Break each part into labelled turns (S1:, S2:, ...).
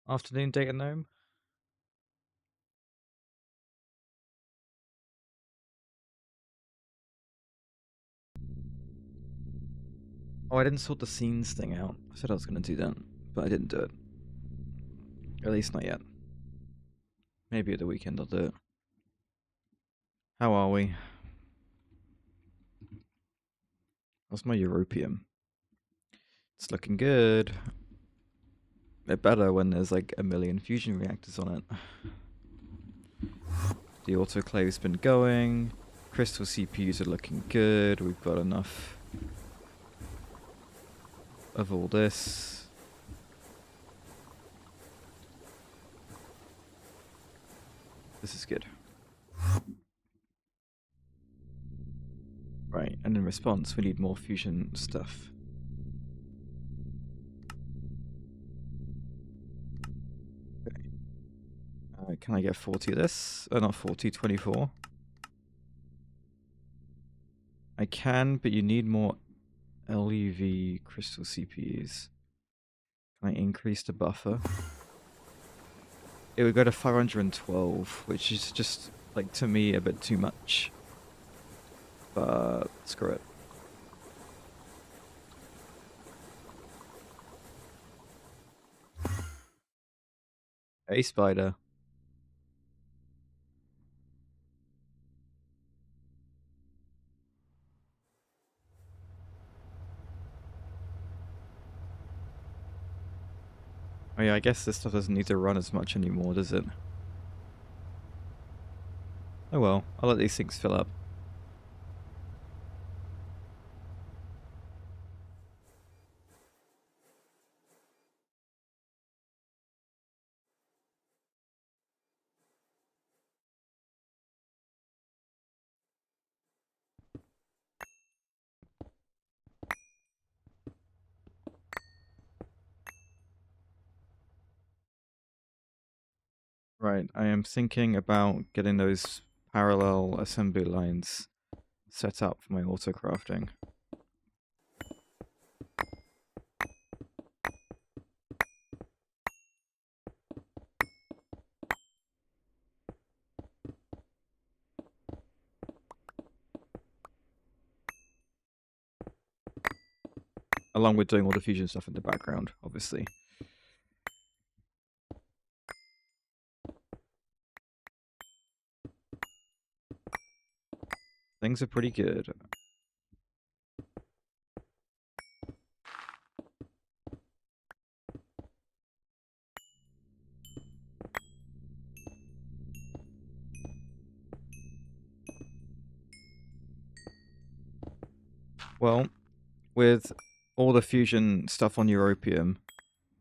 S1: Afternoon, Data Gnome. Oh, I didn't sort the scenes thing out. I said I was going to do that, but I didn't do it. At least not yet. Maybe at the weekend I'll do it. How are we? How's my Europeum? It's looking good. It better when there's like a million fusion reactors on it. The autoclave's been going. Crystal CPUs are looking good. We've got enough of all this. This is good. Right, and in response we need more fusion stuff. Okay. Can I get 40 of this? Not 40, 24. I can, but you need more LUV crystal CPUs. Can I increase the buffer? It would go to 512, which is just, like, to me, a bit too much. But screw it. Hey, Spider. Oh yeah, I guess this stuff doesn't need to run as much anymore, does it? Oh well, I'll let these things fill up. Right, I am thinking about getting those parallel assembly lines set up for my auto-crafting. Along with doing all the fusion stuff in the background, obviously. Things are pretty good. Well, with all the fusion stuff on Europeum,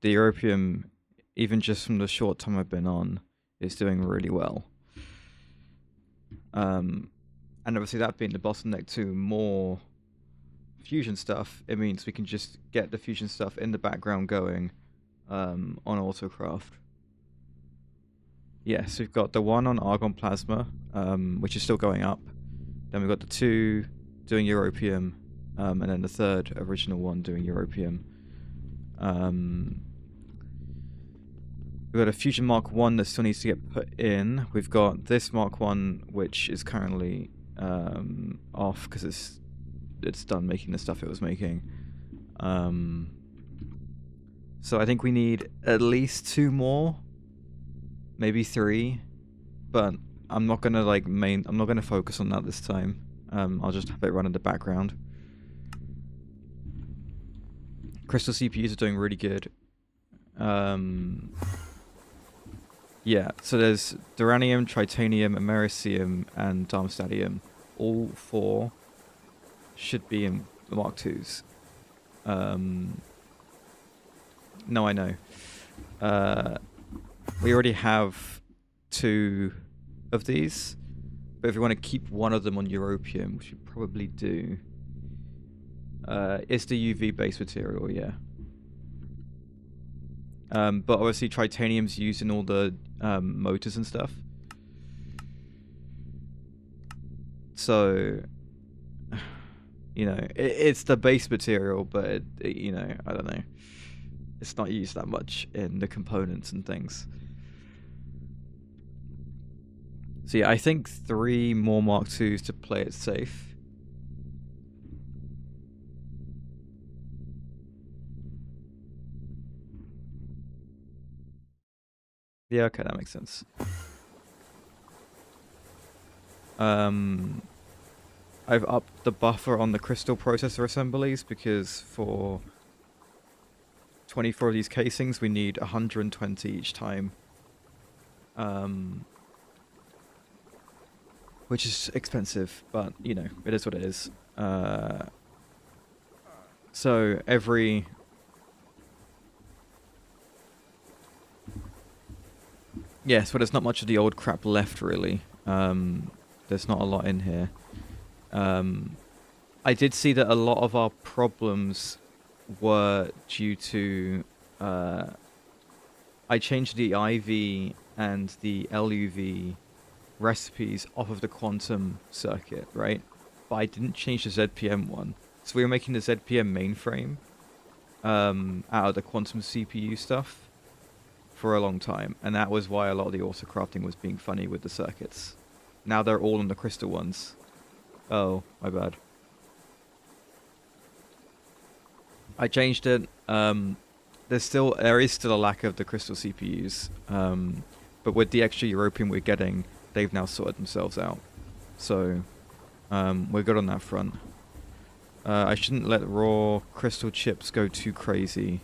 S1: the Europeum, even just from the short time I've been on, is doing really well. And obviously that being the bottleneck to more fusion stuff, it means we can just get the fusion stuff in the background going on Autocraft. Yes, we've got the one on Argon Plasma, which is still going up. Then we've got the two doing Europeum, and then the third original one doing Europeum. We've got a Fusion Mark 1 that still needs to get put in. We've got this Mark 1, which is currently off because it's done making the stuff it was making. So I think we need at least 2 more, maybe 3, but I'm not gonna I'm not gonna focus on that this time. I'll just have it run in the background. Crystal CPUs are doing really good. Yeah, so there's Duranium, Tritanium, Americium, and Darmstadtium. All 4 should be in Mark 2s. No, I know. We already have 2 of these, but if we want to keep one of them on Europeum, which we probably do, it's the UV base material, yeah. But obviously Tritanium's used in all the motors and stuff. So, you know, it's the base material, but, you know, I don't know. It's not used that much in the components and things. So yeah, I think 3 more Mark IIs to play it safe. Yeah, okay, that makes sense. I've upped the buffer on the crystal processor assemblies because for 24 of these casings we need 120 each time. Which is expensive, but you know, it is what it is. So every... Yes, but there's not much of the old crap left, really. There's not a lot in here. I did see that a lot of our problems were due to... I changed the IV and the LUV recipes off of the quantum circuit, right? But I didn't change the ZPM one. So we were making the ZPM mainframe out of the quantum CPU stuff for a long time, and that was why a lot of the auto crafting was being funny with the circuits. Now they're all on the crystal ones. Oh, my bad. I changed it. There is still a lack of the crystal CPUs, but with the extra European we're getting, they've now sorted themselves out. So we're good on that front. I shouldn't let raw crystal chips go too crazy.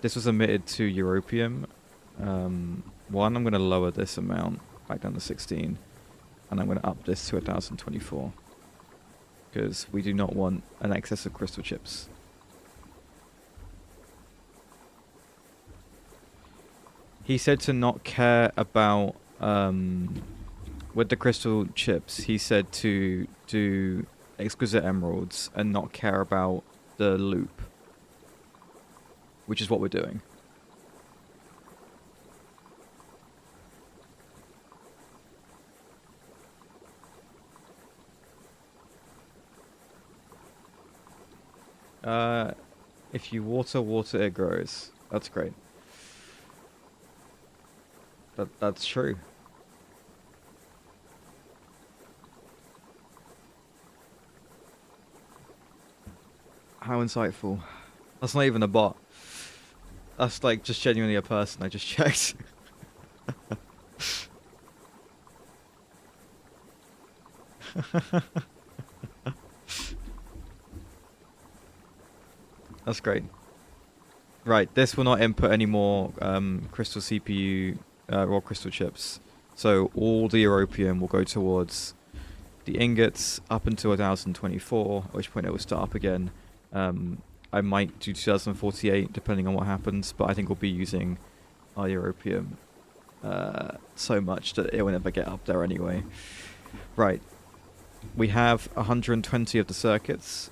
S1: This was emitted to Europeum. One, I'm going to lower this amount back down to 16, and I'm going to up this to 1024, because we do not want an excess of crystal chips. He said to not care about, with the crystal chips, he said to do exquisite emeralds and not care about the loop, which is what we're doing. If you water, it grows. That's great. That's true. How insightful. That's not even a bot. That's like just genuinely a person. I just checked. That's great. Right, this will not input any more crystal CPU raw crystal chips. So all the europium will go towards the ingots up until 1024, at which point it will start up again. I might do 2048 depending on what happens, but I think we'll be using our europium so much that it will never get up there anyway. Right, we have 120 of the circuits,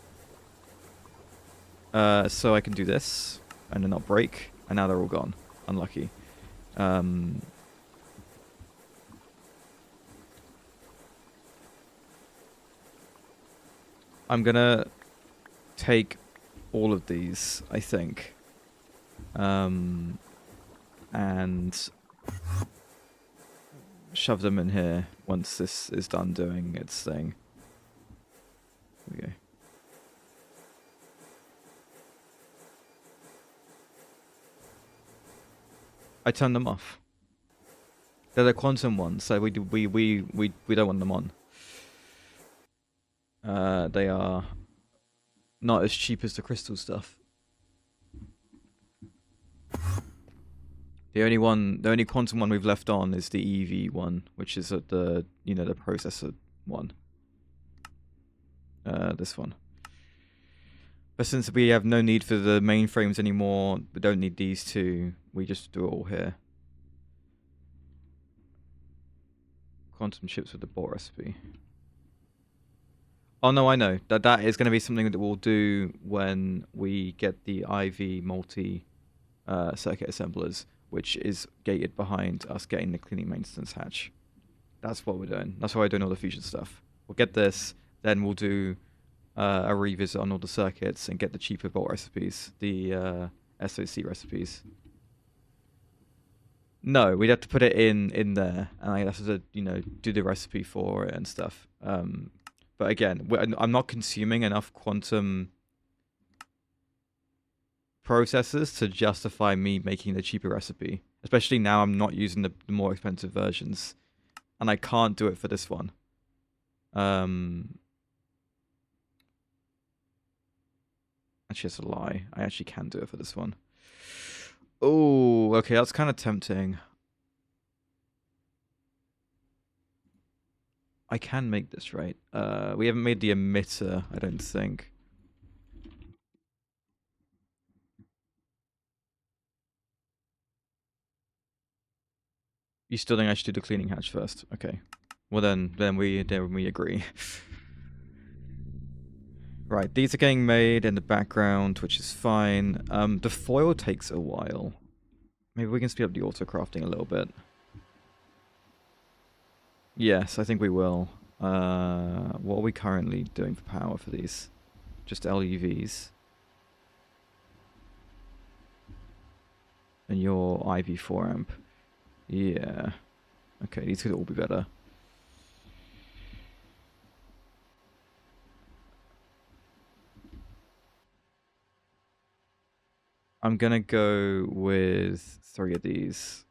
S1: so I can do this and then not break, and now they're all gone. Unlucky. I'm gonna take all of these, I think, and shove them in here once this is done doing its thing. Here we go. I turned them off. They're the quantum ones, so we don't want them on. They are not as cheap as the crystal stuff. The only quantum one we've left on is the EV one, which is at the the processor one. This one. But since we have no need for the mainframes anymore, we don't need these two. We just do it all here. Quantum chips with the bot recipe. Oh no, I know. That is going to be something that we'll do when we get the IV multi circuit assemblers, which is gated behind us getting the cleaning maintenance hatch. That's what we're doing. That's why we're doing all the fusion stuff. We'll get this, then we'll do a revisit on all the circuits and get the cheaper bolt recipes, the SOC recipes. No, we'd have to put it in there, and I have to do the recipe for it and stuff. But again, I'm not consuming enough quantum processors to justify me making the cheaper recipe. Especially now I'm not using the more expensive versions. And I can't do it for this one. Actually, it's a lie. I actually can do it for this one. Oh, okay, that's kind of tempting. I can make this, right? We haven't made the emitter, I don't think. You still think I should do the cleaning hatch first? Okay. Well then we agree. Right, these are getting made in the background, which is fine. The foil takes a while. Maybe we can speed up the auto crafting a little bit. Yes, I think we will. What are we currently doing for power for these? Just LUVs. And your IV4 amp. Yeah. Okay, these could all be better. I'm gonna go with 3 of these.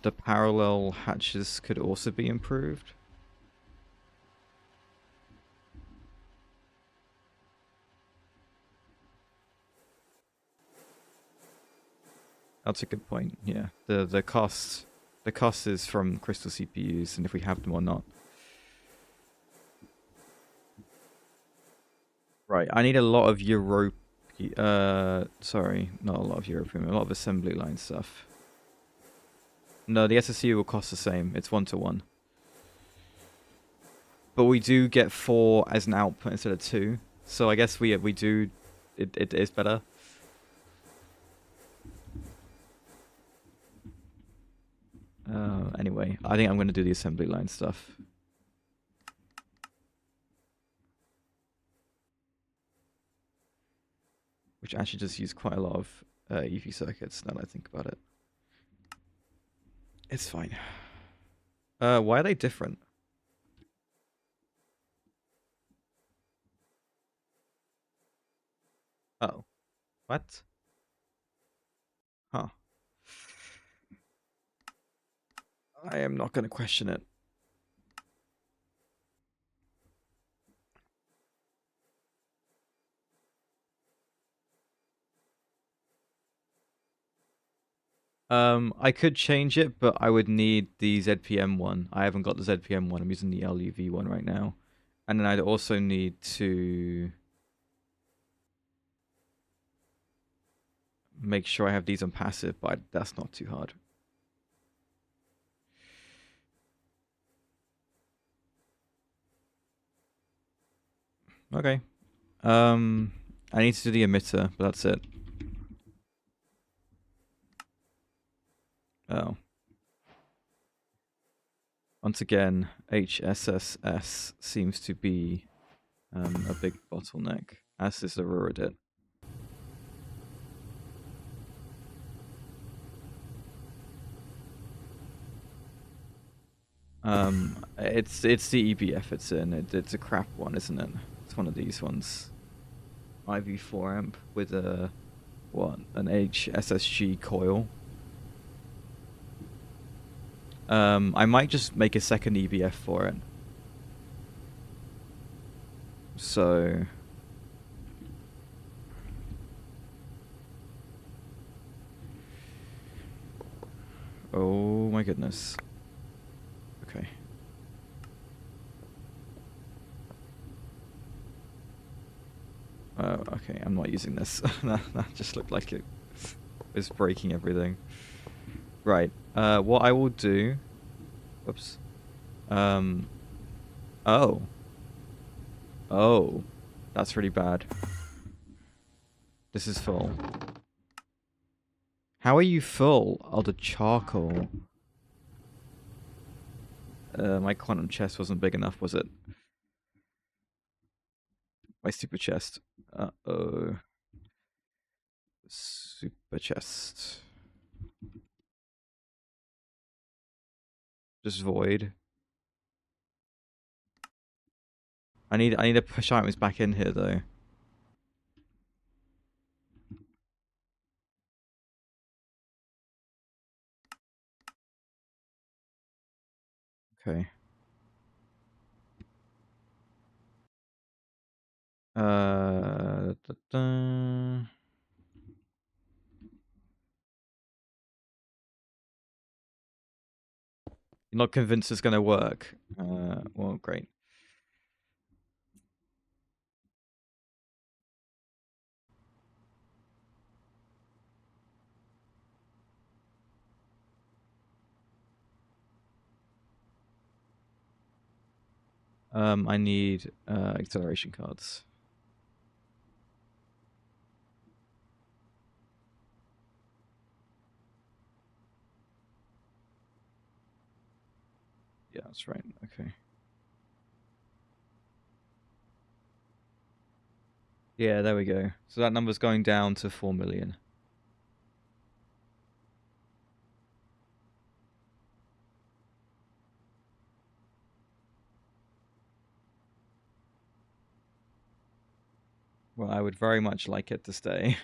S1: The parallel hatches could also be improved. That's a good point. Yeah, the cost is from crystal CPUs, and if we have them or not. Right, I need a lot of sorry, not a lot of European, a lot of assembly line stuff. No, the SSU will cost the same. It's 1-to-1. But we do get 4 as an output instead of 2. So I guess we do. It is better. Anyway, I think I'm going to do the assembly line stuff. Which actually just use quite a lot of EV circuits now that I think about it. It's fine. Why are they different? Oh. What? Huh. I am not going to question it. I could change it, but I would need the ZPM one. I haven't got the ZPM one. I'm using the LUV one right now. And then I'd also need to make sure I have these on passive, but that's not too hard. Okay. I need to do the emitter, but that's it. Oh. Once again, HSSS seems to be a big bottleneck, as is the Ruridit. It's the EBF it's in. It's a crap one, isn't it? It's one of these ones. IV4 amp with a an HSSG coil. I might just make a second EBF for it. So oh my goodness. Okay. Okay, I'm not using this. that just looked like it was breaking everything. Right. What I will do... Whoops. Oh. Oh. That's really bad. This is full. How are you full? Oh, the charcoal. My quantum chest wasn't big enough, was it? My super chest. Uh-oh. Super chest. Just void. I need to push items back in here though. Okay. Da, da. You're not convinced it's gonna work. Well, great. I need acceleration cards. Yeah, that's right. Okay. Yeah, there we go. So that number's going down to 4 million. Well, I would very much like it to stay.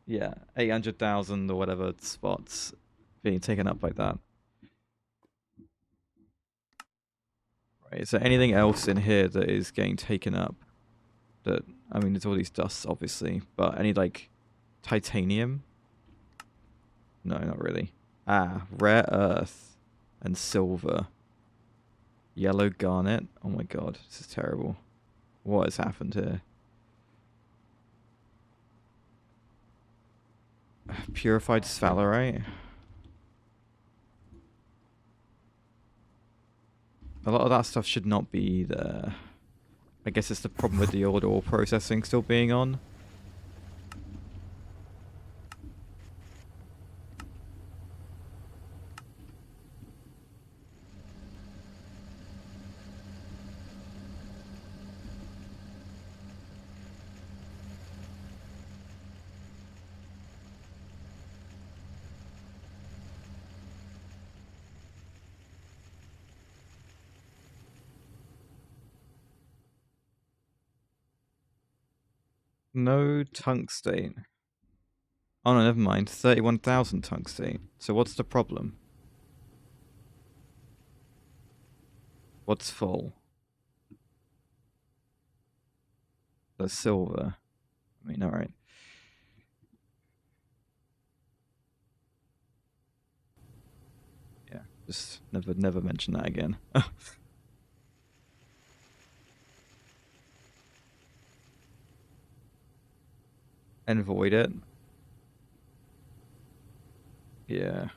S1: Yeah, 800,000 or whatever spots being taken up by that. Right, is there anything else in here that is getting taken up? That, I mean, there's all these dusts, obviously, but any, like, titanium? No, not really. Ah, rare earth and silver. Yellow garnet. Oh my god, this is terrible. What has happened here? Purified sphalerite. A lot of that stuff should not be there. I guess it's the problem with the old ore processing still being on. No tungsten. Oh no, never mind. 31,000 tungsten. So what's the problem? What's full? The silver. I mean, alright. Yeah, just never mention that again. And void it. Yeah.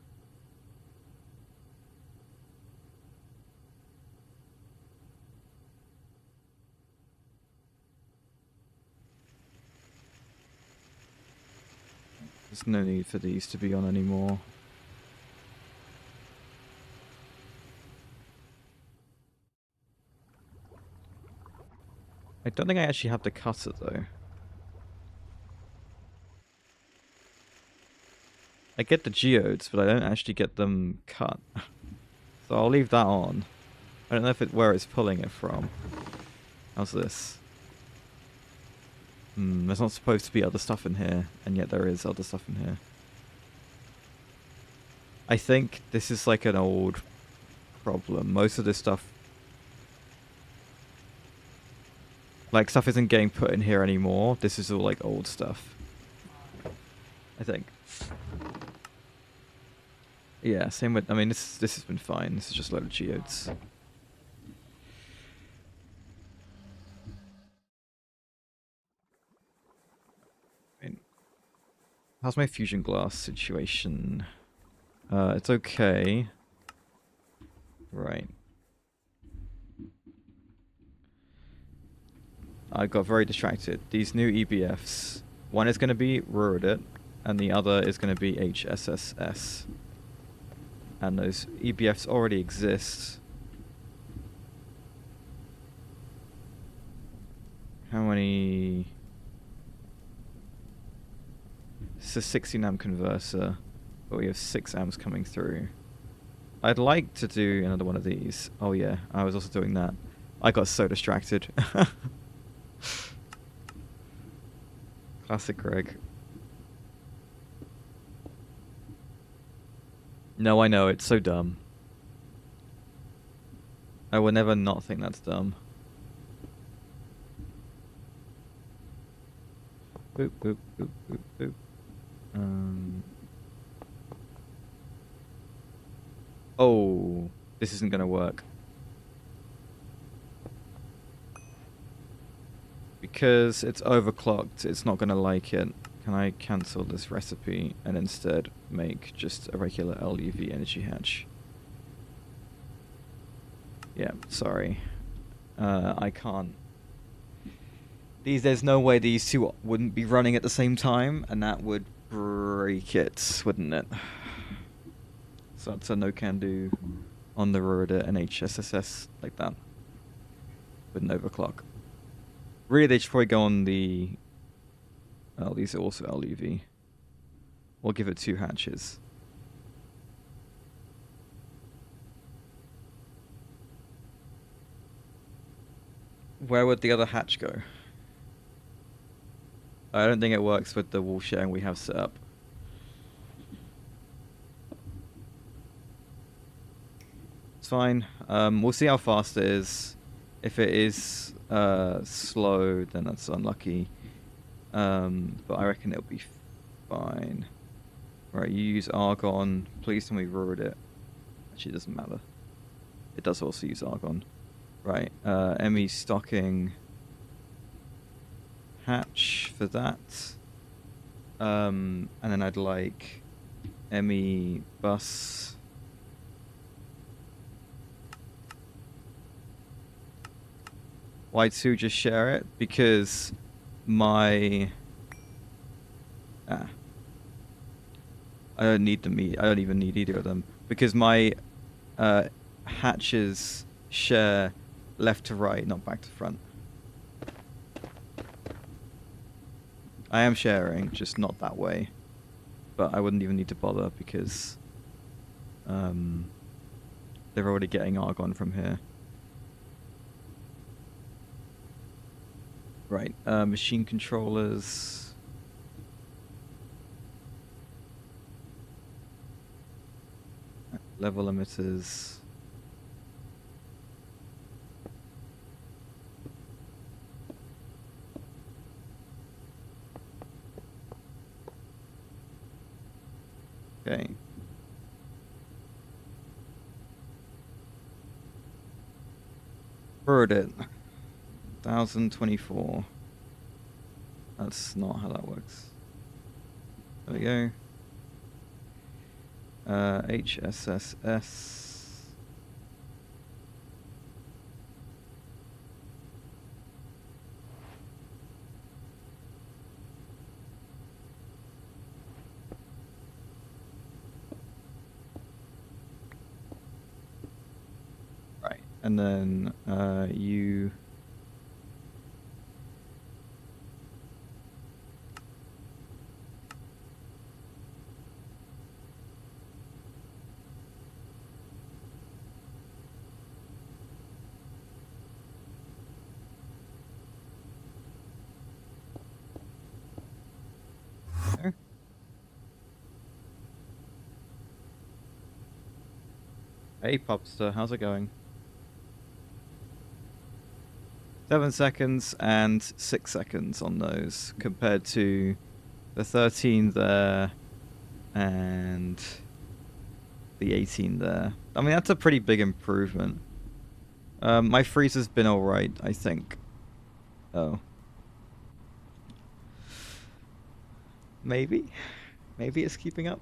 S1: There's no need for these to be on anymore. I don't think I actually have to cut it though. I get the geodes, but I don't actually get them cut. So I'll leave that on. I don't know where it's pulling it from. How's this? There's not supposed to be other stuff in here, and yet there is other stuff in here. I think this is like an old problem. Most of this stuff, like, stuff isn't getting put in here anymore. This is all like old stuff, I think. Yeah, same with, I mean, this has been fine. This is just a load of geodes. I mean, how's my fusion glass situation? It's okay. Right. I got very distracted. These new EBFs, one is going to be Ruridit, and the other is going to be HSSS. and those EBFs already exist. How many? It's a 16 amp converter, but we have 6 amps coming through. I'd like to do another one of these. Oh yeah, I was also doing that. I got so distracted. Classic Greg. No, I know, it's so dumb. I will never not think that's dumb. Boop, boop, boop, boop, boop. Oh, this isn't gonna work. Because it's overclocked, it's not gonna like it. Can I cancel this recipe and instead make just a regular LUV energy hatch? Yeah, sorry. I can't. There's no way these two wouldn't be running at the same time, and that would break it, wouldn't it? So that's a no-can-do on the road at NHSSS like that. With an overclock. Really, they should probably go on the... Oh, these are also LUV. We'll give it 2 hatches. Where would the other hatch go? I don't think it works with the wall sharing we have set up. It's fine. We'll see how fast it is. If it is slow, then that's unlucky. But I reckon it'll be fine. Right, you use argon. Please tell me ruined it. Actually, it doesn't matter. It does also use argon. Right, ME stocking hatch for that. And then I'd like ME bus. Why 2 just share it? Because my... I don't need them. I don't even need either of them. Because my hatches share left to right, not back to front. I am sharing, just not that way. But I wouldn't even need to bother because they're already getting argon from here. Right, machine controllers. Level emitters. Okay. Bird it. 1024. That's not how that works. There we go. HSSS. Right, and then you... Hey, Popster, how's it going? 7 seconds and 6 seconds on those, compared to the 13 there and the 18 there. I mean, that's a pretty big improvement. My freezer's been alright, I think. Oh. Maybe? Maybe it's keeping up?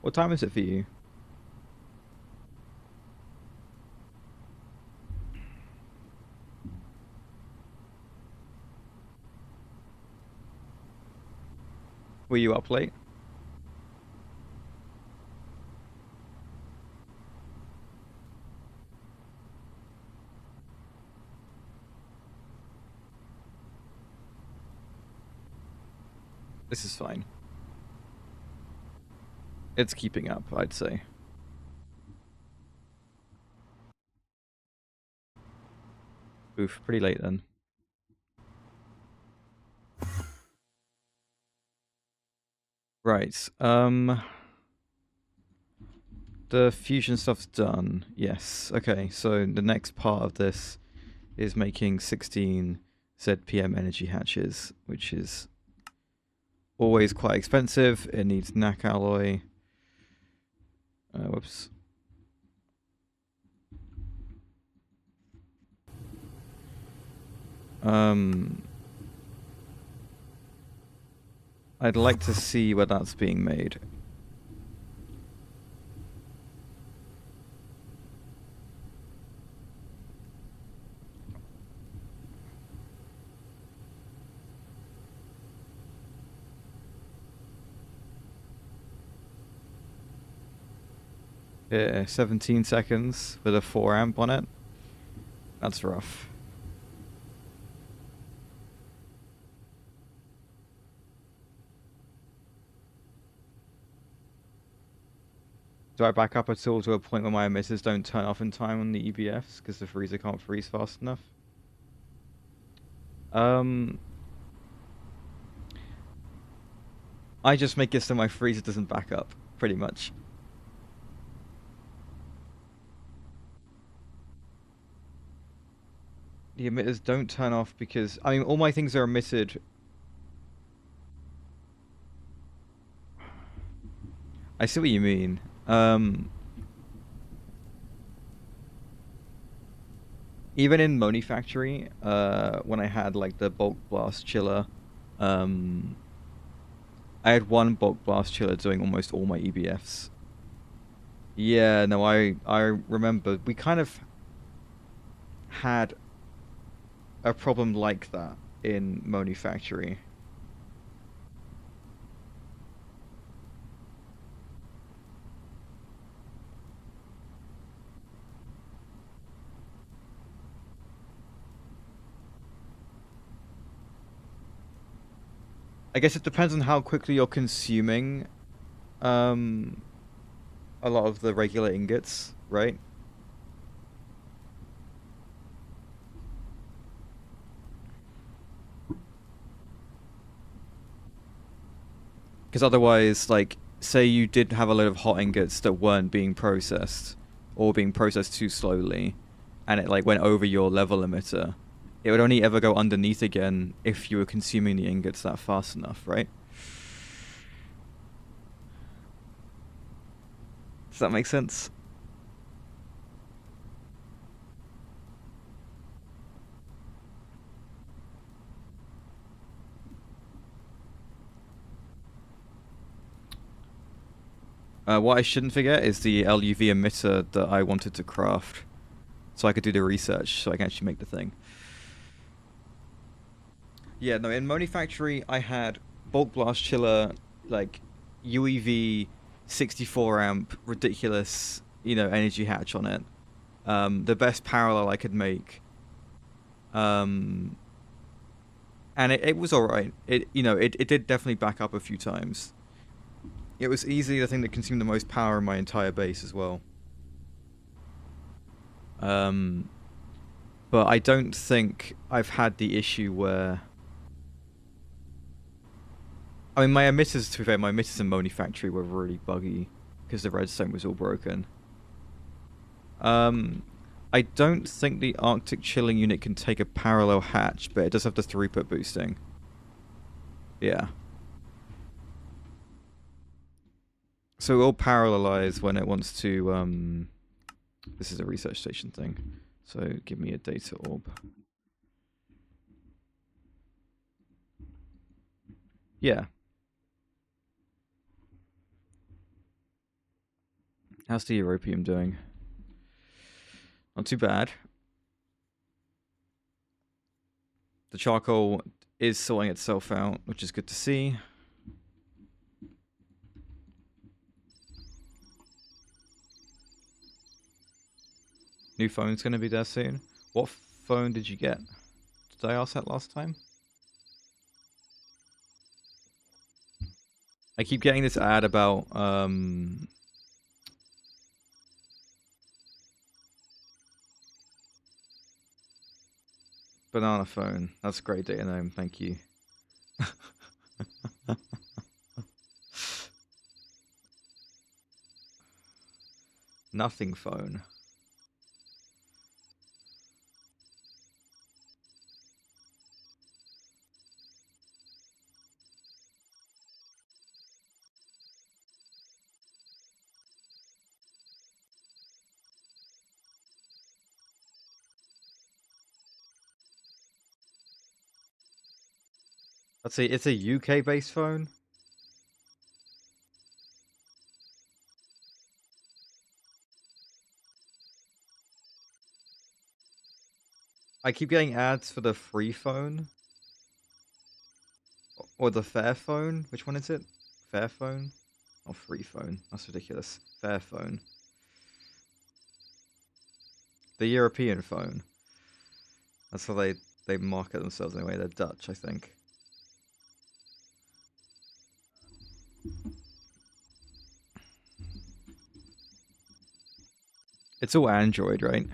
S1: What time is it for you? Were you up late? This is fine. It's keeping up, I'd say. Oof, pretty late then. Right, the fusion stuff's done. Yes, okay, so the next part of this is making 16 ZPM energy hatches, which is always quite expensive. It needs NAC alloy. Whoops. I'd like to see where that's being made. Yeah, 17 seconds with a 4 amp on it. That's rough. Do I back up at all to a point where my emitters don't turn off in time on the EBFs because the freezer can't freeze fast enough? I just make it so my freezer doesn't back up, pretty much. The emitters don't turn off because, I mean, all my things are emitted. I see what you mean. Even in Moni Factory, when I had like the bulk blast chiller, I had one bulk blast chiller doing almost all my EBFs. Yeah, no, I remember we kind of had a problem like that in Moni Factory. I guess it depends on how quickly you're consuming a lot of the regular ingots, right? Because otherwise, like, say you did have a load of hot ingots that weren't being processed, or being processed too slowly, and it like went over your level limiter, it would only ever go underneath again if you were consuming the ingots that fast enough, right? Does that make sense? What I shouldn't forget is the LUV emitter that I wanted to craft, so I could do the research, so I can actually make the thing. Yeah, no, in Moni Factory, I had bulk blast chiller, like UEV 64 amp, ridiculous, energy hatch on it. The best parallel I could make. And it was alright. It did definitely back up a few times. It was easily the thing that consumed the most power in my entire base as well. But I don't think I've had the issue where... I mean, my emitters, to be fair, my emitters in Moni Factory were really buggy because the redstone was all broken. I don't think the Arctic chilling unit can take a parallel hatch, but it does have the throughput boosting. Yeah. So it will parallelize when it wants to, this is a research station thing. So give me a data orb. Yeah. How's the European doing? Not too bad. The charcoal is sorting itself out, which is good to see. New phone's gonna be there soon. What phone did you get? Did I ask that last time? I keep getting this ad about banana phone. That's a great data name, thank you. Nothing phone. Let's see, it's a UK-based phone. I keep getting ads for the free phone. Or the fair phone. Which one is it? Fair phone? Or free phone? That's ridiculous. Fair phone. The European phone. That's how they market themselves anyway. They're Dutch, I think. It's all Android, right?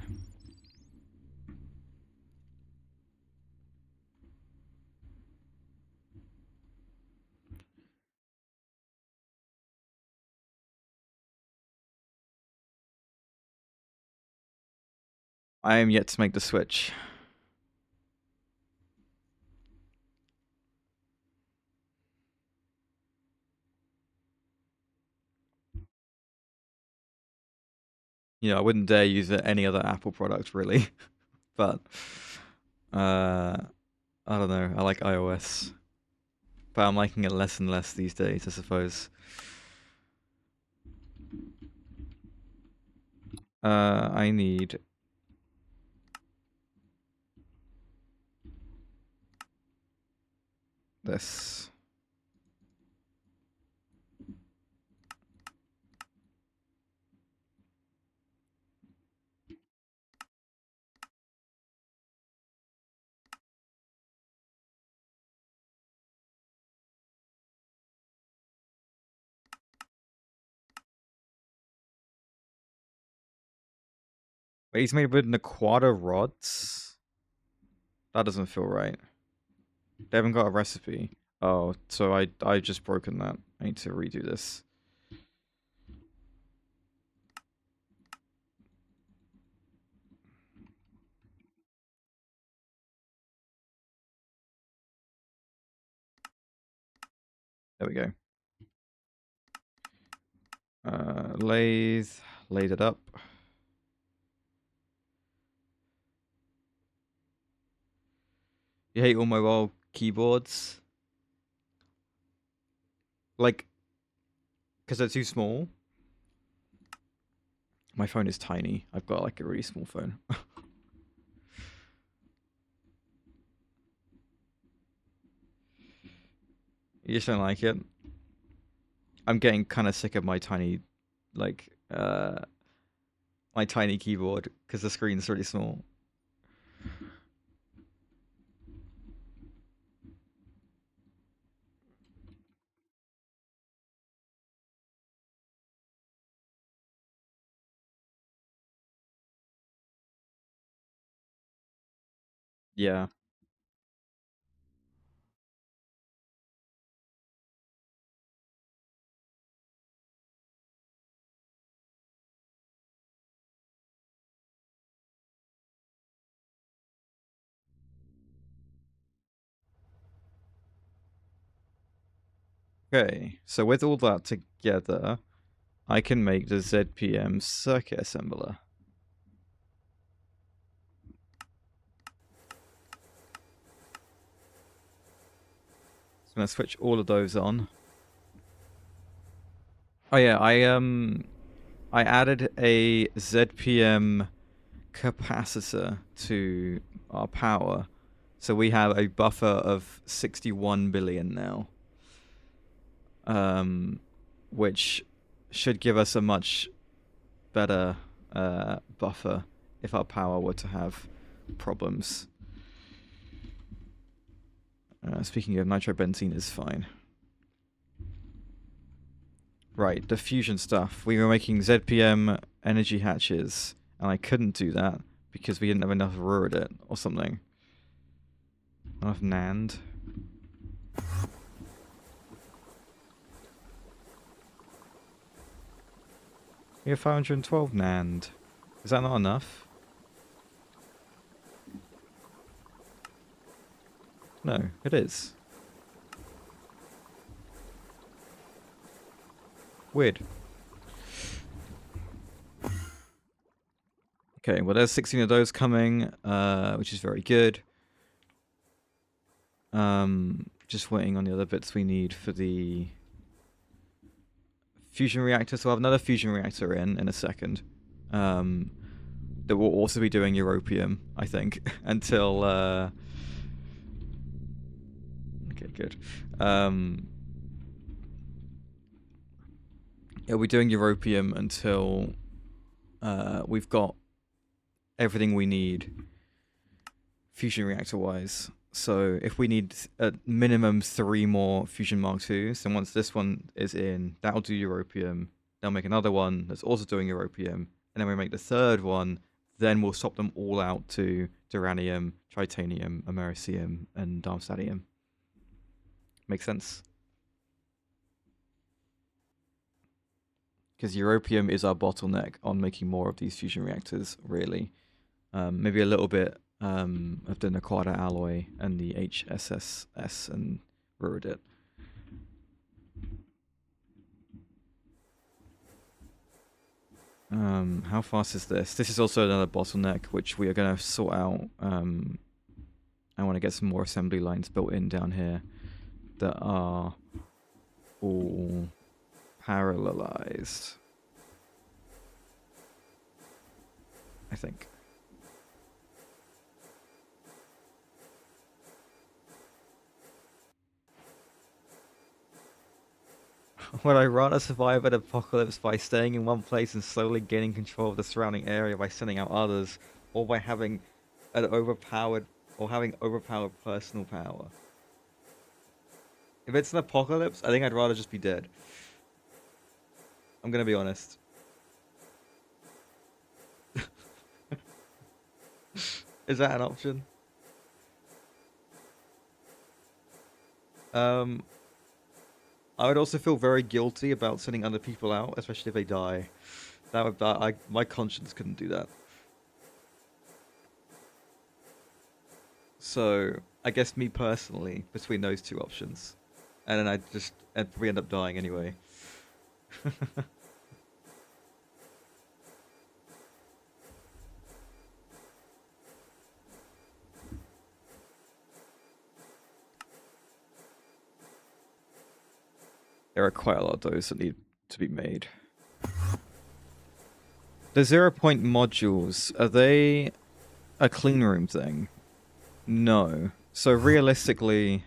S1: I am yet to make the switch. You know, I wouldn't dare use any other Apple product, really. But, I don't know. I like iOS. But I'm liking it less and less these days, I suppose. I need... this. Wait, he's made with Naquata rods? That doesn't feel right. They haven't got a recipe. Oh, so I just broken that. I need to redo this. There we go. Lathe it up. You hate all mobile keyboards? Like, because they're too small? My phone is tiny. I've got like a really small phone. You just don't like it? I'm getting kind of sick of my tiny, like, my tiny keyboard because the screen's really small. Yeah. Okay, so with all that together, I can make the ZPM circuit assembler. So I'm gonna switch all of those on. Oh yeah, I added a ZPM capacitor to our power, so we have a buffer of 61 billion now, which should give us a much better buffer if our power were to have problems. Speaking of, nitrobenzene is fine. Right, the fusion stuff. We were making ZPM energy hatches, and I couldn't do that because we didn't have enough Ruridit or something. Enough NAND. We have 512 NAND. Is that not enough? No, it is. Weird. Okay, well there's 16 of those coming, which is very good. Just waiting on the other bits we need for the fusion reactor. So I'll have another fusion reactor in a second. That will also be doing europium, I think, until... Okay, good. It'll be doing europium until we've got everything we need fusion reactor wise. So if we need at minimum 3 more fusion Mark IIs, then once this one is in, that'll do europium. They'll make another one that's also doing europium, and then we make the third one. Then we'll swap them all out to duranium, tritanium, americium, and darmstadtium. Make sense? Because europium is our bottleneck on making more of these fusion reactors, really. Maybe a little bit of the Naquada alloy and the HSSS and Ruridit. How fast is this? This is also another bottleneck, which we are going to sort out. I want to get some more assembly lines built in down here that are all parallelized, I think. Would I rather survive an apocalypse by staying in one place and slowly gaining control of the surrounding area by sending out others, or by having an overpowered personal power? If it's an apocalypse, I think I'd rather just be dead. I'm gonna be honest. Is that an option? I would also feel very guilty about sending other people out, especially if they die. My conscience couldn't do that. So I guess me personally, between those two options, and then I'd probably end up dying anyway. There are quite a lot of those that need to be made. The 0-point modules, are they a clean room thing? No. So realistically,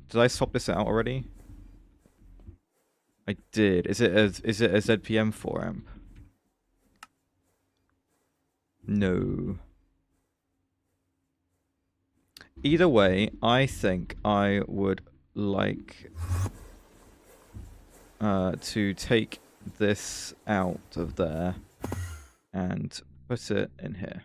S1: did I swap this out already? I did. Is it a ZPM 4 amp? No. Either way, I think I would like to take this out of there and put it in here.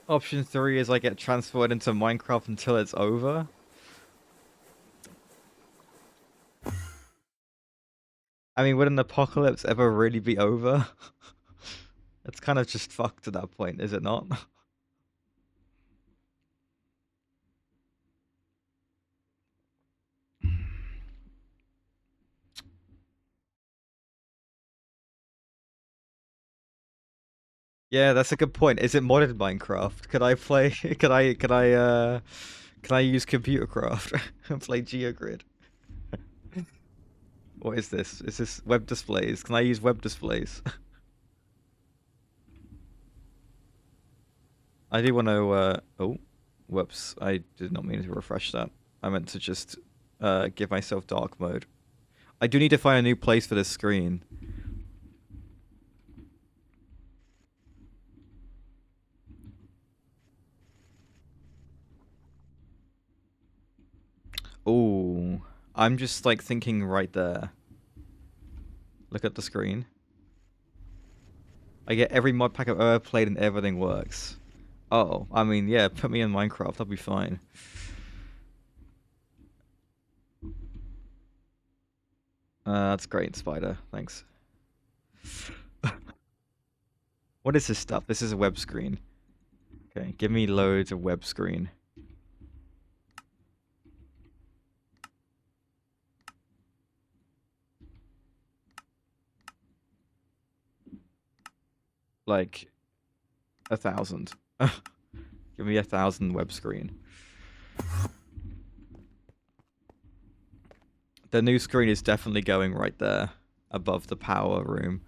S1: Option 3 is I get transferred into Minecraft until it's over. I mean, would an apocalypse ever really be over? It's kind of just fucked at that point, is it not? Yeah, that's a good point. Is it modded Minecraft? Could I play? Can I use computer craft and play GeoGrid? What is this? Is this web displays? Can I use web displays? I do want to. Oh, whoops! I did not mean to refresh that. I meant to just give myself dark mode. I do need to find a new place for this screen. Oh, I'm just like thinking right there. Look at the screen. I get every mod pack I've ever played and everything works. Oh, I mean, yeah, put me in Minecraft, I'll be fine. That's great, Spider. Thanks. What is this stuff? This is a web screen. Okay, give me loads of web screen. Like 1,000. Give me 1,000 web screen. The new screen is definitely going right there, above the power room.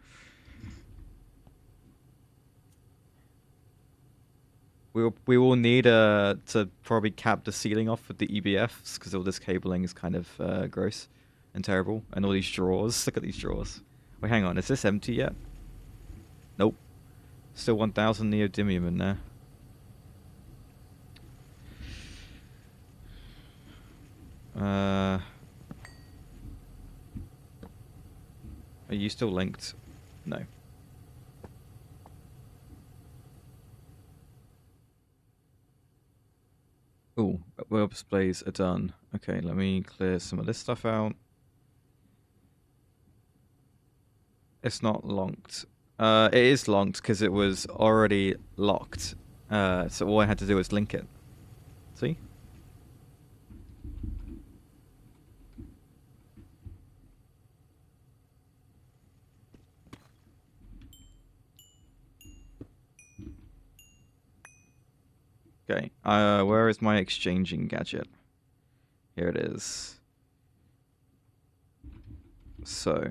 S1: We will need to probably cap the ceiling off with the EBFs because all this cabling is kind of gross and terrible, and all these drawers. Look at these drawers. Wait, hang on. Is this empty yet? Nope. Still 1,000 neodymium in there. Are you still linked? No. Ooh, web displays are done. Okay, let me clear some of this stuff out. It's not locked. It is locked because it was already locked. So all I had to do was link it. See? Okay. Where is my exchanging gadget? Here it is. So.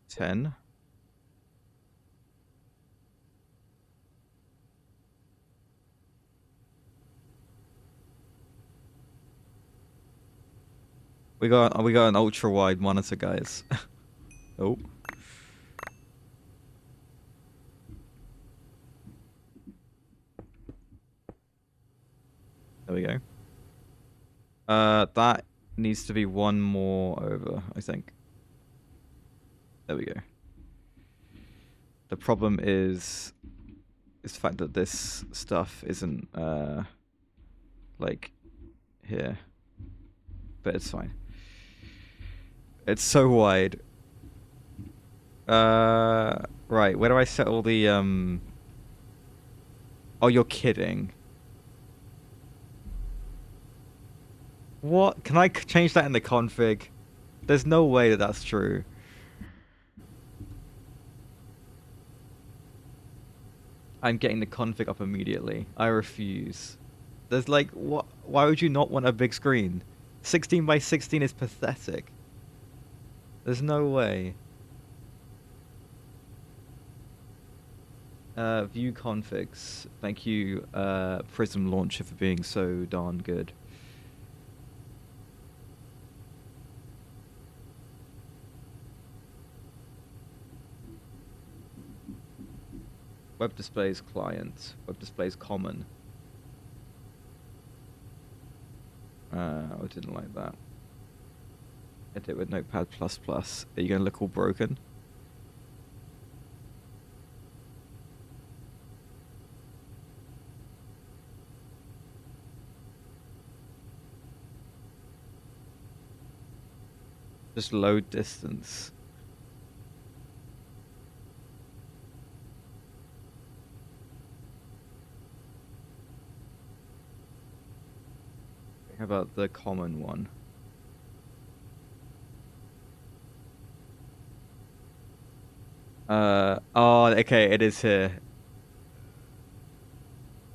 S1: $10. We got an ultra wide monitor, guys. Oh. There we go. That needs to be one more over, I think. There we go. The problem is the fact that this stuff isn't like here. But it's fine. It's so wide. Right, where do I set all the Oh, you're kidding. What? Can I change that in the config? There's no way that that's true. I'm getting the config up immediately. I refuse. There's like, what? Why would you not want a big screen? 16 by 16 is pathetic. There's no way. View configs. Thank you, Prism Launcher, for being so darn good. Web displays client. Web displays common. I didn't like that. Edit with Notepad++. Are you going to look all broken? Just load distance. How about the common one? Oh, okay, it is here.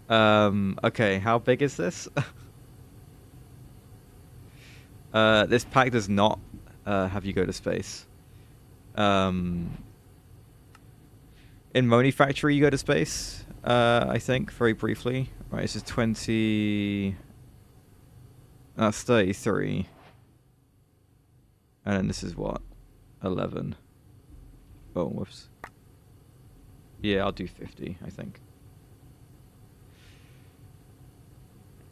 S1: Okay, how big is this? This pack does not have you go to space. In Moni Factory, you go to space. I think very briefly. Right, this is 20. That's 33. And then this is what? 11. Oh, whoops. Yeah, I'll do 50, I think.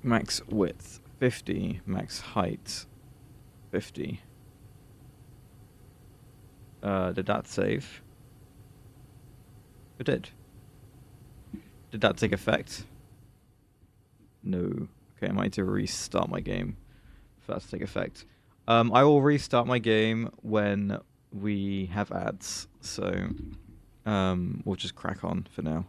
S1: Max width, 50. Max height, 50. Did that save? It did. Did that take effect? No. Okay, I might need to restart my game for that to take effect. I will restart my game when we have ads, so we'll just crack on for now.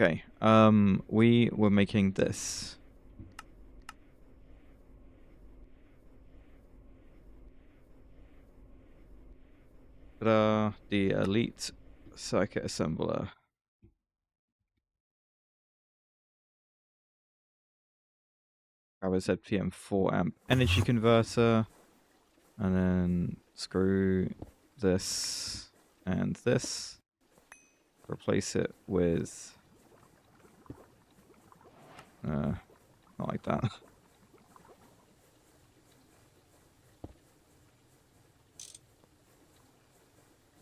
S1: Okay, we were making this. Ta-da, the Elite Circuit Assembler. Power ZPM 4 amp energy converter. And then screw this and this. Replace it with... not like that.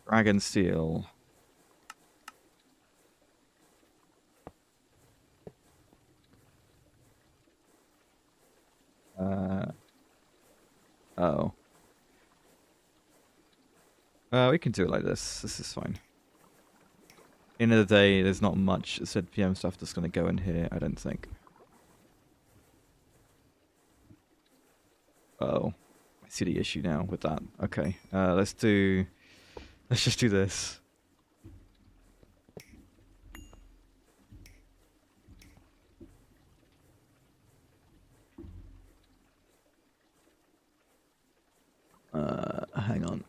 S1: Dragon Steel. Oh. We can do it like this. This is fine. End of the day, there's not much ZPM stuff that's going to go in here, I don't think. Oh. I see the issue now with that. Okay. Let's just do this. Hang on.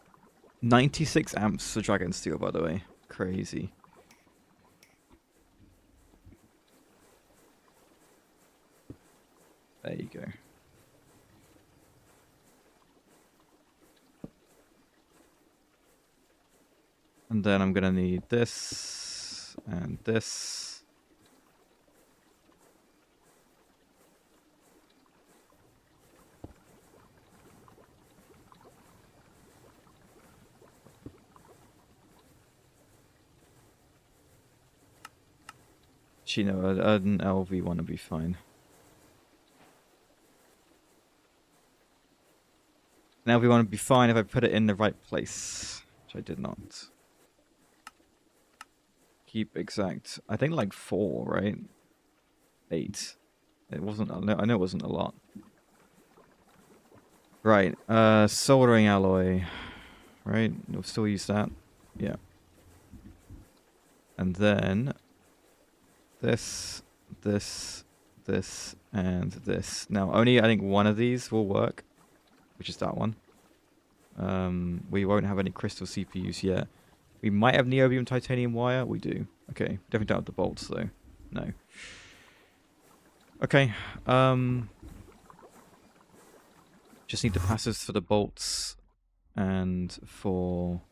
S1: 96 amps for Dragon Steel, by the way. Crazy. There you go. And then I'm gonna need this and this. Actually, no, an LV one would be fine. An LV one would be fine if I put it in the right place, which I did not. Keep exact. I think like 4, right? 8. It wasn't. I know it wasn't a lot. Right. Soldering alloy. Right. We'll still use that. Yeah. And then this, and this. Now, only I think one of these will work, which is that one. We won't have any crystal CPUs yet. We might have niobium titanium wire. We do. Okay. Definitely don't have the bolts though. No. Okay. Just need the passives for the bolts and for...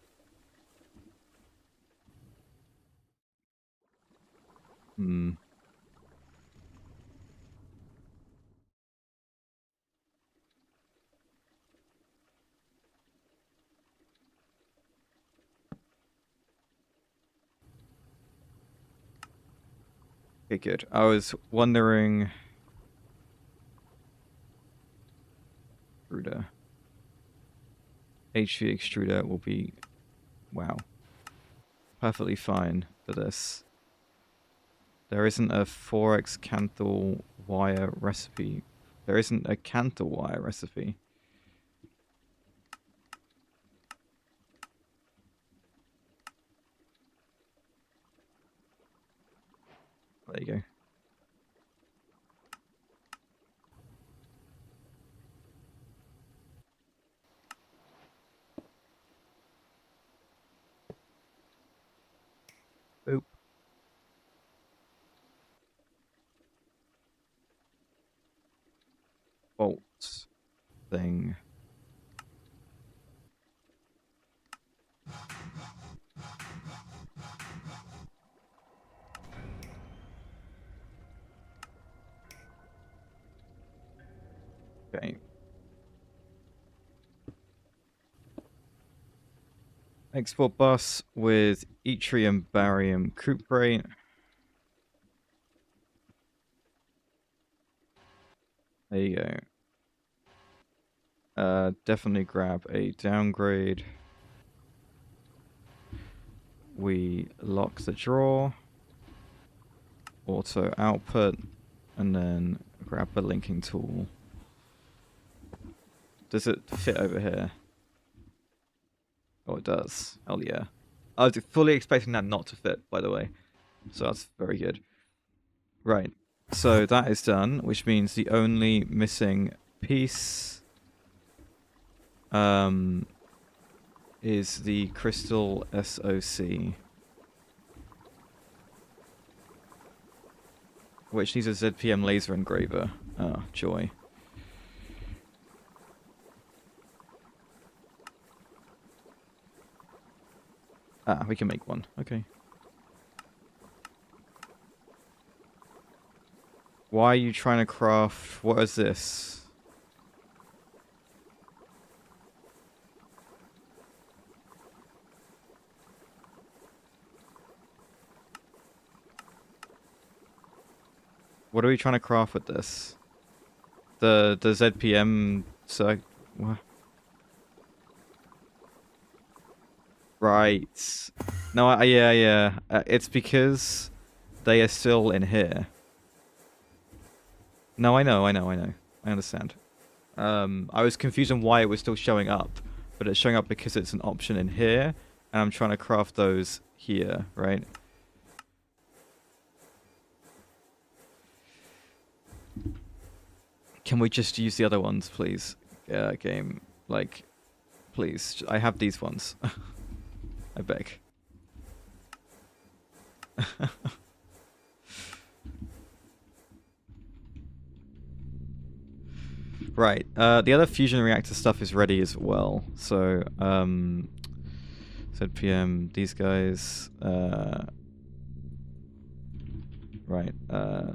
S1: Okay, good. I was wondering... Ruda. HV extruder will be, wow, perfectly fine for this. There isn't a 4x Canthal wire recipe. There isn't a Canthal wire recipe. There you go. Boop. Bolts thing. Okay. Export bus with yttrium barium cuprate. There you go. Definitely grab a downgrade. We lock the drawer. Auto output. And then grab the linking tool. Does it fit over here? Oh, it does. Hell yeah. I was fully expecting that not to fit, by the way. So that's very good. Right. So that is done, which means the only missing piece is the crystal SOC, which needs a ZPM laser engraver. Ah, joy. Ah, we can make one. Okay. Why are you trying to craft... What is this? What are we trying to craft with this? The ZPM... What? Right. No, yeah. It's because they are still in here. No, I know. I understand. I was confused on why it was still showing up, but it's showing up because it's an option in here, and I'm trying to craft those here, right? Can we just use the other ones, please? Game. Like, please. I have these ones. I beg. Right. The other fusion reactor stuff is ready as well. So, ZPM, these guys. Right.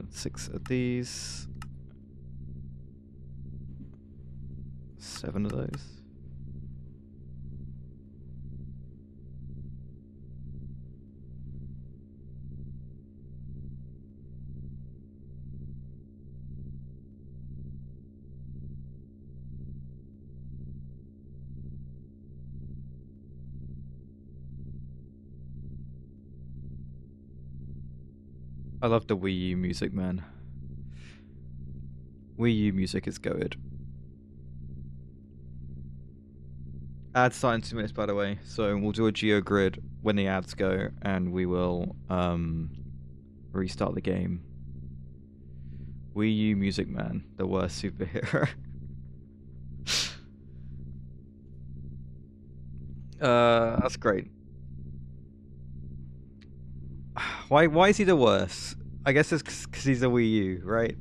S1: 6 of these. 7 of those. I love the Wii U music, man. Wii U music is good. Ads start in 2 minutes, by the way, so we'll do a GeoGrid when the ads go, and we will restart the game. Wii U Music Man, the worst superhero. That's great. Why is he the worst? I guess it's because he's a Wii U, right?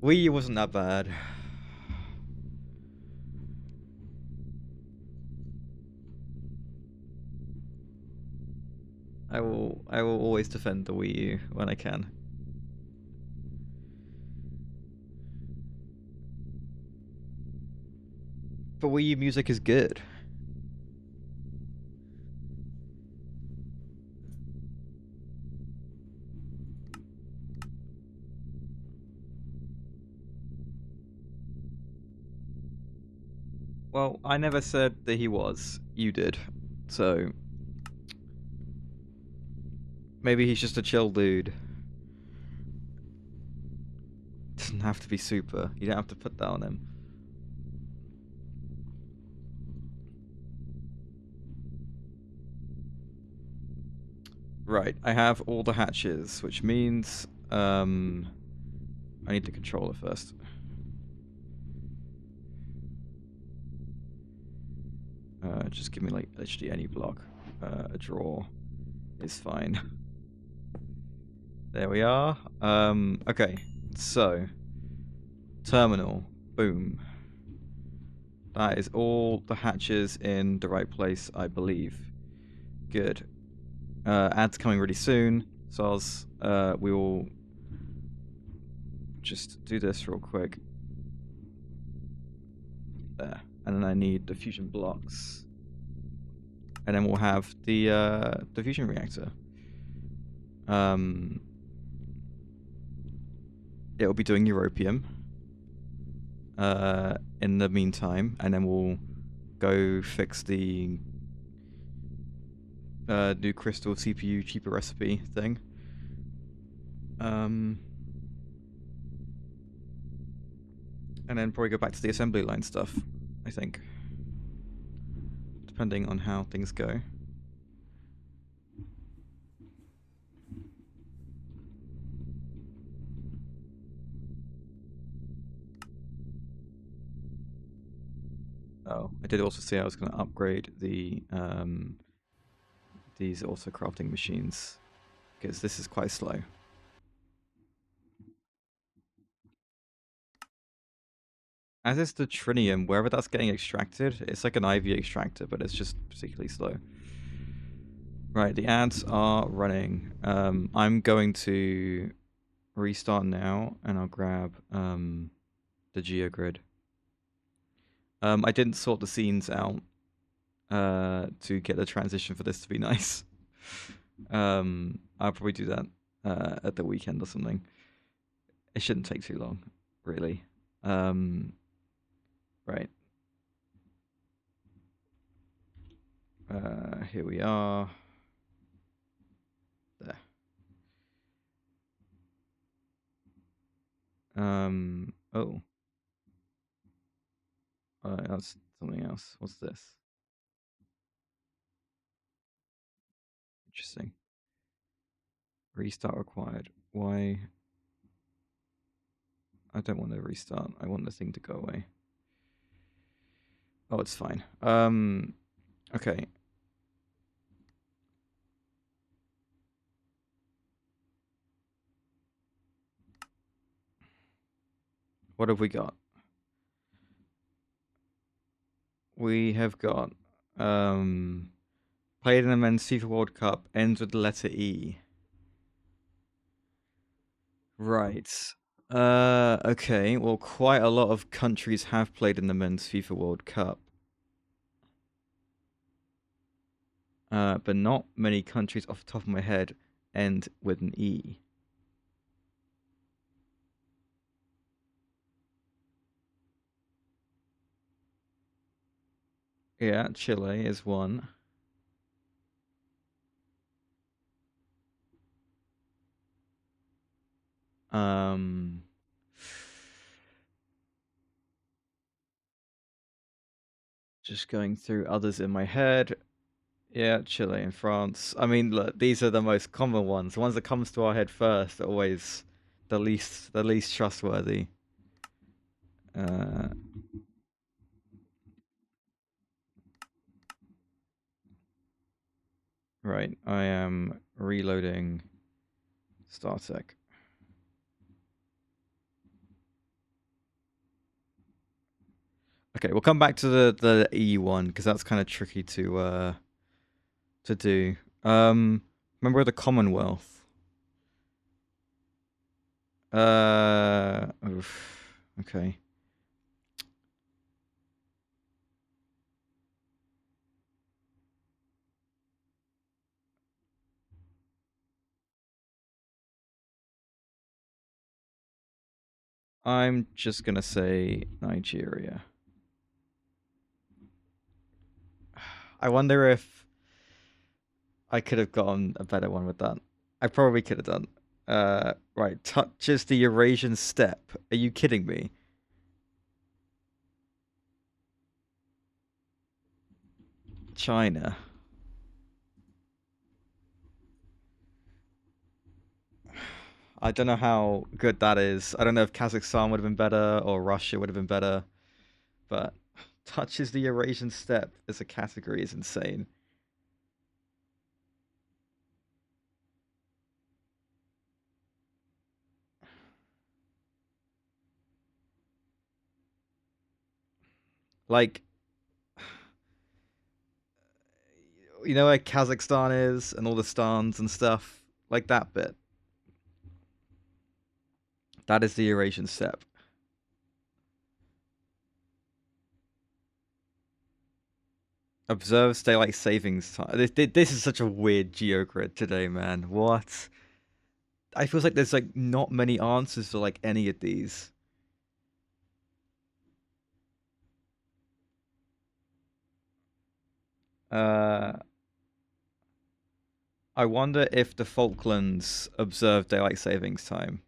S1: Wii U wasn't that bad. I will always defend the Wii U when I can. But Wii U music is good. Well, I never said that he was. You did. So maybe he's just a chill dude. Doesn't have to be super. You don't have to put that on him. Right, I have all the hatches, which means I need the controller first. Just give me like literally any block. A draw is fine. There we are. Okay, so terminal, boom. That is all the hatches in the right place, I believe. Good. Ad's coming really soon, so we will just do this real quick. There. And then I need the fusion blocks. And then we'll have the fusion reactor. It'll be doing europium in the meantime, and then we'll go fix the new crystal CPU cheaper recipe thing. And then probably go back to the assembly line stuff, I think. Depending on how things go. Oh, I did also say I was going to upgrade the these auto crafting machines, because this is quite slow. As is the trinium, wherever that's getting extracted, it's like an IV extractor, but it's just particularly slow. Right, the ads are running. I'm going to restart now, and I'll grab the geogrid. I didn't sort the scenes out to get the transition for this to be nice. I'll probably do that at the weekend or something. It shouldn't take too long, really. Right. Here we are. There. Oh. That's something else. What's this? Interesting. Restart required. Why? I don't want to restart. I want the thing to go away. Oh, it's fine. Okay. What have we got? We have got played in the men's FIFA World Cup ends with the letter E. Right. Okay. Well, quite a lot of countries have played in the men's FIFA World Cup. But not many countries off the top of my head end with an E. Yeah, Chile is one. Just going through others in my head. Yeah, Chile and France. I mean, look, these are the most common ones. The ones that comes to our head first are always the least trustworthy. Right, I am reloading StarTech. Okay, we'll come back to the E one because that's kind of tricky to do. Remember the Commonwealth. Oof, okay. I'm just gonna say Nigeria. I wonder if I could have gotten a better one with that. I probably could have done. Right. Touches the Eurasian steppe. Are you kidding me? China. I don't know how good that is. I don't know if Kazakhstan would have been better or Russia would have been better, but touches the Eurasian steppe as a category is insane. Like, you know where Kazakhstan is and all the stans and stuff? Like that bit. That is the Eurasian steppe. Observes daylight savings time. This is such a weird geogrid today, man. What? I feel like there's like not many answers to like any of these. I wonder if the Falklands observe daylight savings time.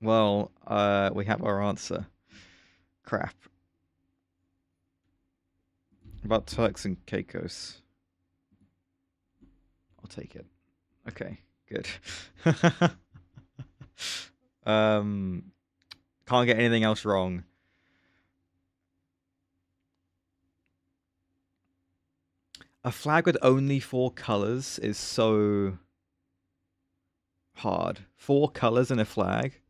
S1: Well, we have our answer. Crap. About Turks and Caicos. I'll take it. Okay, good. Can't get anything else wrong. A flag with only 4 colors is so hard. 4 colors in a flag.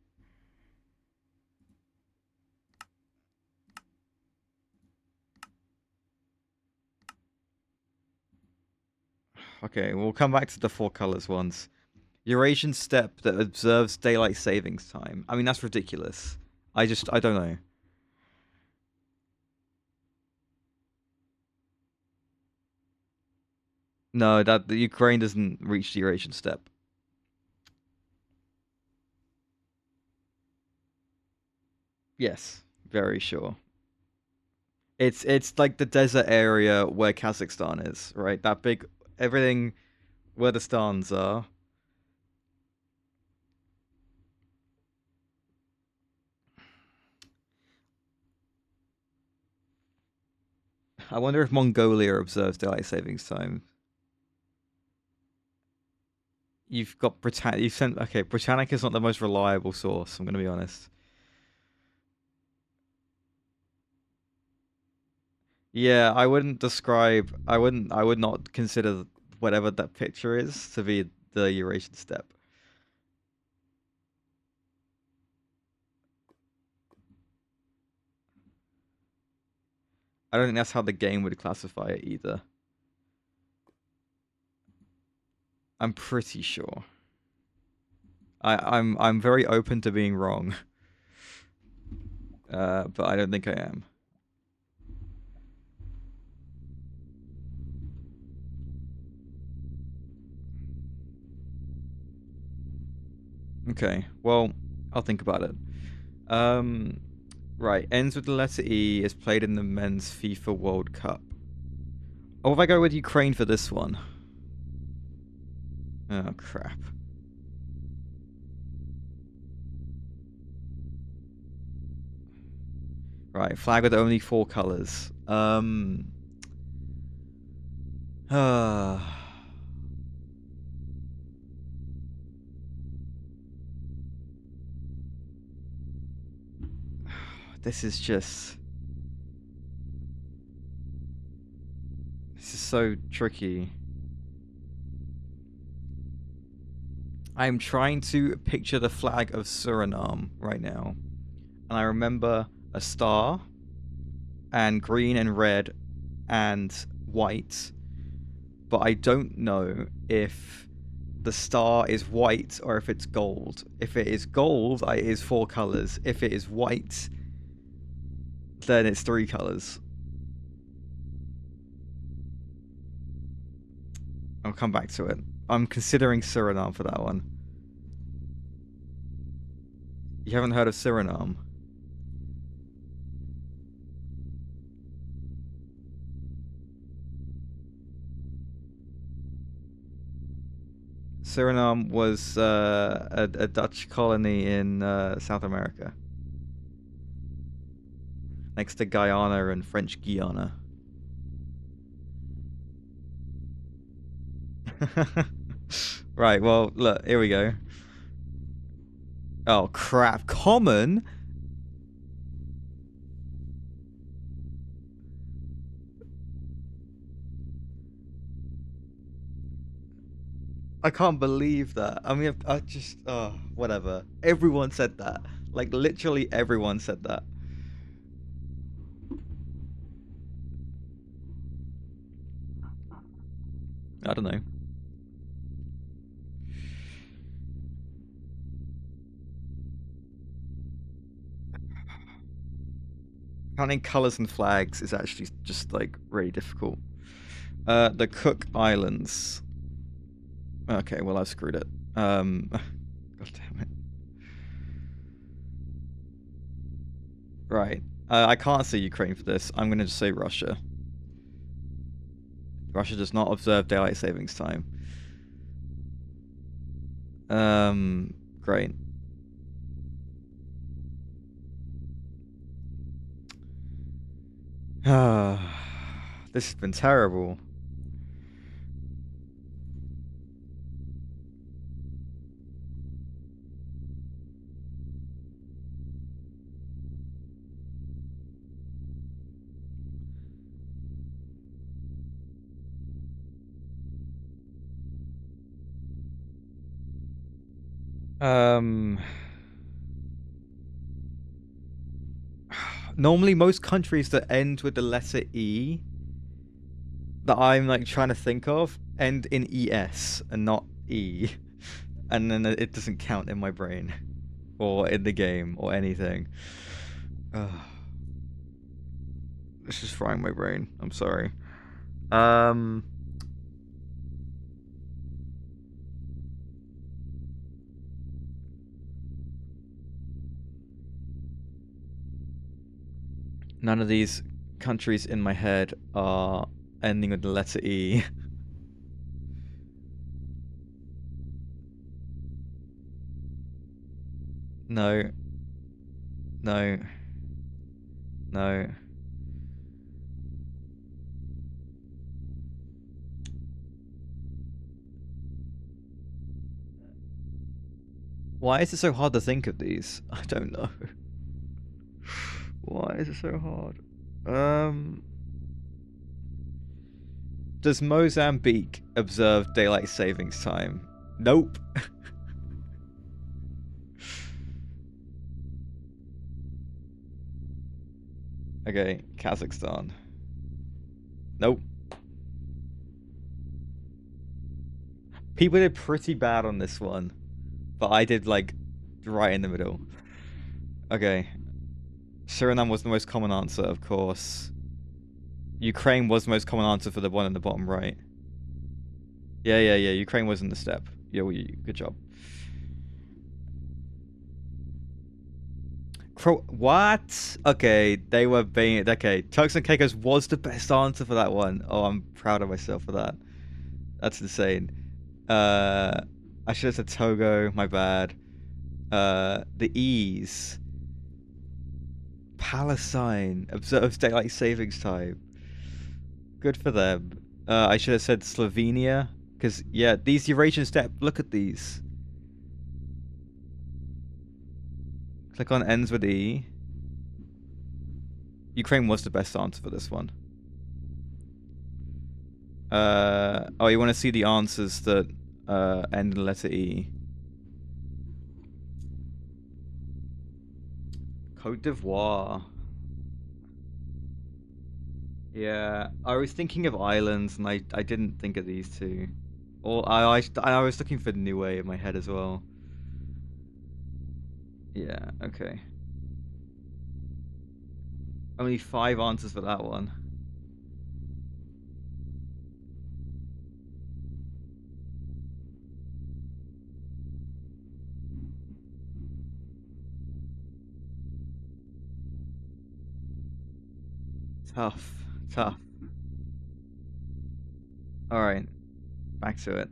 S1: Okay, we'll come back to the 4 colors ones. Eurasian steppe that observes daylight savings time. I mean, that's ridiculous. I don't know. No, that the Ukraine doesn't reach the Eurasian steppe. Yes, very sure. It's like the desert area where Kazakhstan is, right? That big everything where the stans are. I wonder if Mongolia observes daylight savings time. You've got Britannia. You sent okay. Britannica is not the most reliable source. I'm going to be honest. Yeah, I wouldn't describe. I wouldn't. I would not consider whatever that picture is to be the Eurasian steppe. I don't think that's how the game would classify it either. I'm pretty sure. I'm very open to being wrong, but I don't think I am. Okay, well, I'll think about it. Right, ends with the letter E, is played in the men's FIFA World Cup. Oh, if I go with Ukraine for this one? Oh, crap. Right, flag with only 4 colors. This is just... This is so tricky. I'm trying to picture the flag of Suriname right now. And I remember a star, and green and red, and white. But I don't know if the star is white or if it's gold. If it is gold, it is 4 colors. If it is white, then it's 3 colors. I'll come back to it. I'm considering Suriname for that one. You haven't heard of Suriname? Suriname was a Dutch colony in South America, next to Guyana and French Guiana. Right, well, look, here we go. Oh, crap. Common? I can't believe that. I mean, I just... Oh, whatever. Everyone said that. Like, literally everyone said that. I don't know. Counting colors and flags is actually just, like, really difficult. The Cook Islands. Okay, well, I've screwed it. God damn it. Right. I can't say Ukraine for this. I'm going to just say Russia. Russia does not observe daylight savings time. Great. This has been terrible. Normally most countries that end with the letter E that I'm like trying to think of end in ES and not E. And then it doesn't count in my brain or in the game or anything. It's just frying my brain. I'm sorry. None of these countries in my head are ending with the letter E. No. No. No. Why is it so hard to think of these? I don't know. Why is it so hard? Does Mozambique observe daylight savings time? Nope. Okay, Kazakhstan. Nope. People did pretty bad on this one, but I did like right in the middle. Okay. Suriname was the most common answer, of course. Ukraine was the most common answer for the one in the bottom right. Yeah. Ukraine was in the step. Yeah, good job. What? Okay, they were being... Okay, Turks and Caicos was the best answer for that one. Oh, I'm proud of myself for that. That's insane. I should have said Togo, my bad. The E's. Palestine observes daylight savings time. Good for them. I should have said Slovenia, because yeah, these Eurasian steppe. Look at these. Click on ends with E. Ukraine was the best answer for this one. Oh, you want to see the answers that end in the letter E? Côte d'Ivoire. Yeah, I was thinking of islands, and I didn't think of these two. Or I was looking for Niue in my head as well. Yeah, okay. Only 5 answers for that one. Tough. Alright, back to it.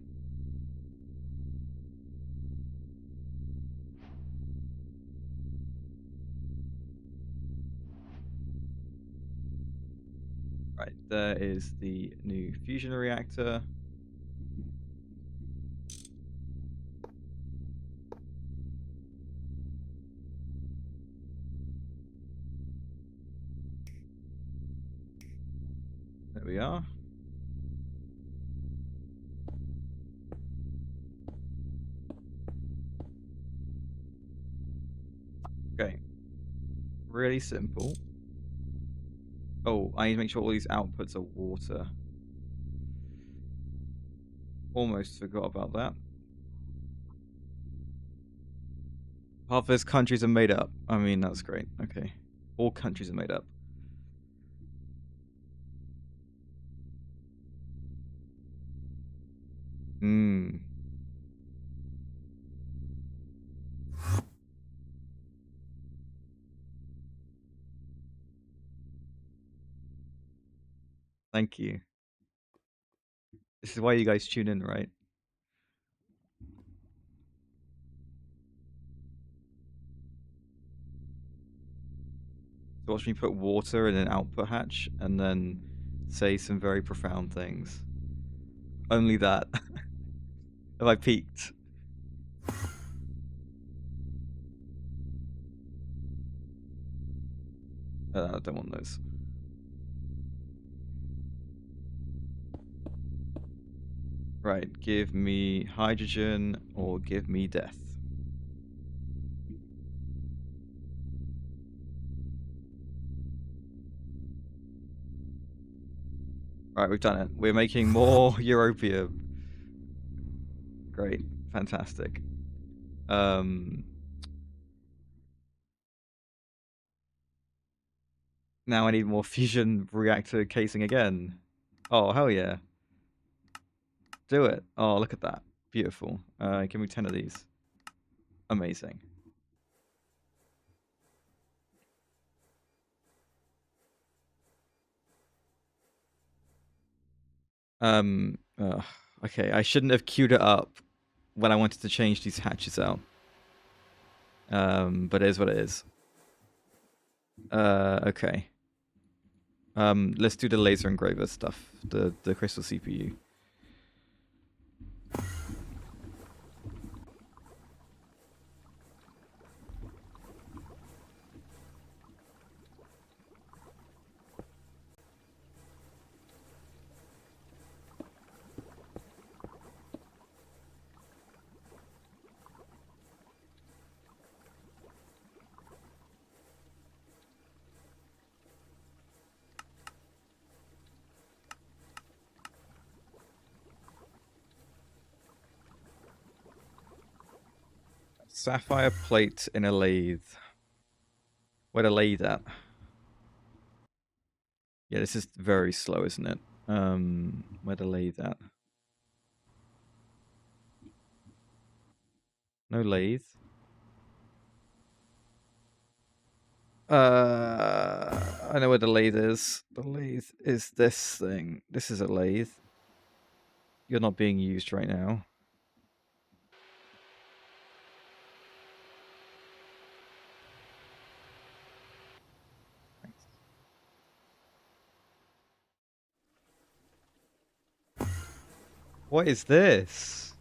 S1: Right, there is the new fusion reactor. There we are. Okay, really simple. Oh, I need to make sure all these outputs are water. Almost forgot about that. Half those countries are made up. I mean, that's great. Okay. All countries are made up. Hmm. Thank you. This is why you guys tune in, right? So watch me put water in an output hatch and then say some very profound things. Only that. Have I peaked? I don't want those. Right, give me hydrogen or give me death. Right, we've done it. We're making more Europia. Great, fantastic. Now I need more fusion reactor casing again. Oh, hell yeah. Do it. Oh, look at that. Beautiful. Give me 10 of these. Amazing. Okay, I shouldn't have queued it up when I wanted to change these hatches out. But it is what it is. Okay. Let's do the laser engraver stuff. The crystal CPU. Sapphire plate in a lathe. Where the lathe at? Yeah, this is very slow, isn't it? Where the lathe at? No lathe. I know where the lathe is. The lathe is this thing. This is a lathe. You're not being used right now. What is this?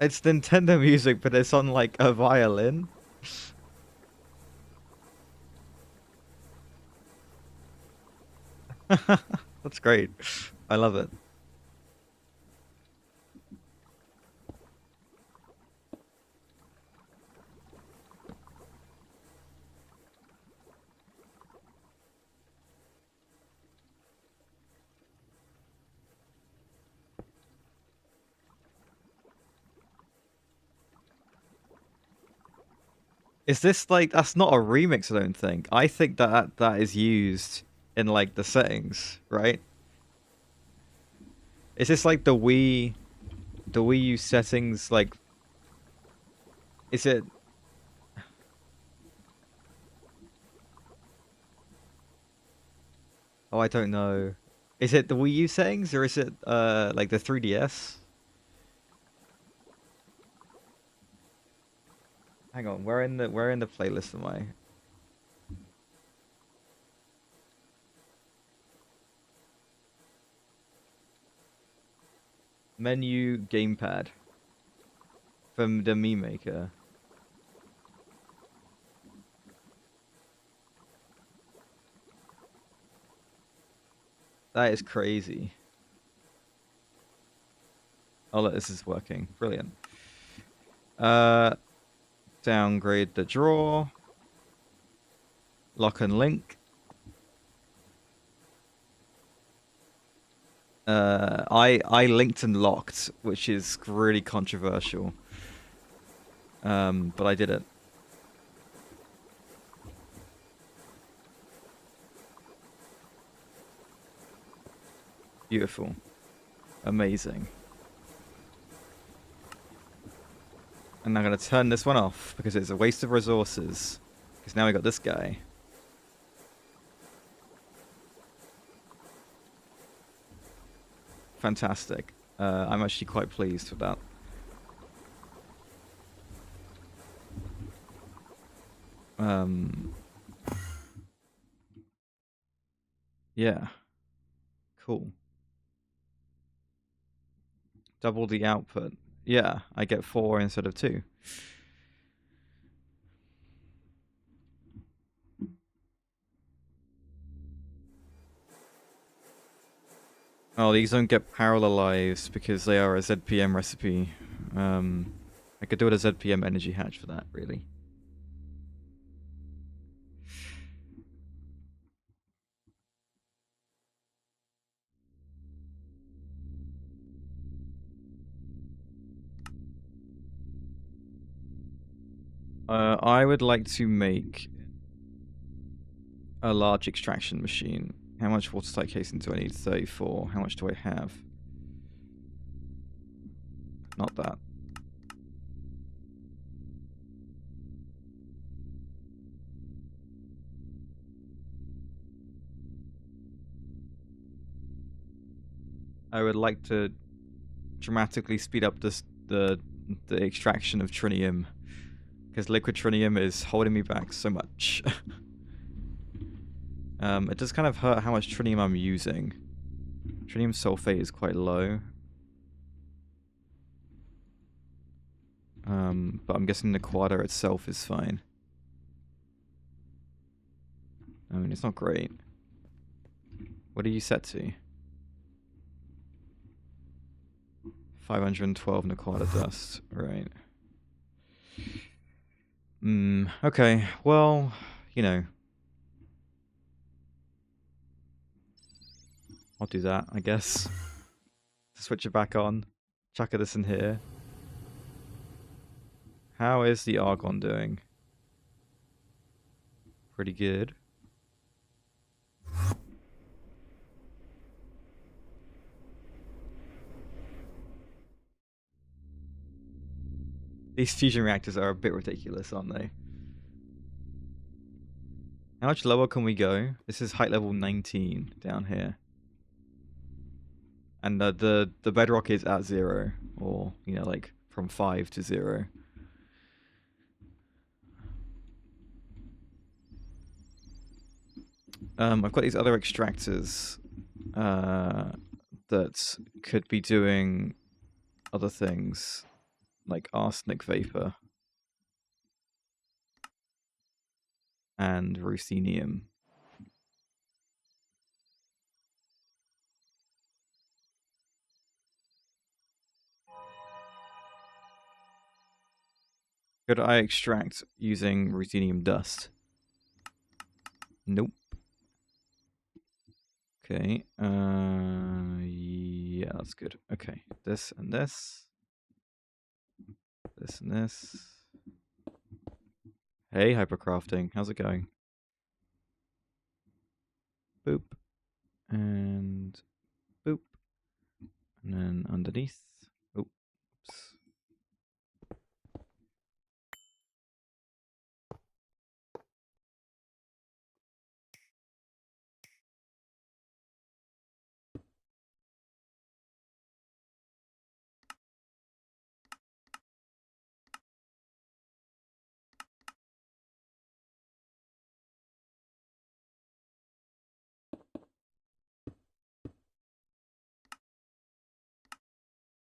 S1: It's Nintendo music, but it's on like a violin. That's great. I love it. Is this like that's not a remix? I don't think. I think that is used in like the settings, right? Is this like the Wii U settings? Like, is it? Oh, I don't know. Is it the Wii U settings or is it like the 3DS? Hang on, where in the playlist am I? Menu gamepad from the meme maker. That is crazy. Oh, look, this is working. Brilliant. Downgrade the drawer. Lock and link. I linked and locked, which is really controversial. But I did it. Beautiful. Amazing. And I'm going to turn this one off because it's a waste of resources. Because now we got this guy. Fantastic. I'm actually quite pleased with that. Yeah. Cool. Double the output. Yeah, I get 4 instead of 2. Oh, these don't get parallelized because they are a ZPM recipe. I could do it a ZPM energy hatch for that, really. I would like to make a large extraction machine. How much watertight casing do I need? 34. How much do I have? Not that. I would like to dramatically speed up the extraction of trinium, because liquid trinium is holding me back so much. It does kind of hurt how much trinium I'm using. Trinium sulfate is quite low. But I'm guessing the quadra itself is fine. I mean, it's not great. What are you set to? 512 Naquata dust. Right. Okay. Well, you know. I'll do that, I guess. Switch it back on. Chuck this in here. How is the argon doing? Pretty good. These fusion reactors are a bit ridiculous, aren't they? How much lower can we go? This is height level 19 down here. And the bedrock is at 0. Or, you know, like from 5 to 0. I've got these other extractors that could be doing other things, like arsenic vapor and ruthenium. Could I extract using ruthenium dust? Nope. Okay. Yeah, that's good. Okay, this and this. This and this. Hey, hypercrafting. How's it going? Boop. And boop. And then underneath. Oops.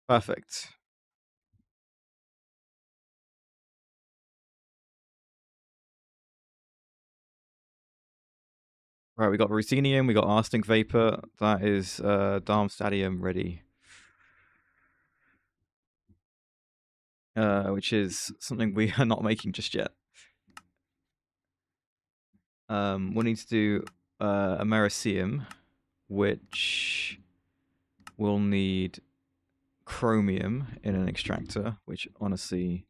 S1: Perfect. Right, we got ruthenium, we got arsenic vapor. That is Darmstadium ready. Which is something we are not making just yet. We'll need to do Americium, which will need chromium in an extractor, which honestly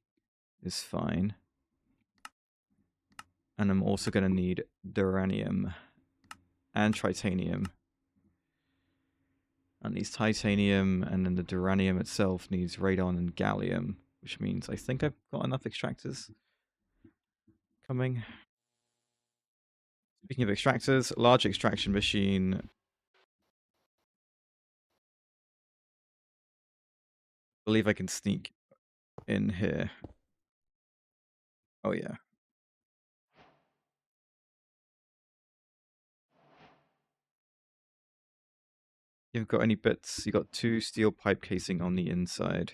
S1: is fine. And I'm also going to need duranium and tritanium. And needs titanium, and then the duranium itself needs radon and gallium, which means I think I've got enough extractors coming. Speaking of extractors, large extraction machine. I believe I can sneak in here. Oh yeah. You've got any bits? You got 2 steel pipe casing on the inside.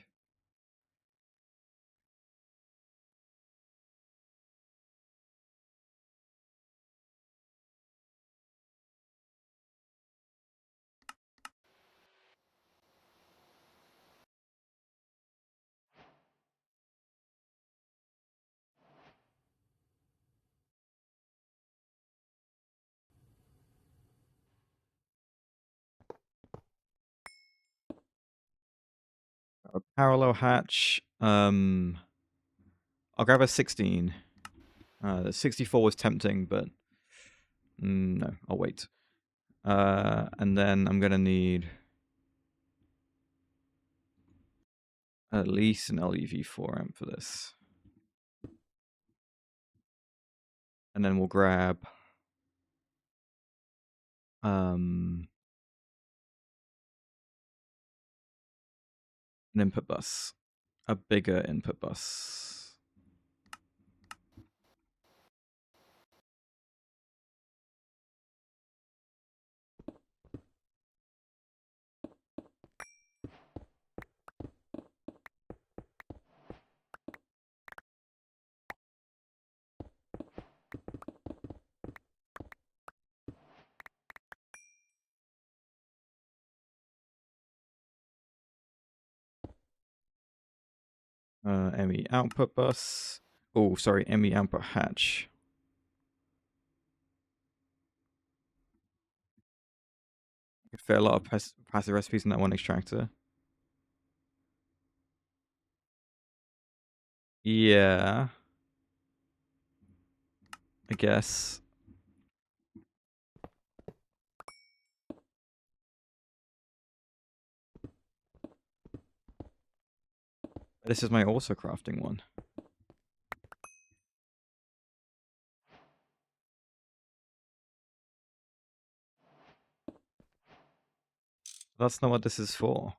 S1: A parallel hatch. I'll grab a 16. The 64 was tempting, but no, I'll wait. And then I'm gonna need at least an LEV 4 amp for this. And then we'll grab an input bus. A bigger input bus. ME output bus. Oh, sorry, ME output hatch. Could fit a lot of passive recipes in that one extractor. Yeah. I guess. This is my also crafting one. That's not what this is for.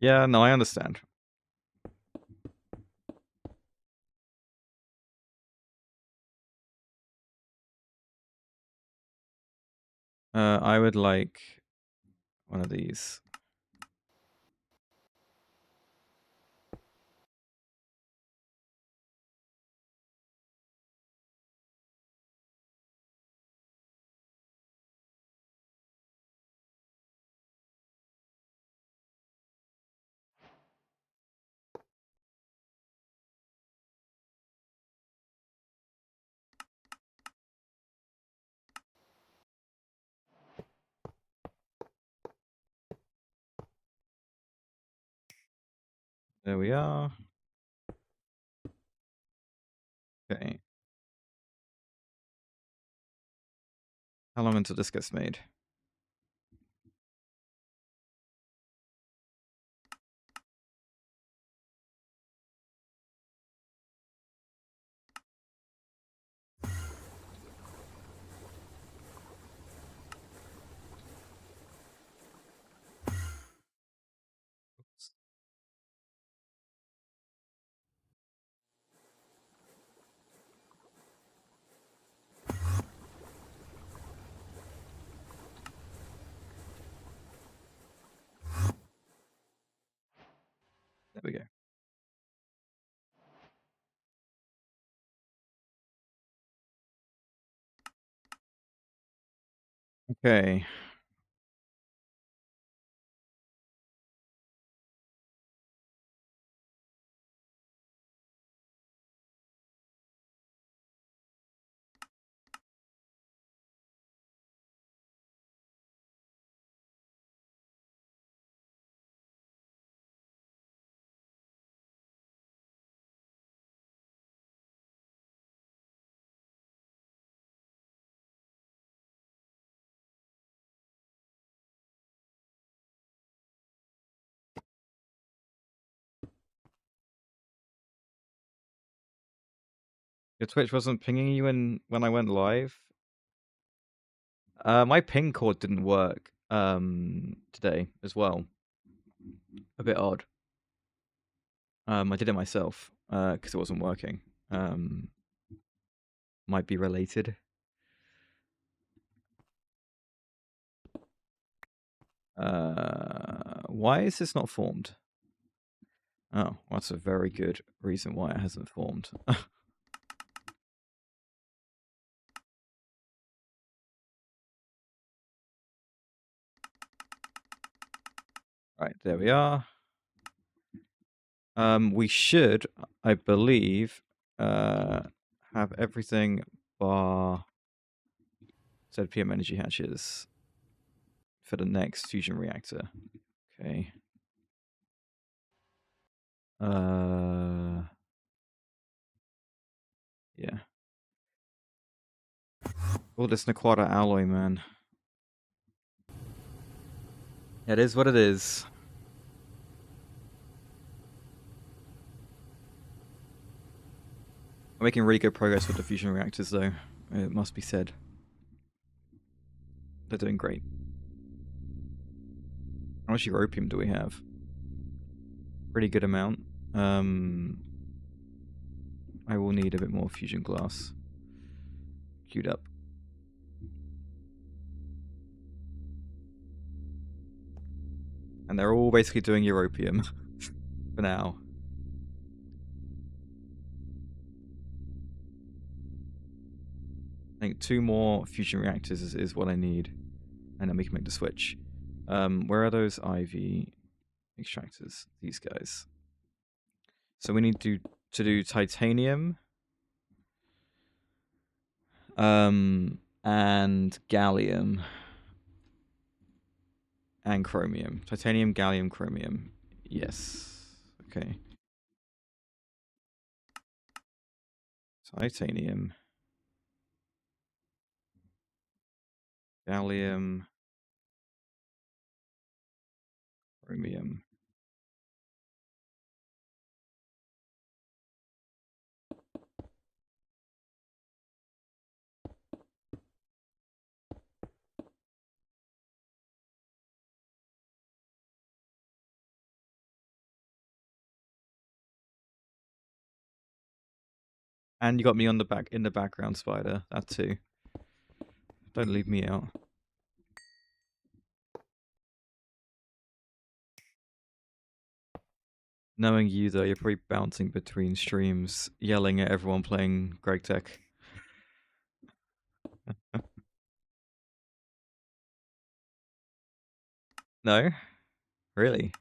S1: Yeah, no, I understand. I would like one of these. There we are. Okay. How long until this gets made? we go. Okay. Your Twitch wasn't pinging you when I went live? My ping cord didn't work today as well. A bit odd. I did it myself because it wasn't working. Might be related. Why is this not formed? Oh, that's a very good reason why it hasn't formed. Right, there we are. We should, I believe, have everything bar ZPM energy hatches for the next fusion reactor. Okay. Yeah. All this Naquata alloy, man. It is what it is. I'm making really good progress with the fusion reactors, though. It must be said. They're doing great. How much europium do we have? Pretty good amount. I will need a bit more fusion glass queued up. And they're all basically doing europium for now. I think 2 more fusion reactors is what I need. And then we can make the switch. Where are those IV extractors? These guys. So we need to do titanium. And gallium. And chromium. Titanium, gallium, chromium. Yes. Okay. Titanium. Gallium. Chromium. And you got me on the back in the background, Spider. That too. Don't leave me out. Knowing you though, you're probably bouncing between streams, yelling at everyone playing GregTech. No? Really?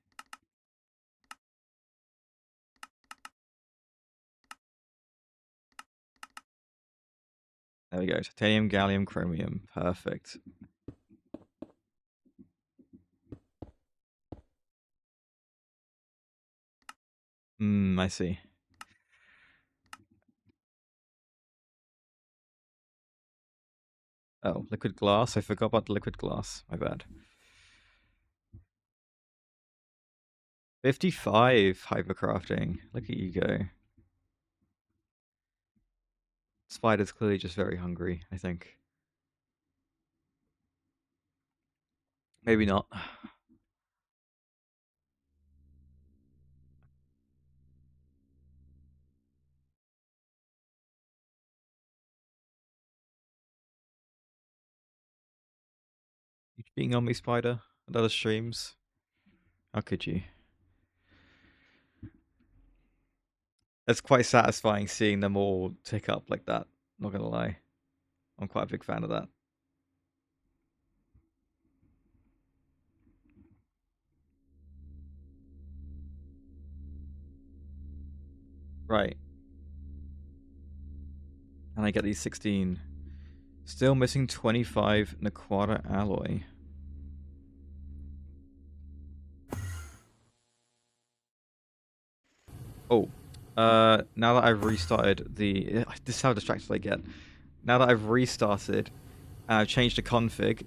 S1: There we go. Titanium, gallium, chromium. Perfect. I see. Oh, liquid glass. I forgot about the liquid glass. My bad. 55 hypercrafting. Look at you go. Spider's clearly just very hungry, I think. Maybe not. You cheating on me, Spider? At other streams? How could you? It's quite satisfying seeing them all tick up like that. Not gonna lie. I'm quite a big fan of that. Right. And I get these 16. Still missing 25 Naquata alloy. Oh. Now that I've restarted the... This is how distracted I get. Now that I've restarted and I've changed the config...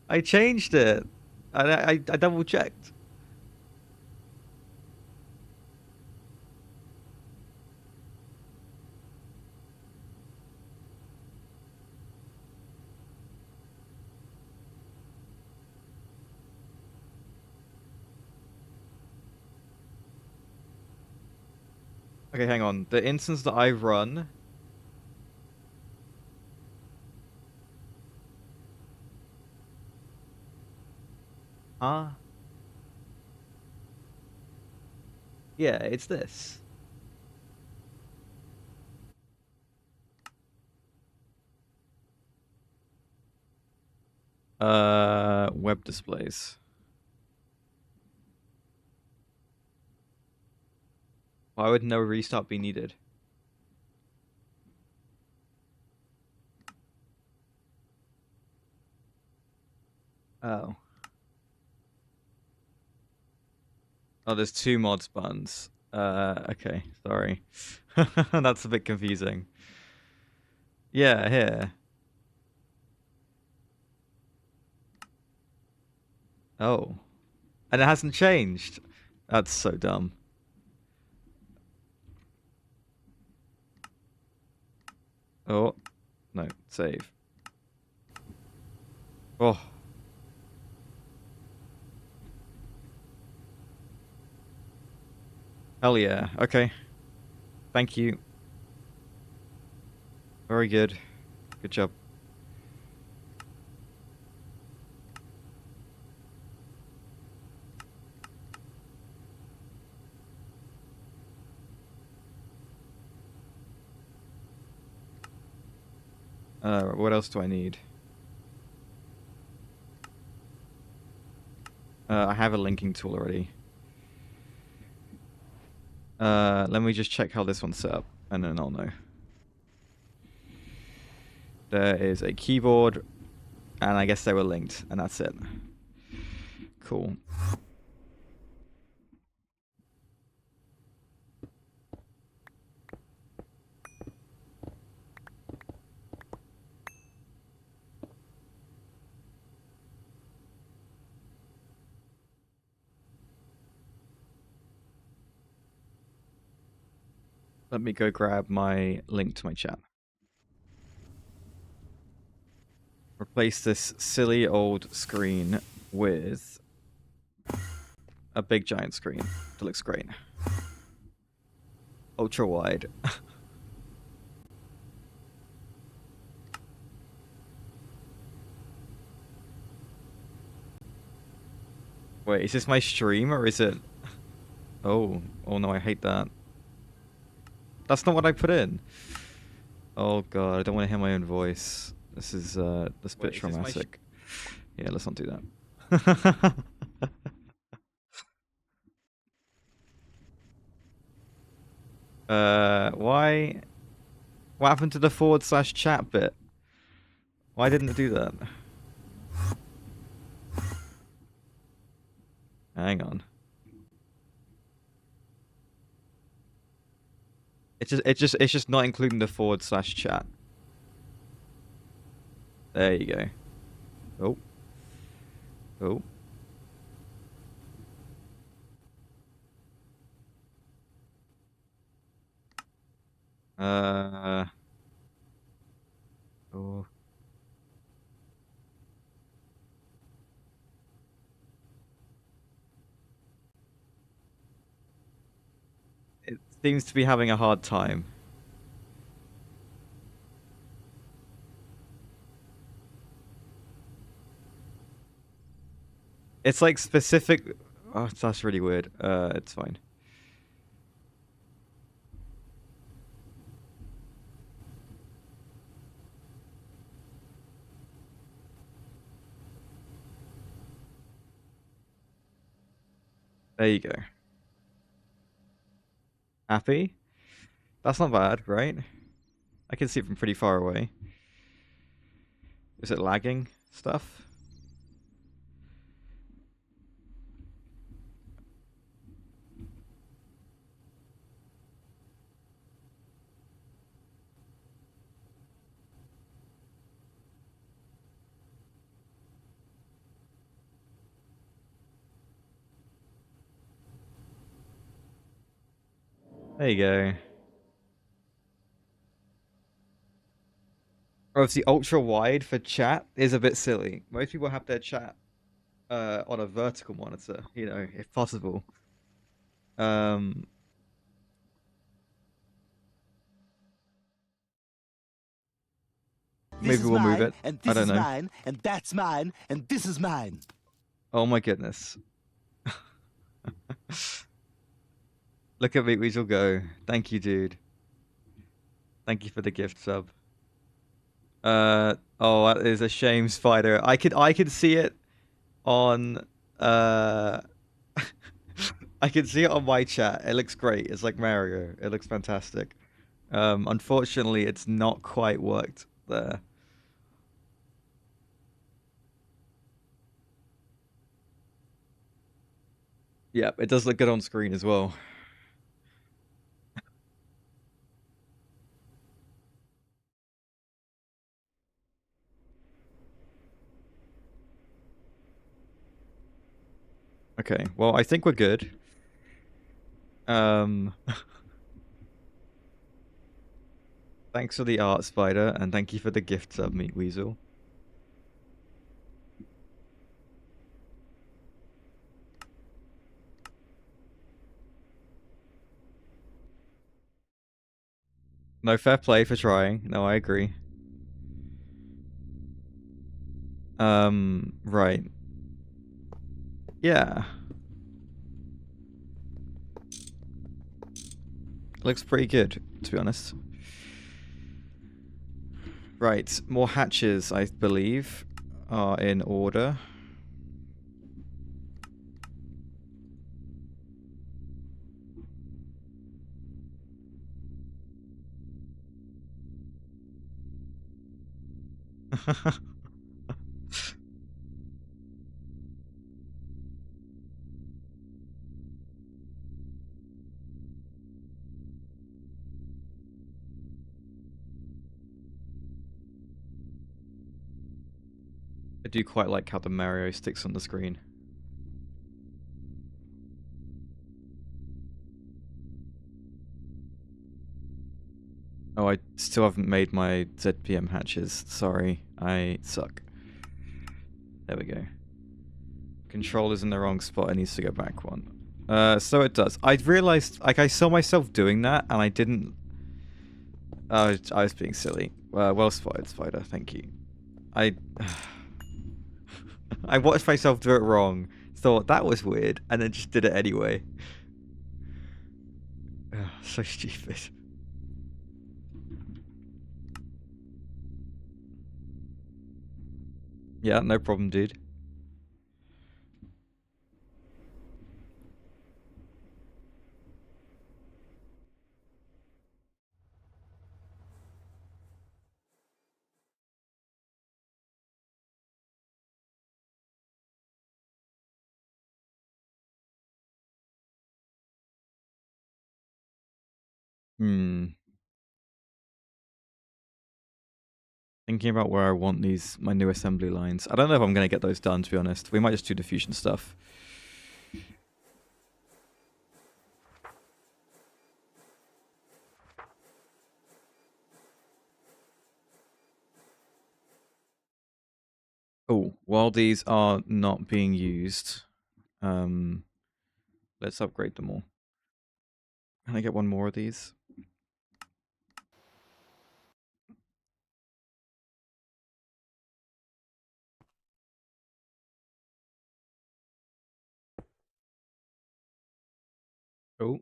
S1: I changed it. I double checked. Okay, hang on. The instance that I run... Huh? Yeah, it's this. Web displays. Why would no restart be needed? Oh. Oh, there's two mods buttons. Okay, sorry. That's a bit confusing. Yeah, here. Oh. And it hasn't changed. That's so dumb. Oh. No, save. Oh. Hell yeah. Okay. Thank you. Very good. Good job. What else do I need? I have a linking tool already. Let me just check how this one's set up, and then I'll know. There is a keyboard, and I guess they were linked, and that's it. Cool. Let me go grab my link to my chat. Replace this silly old screen with a big giant screen that looks great. Ultra wide. Wait, is this my stream or is it... Oh, oh no, I hate that. That's not what I put in. Oh god, I don't want to hear my own voice. This is this bit traumatic. Yeah, let's not do that. Why? What happened to the /chat bit? Why didn't it do that? Hang on. It's just not including the /chat. There you go. Oh. Oh. Oh. It seems to be having a hard time. It's like specific. Oh, that's really weird. It's fine. There you go. Happy? That's not bad, right? I can see it from pretty far away. Is it lagging stuff? There you go. Obviously, ultra wide for chat is a bit silly. Most people have their chat on a vertical monitor, you know, if possible. Um,
S2: This
S1: maybe
S2: is
S1: we'll move
S2: mine,
S1: it.
S2: and
S1: I
S2: this
S1: don't
S2: is
S1: know.
S2: mine, and that's mine, and this is mine.
S1: Oh my goodness. Look at me, Weasel go. Thank you, dude. Thank you for the gift sub. Oh, that is a shame, Spider. I could see it on I can see it on my chat. It looks great. It's like Mario. It looks fantastic. Unfortunately, it's not quite worked there. Yeah, it does look good on screen as well. Okay, well, I think we're good. Um, thanks for the art, Spider, and thank you for the gift sub, Meat Weasel. No, fair play for trying. No, I agree. Right. Yeah. Looks pretty good, to be honest. Right, more hatches, I believe, are in order. I do quite like how the Mario sticks on the screen. Oh, I still haven't made my ZPM hatches. Sorry, I suck. There we go. Controller's in the wrong spot. It needs to go back one. So it does. I realized, like, I saw myself doing that, and I didn't. I was being silly. Well spotted, Spider. Thank you. I I watched myself do it wrong. Thought that was weird, and then just did it anyway. So stupid. Yeah, no problem, dude. Hmm. Thinking about where I want my new assembly lines. I don't know if I'm going to get those done, to be honest. We might just do diffusion stuff. Oh, while these are not being used, let's upgrade them all. Can I get one more of these? Oh.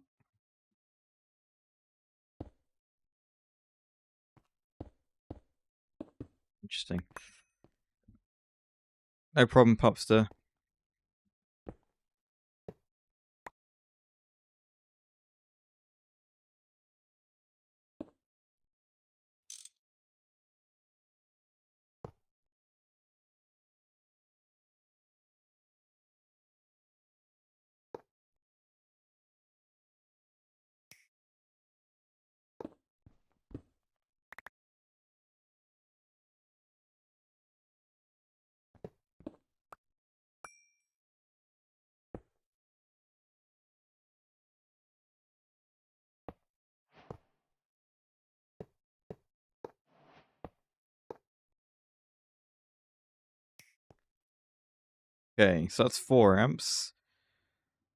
S1: Interesting. No problem, Popster. Okay, so that's 4 amps.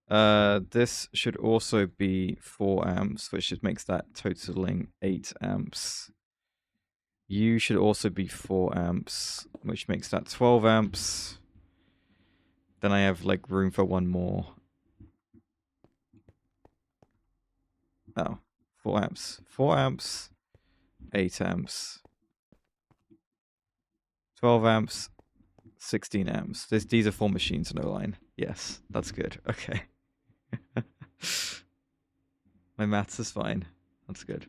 S1: This should also be 4 amps, which just makes that totaling 8 amps. You should also be 4 amps, which makes that 12 amps. Then I have like room for one more. Oh, 4 amps. 4 amps, 8 amps. 12 amps, 16 amps. These are 4 machines in a line. Yes, that's good. Okay. My maths is fine. That's good.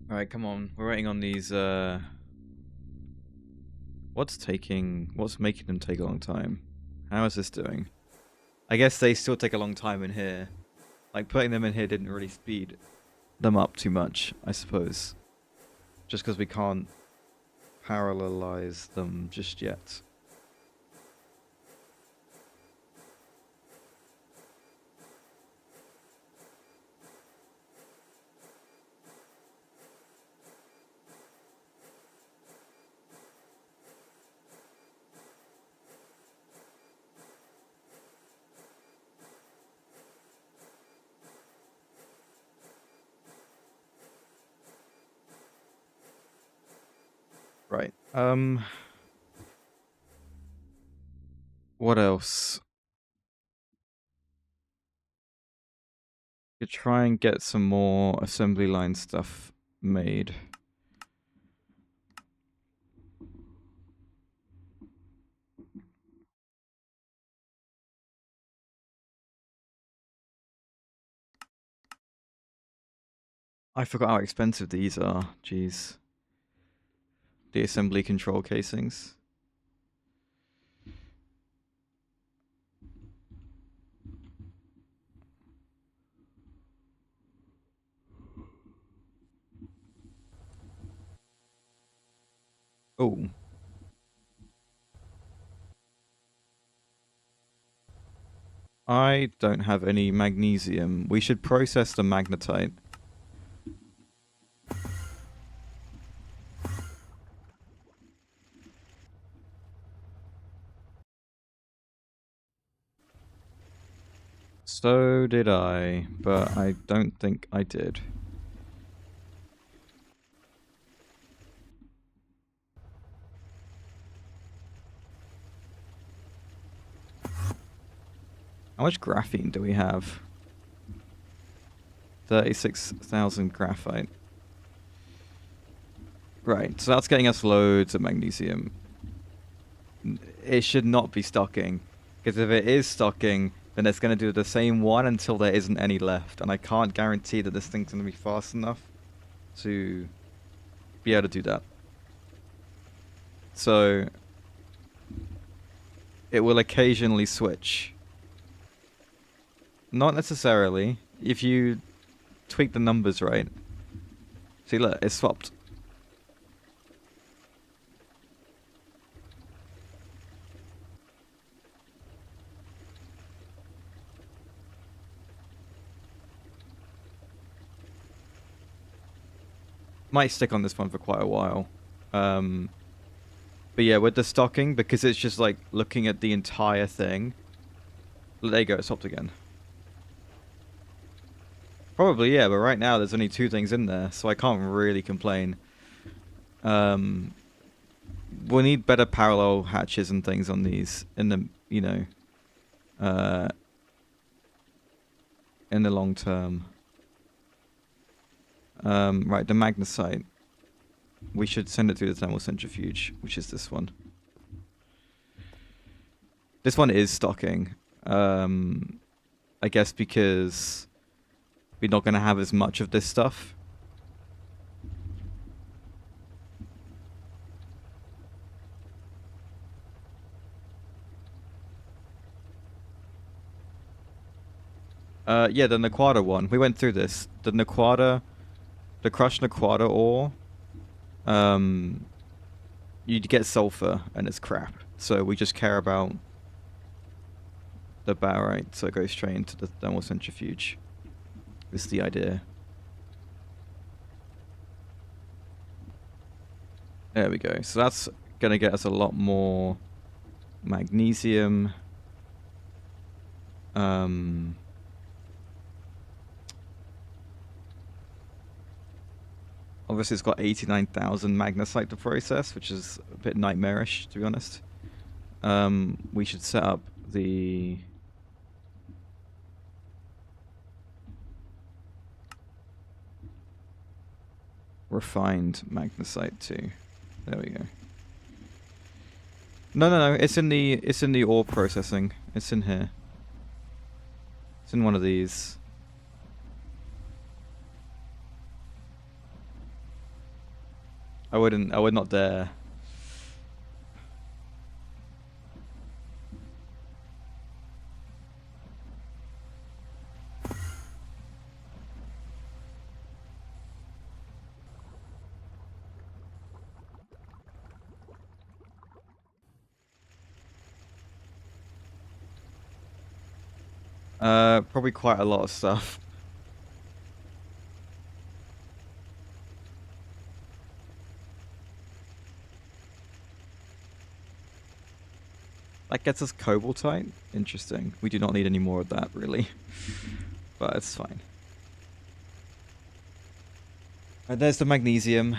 S1: Alright, come on. We're waiting on these, what's making them take a long time? How is this doing? I guess they still take a long time in here. Like, putting them in here didn't really speed them up too much, I suppose. Just because we can't parallelize them just yet. Right. What else? Could try and get some more assembly line stuff made. I forgot how expensive these are. Jeez. The assembly control casings. Oh. I don't have any magnesium. We should process the magnetite. So did I, but I don't think I did. How much graphene do we have? 36,000 graphite. Right, so that's getting us loads of magnesium. It should not be stocking. Because if it is stocking, then it's going to do the same one until there isn't any left. And I can't guarantee that this thing's going to be fast enough to be able to do that. So it will occasionally switch. Not necessarily. If you tweak the numbers right. See, look, it's swapped. Might stick on this one for quite a while. But yeah, with the stocking, because it's just like looking at the entire thing. There you go, it stopped again. Probably, yeah, but right now there's only 2 things in there, so I can't really complain. We'll need better parallel hatches and things on these in the, you know, in the long term. Right, the magnesite. We should send it through the thermal centrifuge, which is this one. This one is stocking. I guess because we're not going to have as much of this stuff. Yeah, the Naquada one. We went through this. The Naquada, the crushed Naquada ore, you'd get sulfur and it's crap. So we just care about the barite, so it goes straight into the thermal centrifuge. This is the idea. There we go. So that's gonna get us a lot more magnesium. Obviously, it's got 89,000 magnesite to process, which is a bit nightmarish, to be honest. We should set up the... refined magnesite too. There we go. No. It's in the ore processing. It's in here. It's in one of these. I would not dare. Probably quite a lot of stuff. That gets us cobaltite. Interesting. We do not need any more of that, really. But it's fine. Right, there's the magnesium.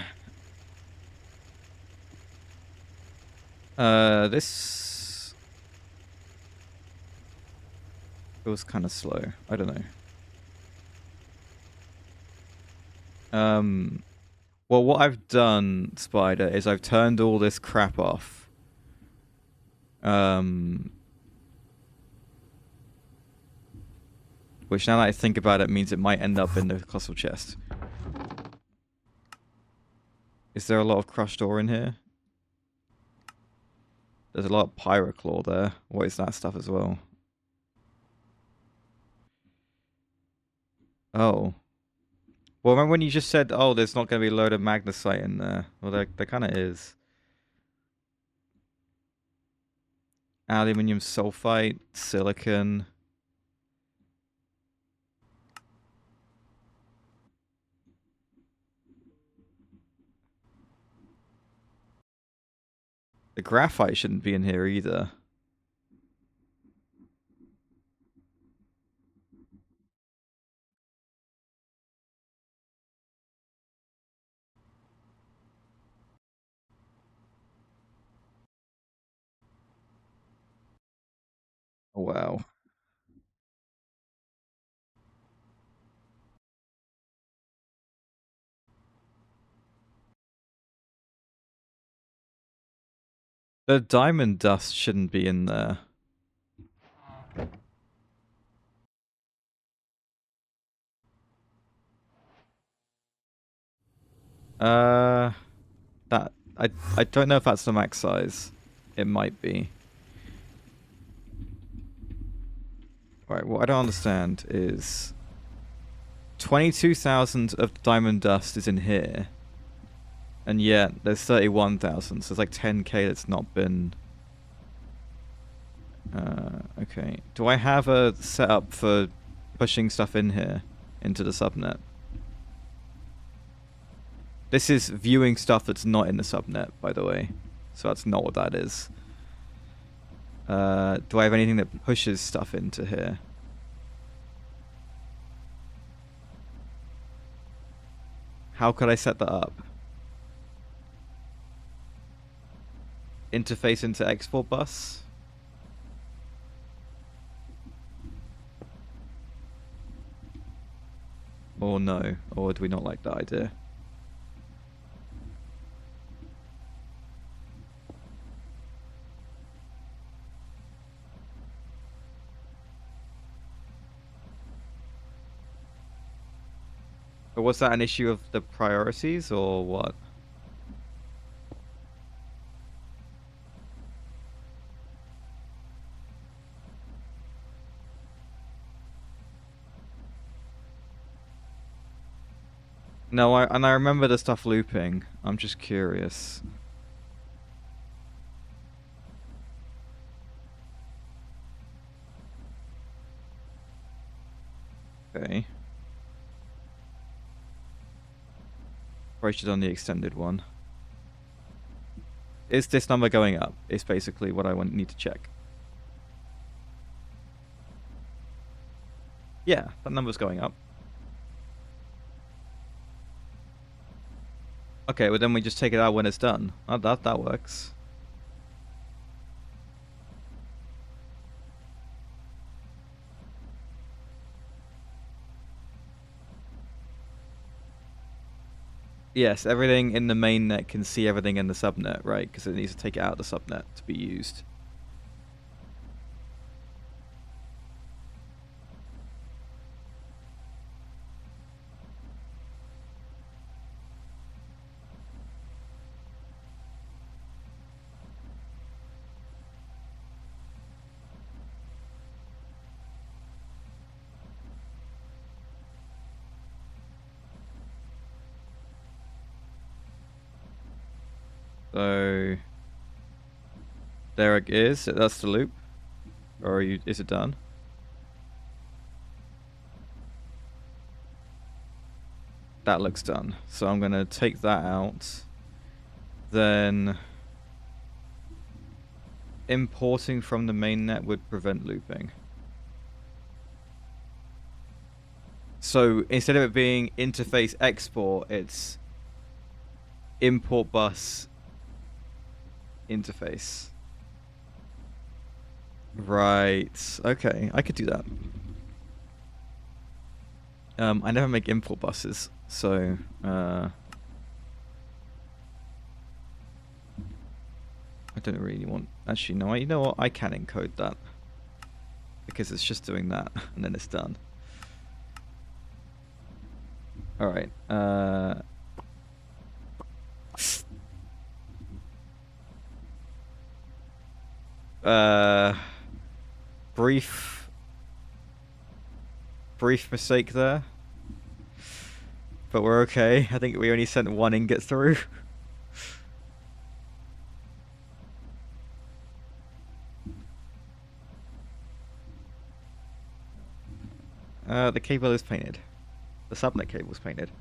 S1: This goes kind of slow. I don't know. Well, what I've done, Spider, is I've turned all this crap off. Which, now that I think about it, means it might end up in the colossal chest. Is there a lot of crushed ore in here? There's a lot of pyroclore there. What is that stuff as well? Oh. Well, remember when you just said, oh, there's not going to be a load of magnesite in there? Well, there kind of is. Aluminium sulfite, silicon. The graphite shouldn't be in here either. Oh, wow. The diamond dust shouldn't be in there. That I don't know if that's the max size. It might be. Right, what I don't understand is 22,000 of diamond dust is in here. And yet there's 31,000, so it's like 10k that's not been... okay. Do I have a setup for pushing stuff in here into the subnet? This is viewing stuff that's not in the subnet, by the way. So that's not what that is. Do I have anything that pushes stuff into here? How could I set that up? Interface into export bus? Or no? Or do we not like that idea? But was that an issue of the priorities or what? No, I remember the stuff looping. I'm just curious. Okay. Probably should have done the extended one. Is this number going up? Is basically what I need to check. Yeah, that number's going up. Okay, well then we just take it out when it's done. That works. Yes, everything in the mainnet can see everything in the subnet, right? Because it needs to take it out of the subnet to be used. So there it is. That's the loop. Or is it done? That looks done. So I'm gonna take that out. Then importing from the mainnet would prevent looping. So instead of it being interface export, it's import bus interface. Right. Okay, I could do that. I never make import buses, so I don't really want. Actually, no. You know what? I can encode that because it's just doing that, and then it's done. All right. Brief mistake there, but we're okay. I think we only sent one ingot through. The cable is painted. The subnet cable is painted.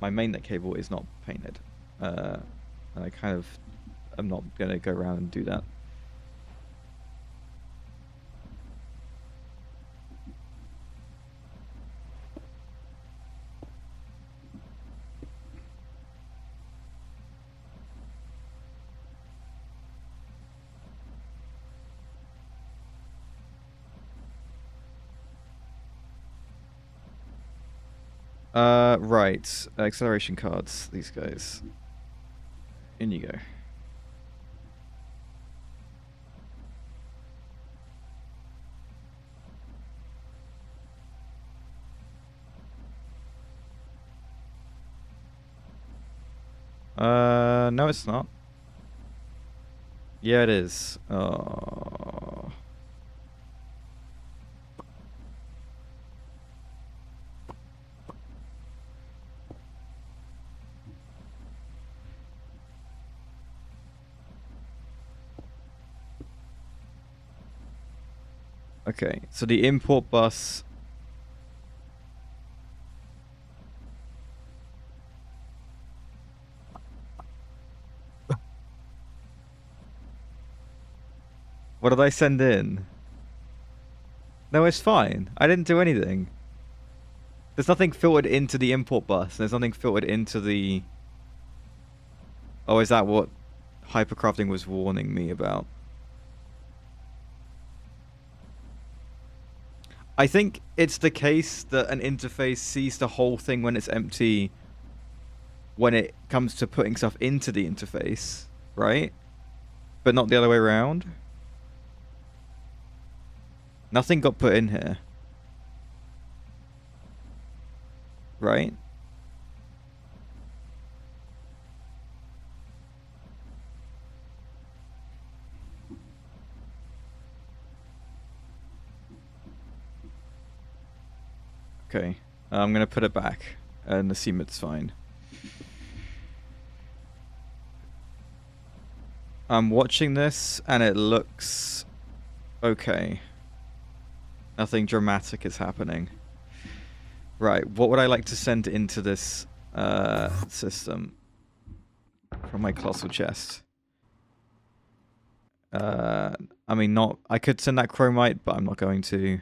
S1: My mainnet cable is not painted. And I kind of am not going to go around and do that. Right. Acceleration cards, these guys. In you go. No it's not. Yeah, it is. Oh. Okay, so the import bus. What did I send in? No, it's fine. I didn't do anything. There's nothing filtered into the import bus. There's nothing filtered into the... Oh, is that what hypercrafting was warning me about? I think it's the case that an interface sees the whole thing when it's empty when it comes to putting stuff into the interface, right? But not the other way around. Nothing got put in here. Right? Okay. I'm going to put it back and assume it's fine. I'm watching this and it looks okay. Nothing dramatic is happening. Right, what would I like to send into this system from my colossal chest? I mean, I could send that chromite, but I'm not going to.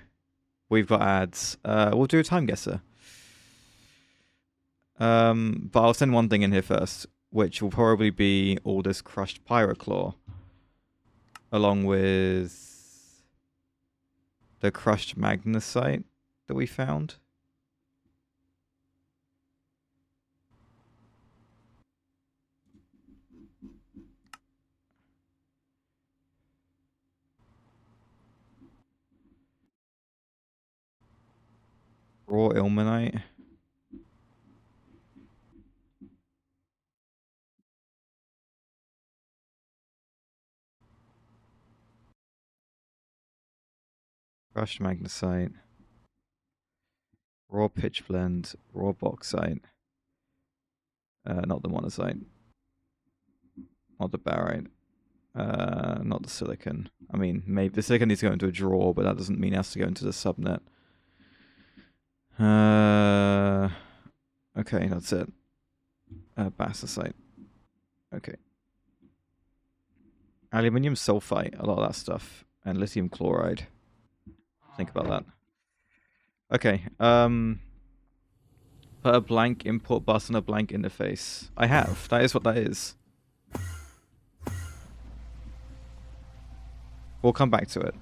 S1: We've got ads. We'll do a time guesser. But I'll send one thing in here first, which will probably be all this crushed pyroclaw, along with the crushed magnesite that we found. Raw ilmenite. Crushed magnesite. Raw pitch blend. Raw bauxite. Not the monazite. Not the barite. Not the silicon. I mean, maybe the silicon needs to go into a drawer, but that doesn't mean it has to go into the subnet. Okay, that's it. Bastosite. Okay. Aluminium sulfite, a lot of that stuff. And lithium chloride. Think about that. Okay, put a blank import bus on a blank interface. I have. That is what that is. We'll come back to it.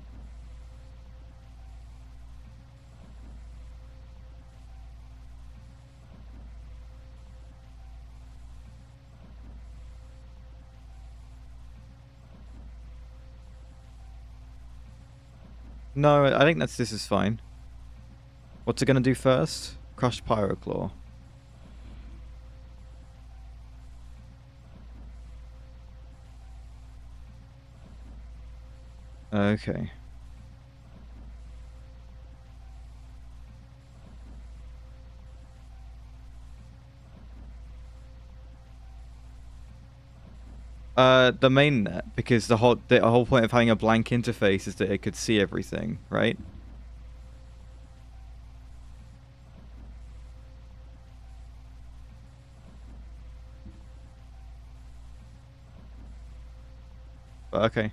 S1: No, I think this is fine. What's it gonna do first? Crushed pyroclaw. Okay. The mainnet, because the whole point of having a blank interface is that it could see everything, right? But okay.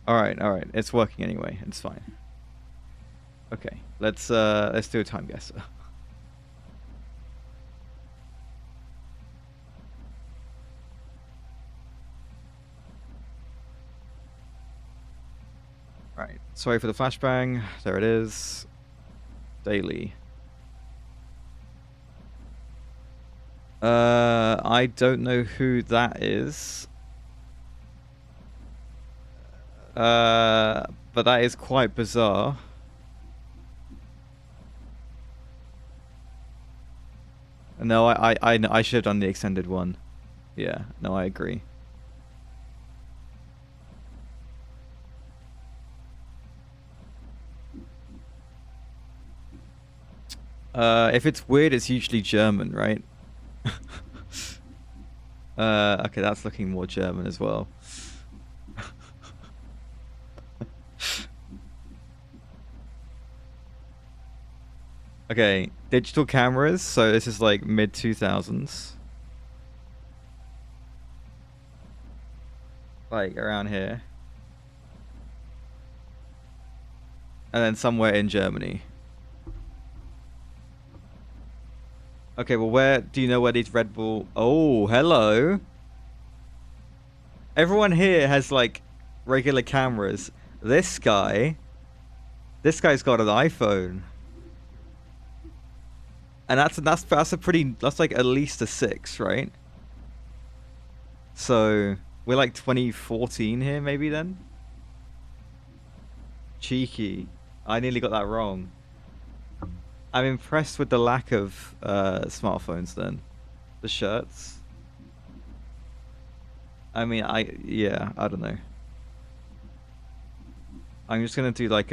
S1: Alright, it's working anyway, it's fine. Okay, let's do a time guesser. Alright, sorry for the flashbang, there it is. Daily. I don't know who that is. But that is quite bizarre. No, I should have done the extended one. Yeah, no, I agree. If it's weird, it's usually German, right? Okay, that's looking more German as well. Okay, digital cameras. So this is like mid 2000s. Like around here. And then somewhere in Germany. Okay, well, where do you know where these Red Bull? Oh, hello. Everyone here has like regular cameras. This guy's got an iPhone, and that's a pretty, that's like at least a 6, right? So we're like 2014 here, maybe then. Cheeky. I nearly got that wrong. I'm impressed with the lack of smartphones then. The shirts. I mean, yeah, I don't know. I'm just gonna do like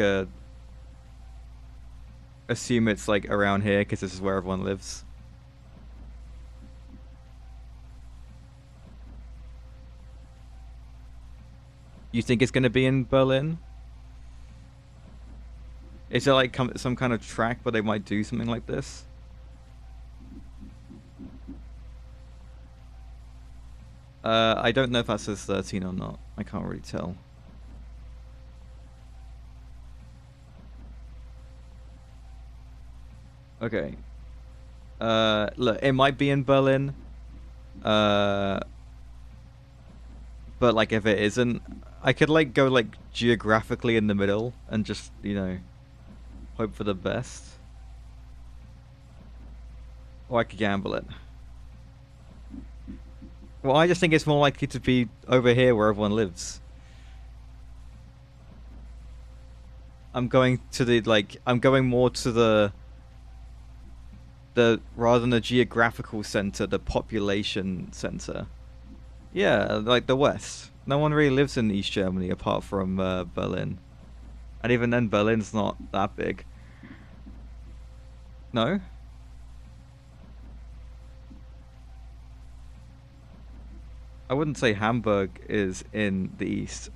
S1: assume it's like around here because this is where everyone lives. You think it's gonna be in Berlin? Is there like some kind of track where they might do something like this? I don't know if that says 13 or not. I can't really tell. Okay. Look, it might be in Berlin. But like if it isn't, I could like go like geographically in the middle and just, you know, hope for the best. Or I could gamble it. Well, I just think it's more likely to be over here where everyone lives. I'm going to the, like, I'm going more to the rather than the geographical center, the population center. Yeah, like the West. No one really lives in East Germany apart from Berlin. And even then, Berlin's not that big. No? I wouldn't say Hamburg is in the East.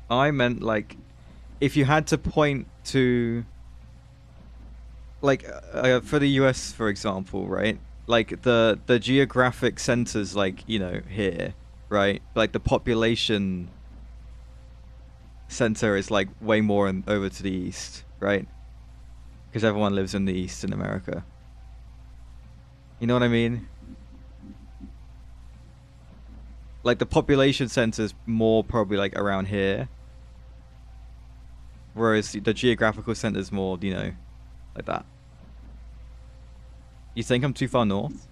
S1: I meant, like, if you had to point to, like, for the US, for example, right? Like, the geographic centers, like, you know, here, right? Like, the population center is, like, way more over to the east, right? Because everyone lives in the East in America. You know what I mean? Like, the population center's more probably, like, around here. Whereas the geographical center's more, you know, like that. You think I'm too far north?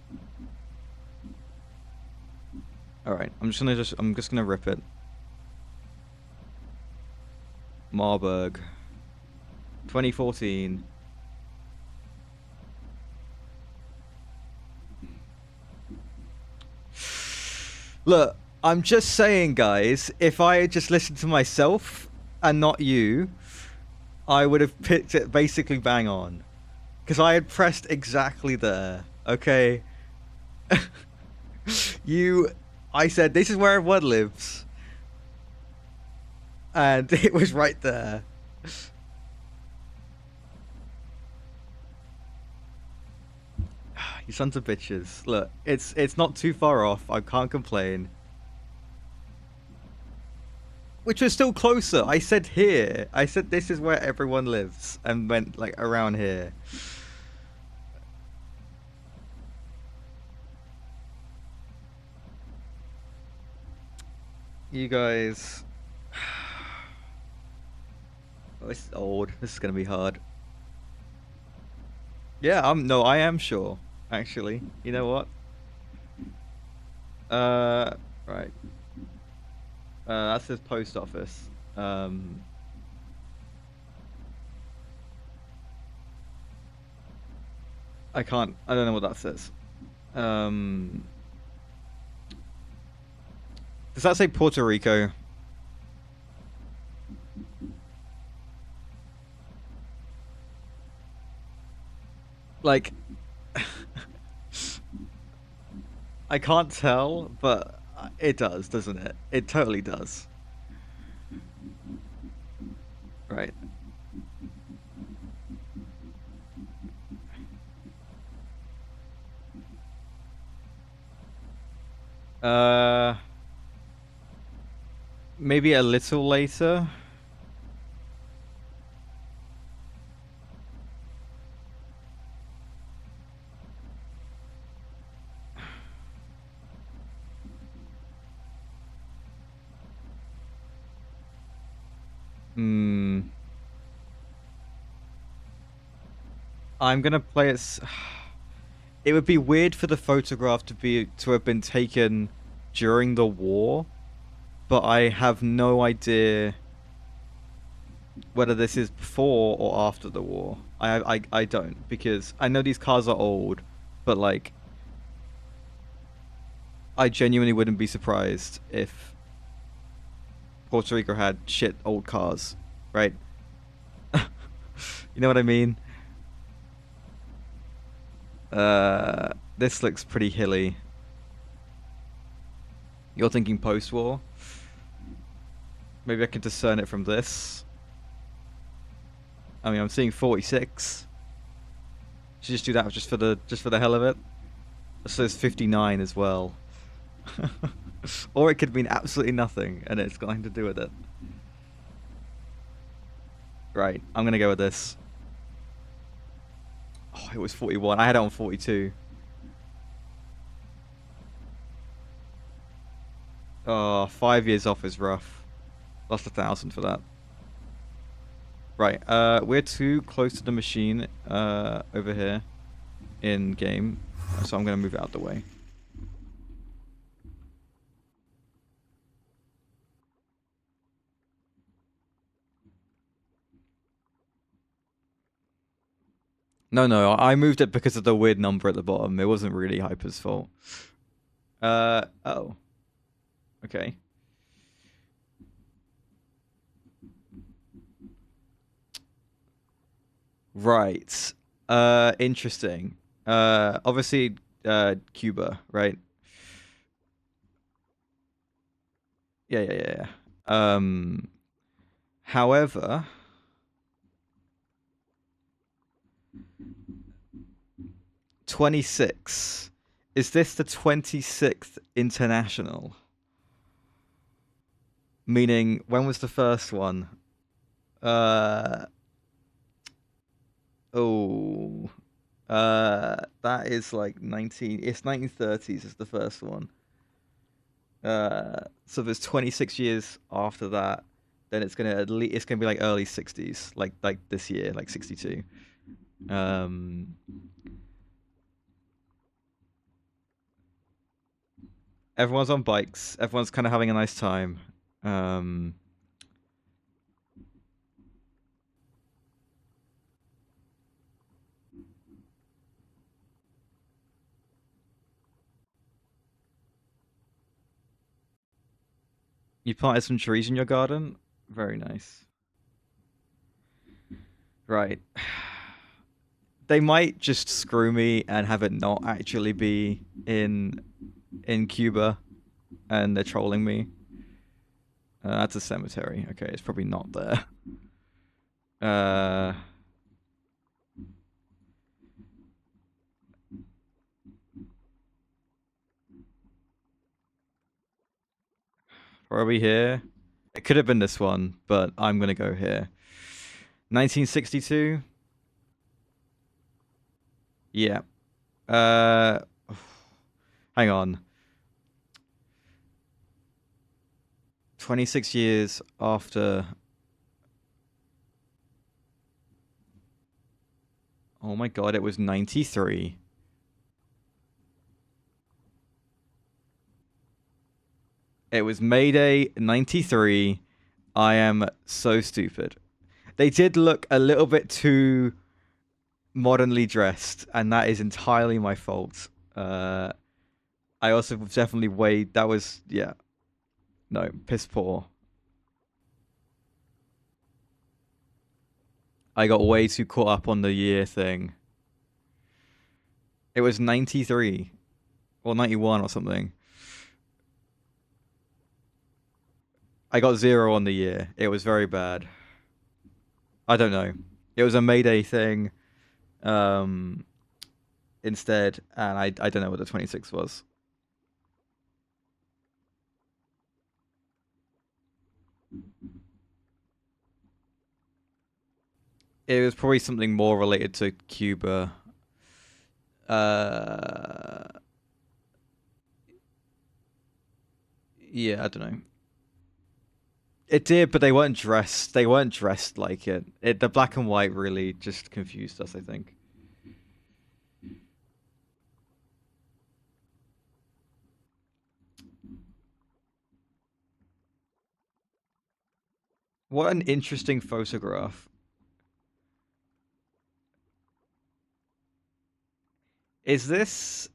S1: Alright, I'm just gonna rip it. Marburg. 2014. Look, I'm just saying, guys, if I had just listened to myself and not you, I would have picked it basically bang on. Because I had pressed exactly there, okay? I said, this is where everyone lives. And it was right there. You sons of bitches. Look, it's not too far off. I can't complain. Which was still closer. I said here. I said this is where everyone lives. And went, like, around here. You guys... Oh, this is old. This is gonna be hard. Yeah, I am sure. Actually, you know what? Right. That's his post office. I don't know what that says. Does that say Puerto Rico? Like, I can't tell, but it does, doesn't it? It totally does. Uh, maybe a little later. Hmm. I'm gonna play it. It would be weird for the photograph to have been taken during the war, but I have no idea whether this is before or after the war. I don't, because I know these cars are old, but like I genuinely wouldn't be surprised if Puerto Rico had shit old cars, right? You know what I mean? This looks pretty hilly. You're thinking post-war? Maybe I can discern it from this. I mean, I'm seeing 46. Should just do that just for the hell of it. It says 59 as well. Or it could mean absolutely nothing, and it's got nothing to do with it. Right, I'm gonna go with this. Oh, it was 41. I had it on 42. Oh, 5 years off is rough. Lost 1,000 for that. Right, we're too close to the machine over here in game, so I'm gonna move it out the way. No, I moved it because of the weird number at the bottom. It wasn't really Hyper's fault. Oh. Okay. Right. Interesting. Obviously, Cuba, right? Yeah. However, 26. Is this the 26th international? Meaning, when was the first one? Uh, oh, that is like 19. It's 1930s is the first one. So there's 26 years after that. Then it's gonna be like early 60s, like this year, like 62. Everyone's on bikes. Everyone's kind of having a nice time. You planted some trees in your garden? Very nice. Right. They might just screw me and have it not actually be in Cuba, and they're trolling me. That's a cemetery. Okay, it's probably not there. Probably here. It could have been this one, but I'm gonna go here. 1962. Yeah. Uh, hang on. 26 years after. Oh my god, it was 93. It was May Day 93. I am so stupid. They did look a little bit too modernly dressed, and that is entirely my fault. I also definitely weighed. That was, yeah. No, piss poor. I got way too caught up on the year thing. It was 93 or 91 or something. I got 0 on the year. It was very bad. I don't know. It was a Mayday thing instead, and I don't know what the 26 was. It was probably something more related to Cuba. Uh, yeah, I don't know. It did, but they weren't dressed. They weren't dressed like it. The black and white really just confused us, I think. What an interesting photograph. Is this...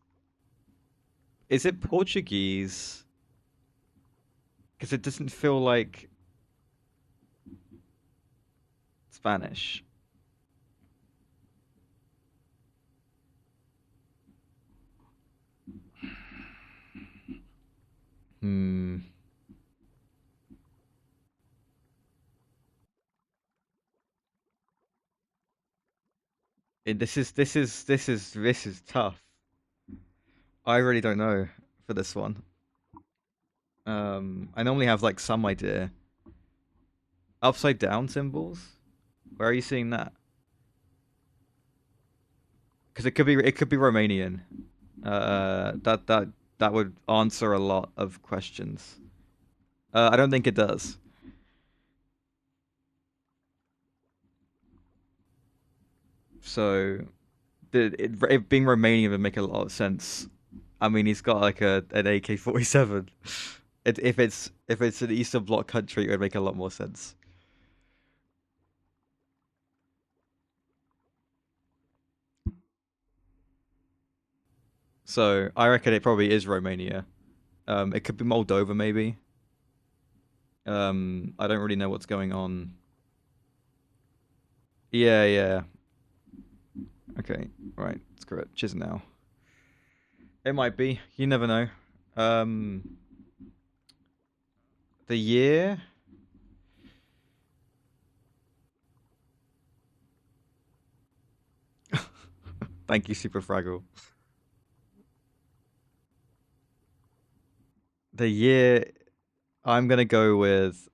S1: Is it Portuguese? Because it doesn't feel like Spanish. Hmm. This is tough. I really don't know for this one. I normally have like some idea. Upside down symbols? Where are you seeing that? Because it could be Romanian. That would answer a lot of questions. I don't think it does. So it being Romanian would make a lot of sense. I mean, he's got like an AK-47. If it's an Eastern Bloc country, it would make a lot more sense. So I reckon it probably is Romania. It could be Moldova, maybe. I don't really know what's going on. Yeah, yeah. Okay, right. Screw it. Cheers now. It might be. You never know. Um, the year. Thank you, Super Fraggle. The year. I'm gonna go with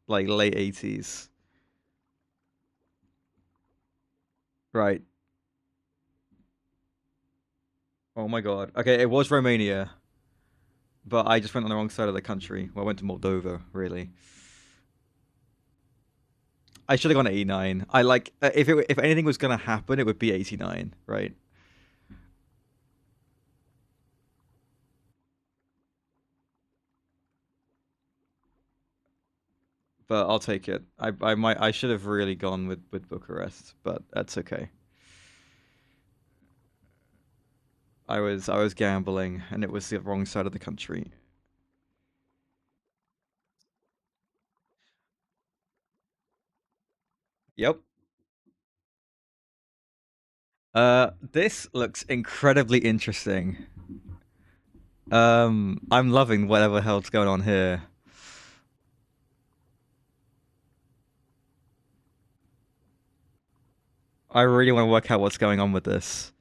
S1: like late 80s. Right. Oh my god. Okay, it was Romania, but I just went on the wrong side of the country. Well, I went to Moldova, really. I should have gone 89. I like if anything was gonna happen, it would be 89, right? But I'll take it. I should have really gone with Bucharest, but that's okay. I was gambling, and it was the wrong side of the country. Yep. This looks incredibly interesting. I'm loving whatever hell's going on here. I really want to work out what's going on with this.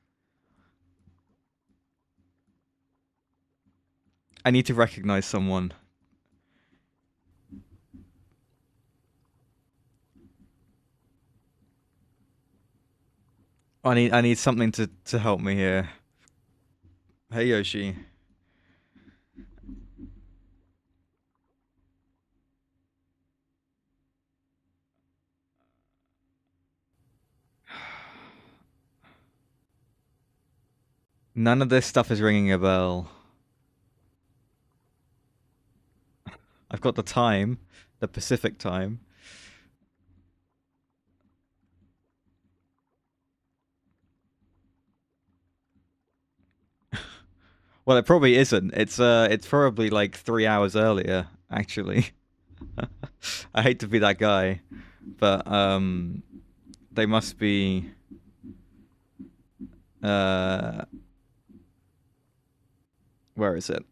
S1: I need to recognize someone. I need something to help me here. Hey Yoshi. None of this stuff is ringing a bell. I've got the time, the Pacific time. Well, it probably isn't. It's probably like 3 hours earlier, actually. I hate to be that guy, but they must be. Uh, where is it?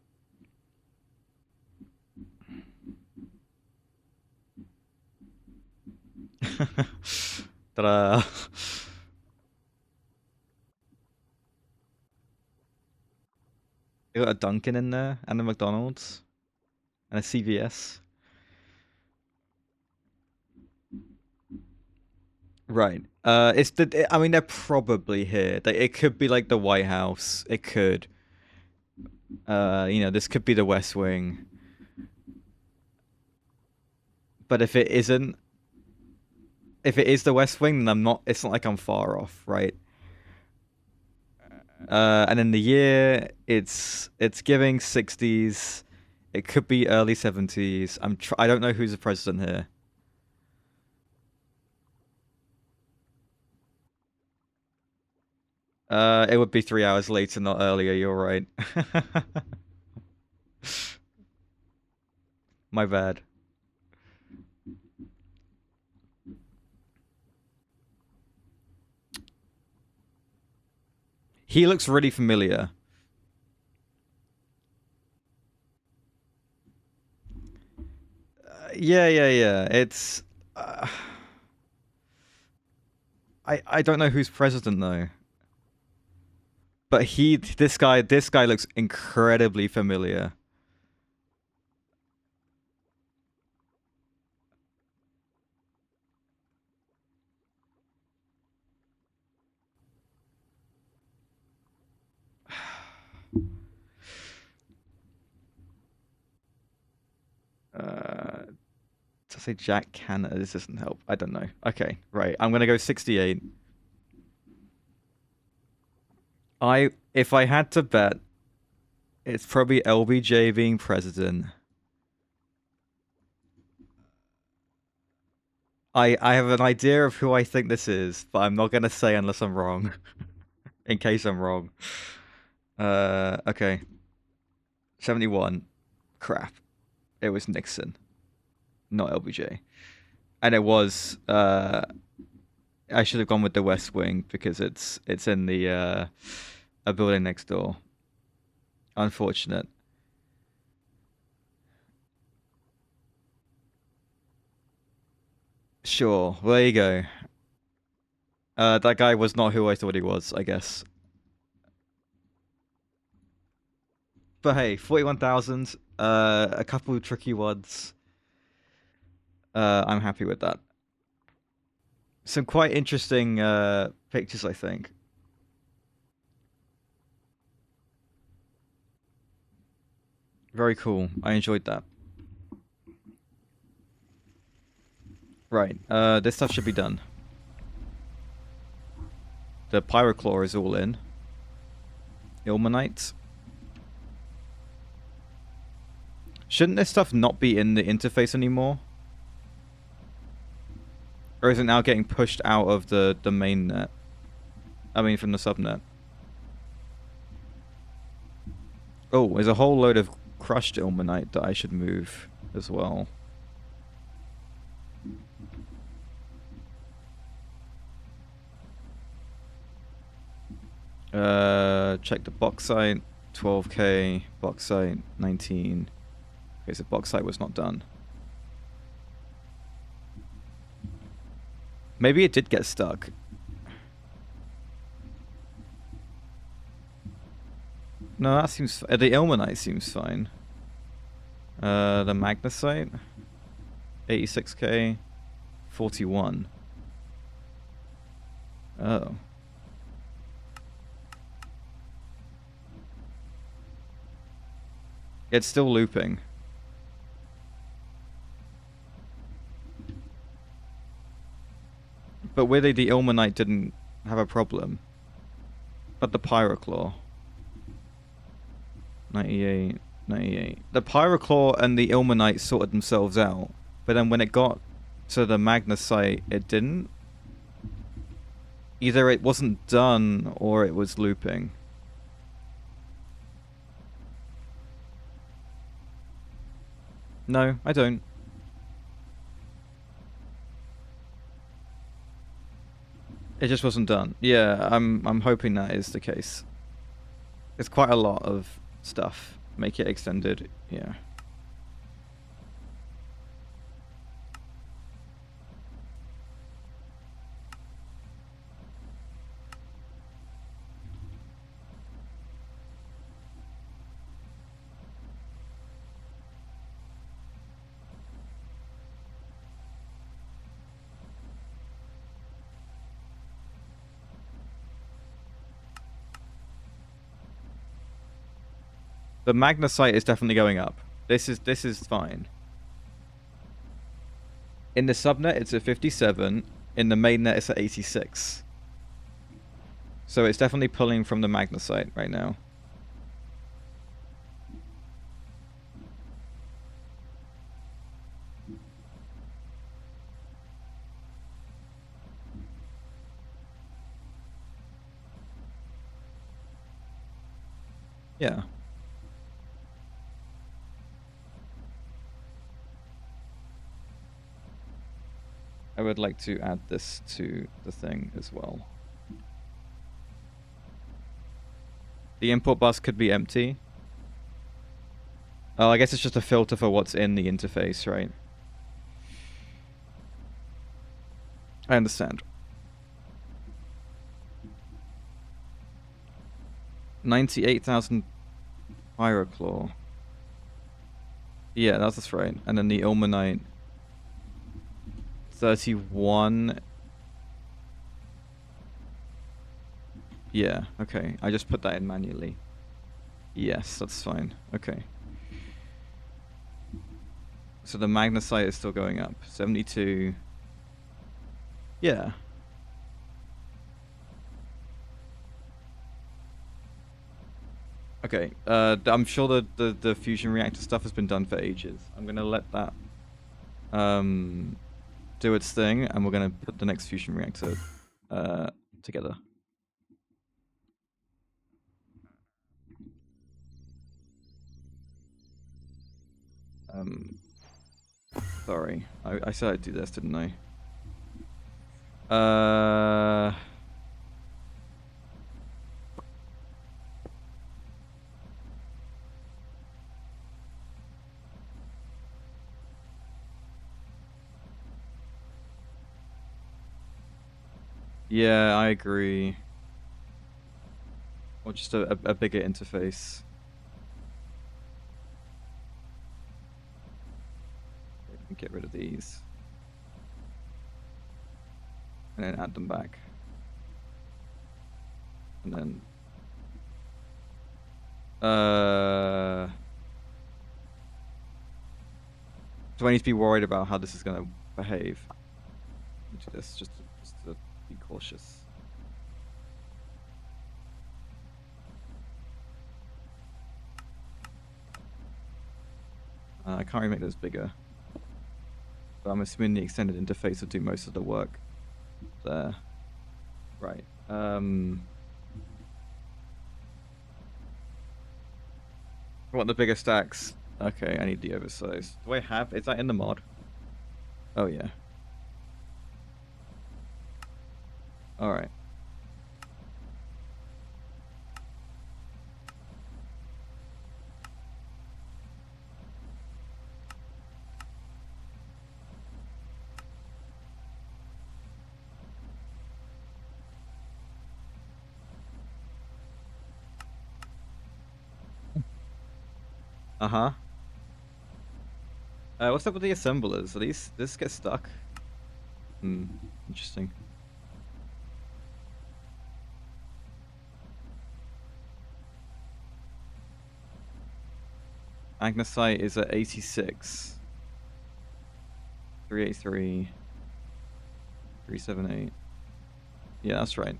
S1: Ta-da! You got a Dunkin' in there, and a McDonald's, and a CVS. Right. It's the. I mean, they're probably here. It could be like the White House. It could. This could be the West Wing. But if it isn't, if it is the West Wing, then I'm not. It's not like I'm far off, right? And in the year, it's giving 60s. It could be early 70s. I don't know who's the president here. It would be 3 hours later, not earlier. You're right. My bad. He looks really familiar. Yeah. It's. I don't know who's president though. But this guy looks incredibly familiar. To say Jack Canada, this doesn't help. I don't know. Okay, right. I'm gonna go 68. If I had to bet, it's probably LBJ being president. I have an idea of who I think this is, but I'm not gonna say unless I'm wrong. In case I'm wrong. Okay. 71. Crap. It was Nixon, not LBJ. And it was I should have gone with the West Wing because it's in the a building next door. Unfortunate. Sure. Well, there you go. That guy was not who I thought he was, I guess. But hey, 41,000. A couple of tricky ones. I'm happy with that. Some quite interesting pictures, I think. Very cool. I enjoyed that. Right. This stuff should be done. The Pyroclaw is all in. Ilmenite. Shouldn't this stuff not be in the interface anymore? Or is it now getting pushed out of the main net? I mean, from the subnet. Oh, there's a whole load of crushed ilmenite that I should move as well. Check the bauxite. 12k. Bauxite. 19. Okay, so bauxite was not done. Maybe it did get stuck. No, that seems... the ilmenite seems fine. The magnesite. 86k. 41. Oh. It's still looping. But weirdly, the ilmenite didn't have a problem. But the Pyroclaw. 98, 98. The Pyroclaw and the ilmenite sorted themselves out. But then when it got to the magnesite, it didn't. Either it wasn't done or it was looping. No, I don't. It just wasn't done. Yeah, I'm hoping that is the case. It's quite a lot of stuff. Make it extended. Yeah. The magnesite is definitely going up. This is fine. In the subnet, it's at 57. In the mainnet, it's at 86. So it's definitely pulling from the magnesite right now. Yeah. I would like to add this to the thing as well. The import bus could be empty. Oh, I guess it's just a filter for what's in the interface, right? I understand. 98,000 Pyroclaw. Yeah, that's right. And then the Ilmenite. 31. Yeah, okay. I just put that in manually. Yes, that's fine. Okay. So the magnesite is still going up. 72. Yeah. Okay. I'm sure the fusion reactor stuff has been done for ages. I'm gonna let that do its thing, and we're gonna put the next fusion reactor together. Sorry. I said I'd do this, didn't I? Yeah, I agree. Or just a bigger interface. Get rid of these. And then add them back. And then... do I need to be worried about how this is going to behave? Let me do this just to be cautious. I can't really make those bigger. But I'm assuming the extended interface will do most of the work there. Right. I want the bigger stacks. Okay, I need the oversized. Do I have... is that in the mod? Oh, yeah. Alright. Uh-huh. What's up with the assemblers? Are this get stuck? Interesting. Magnesite is at 86. 383. 378. Yeah, that's right.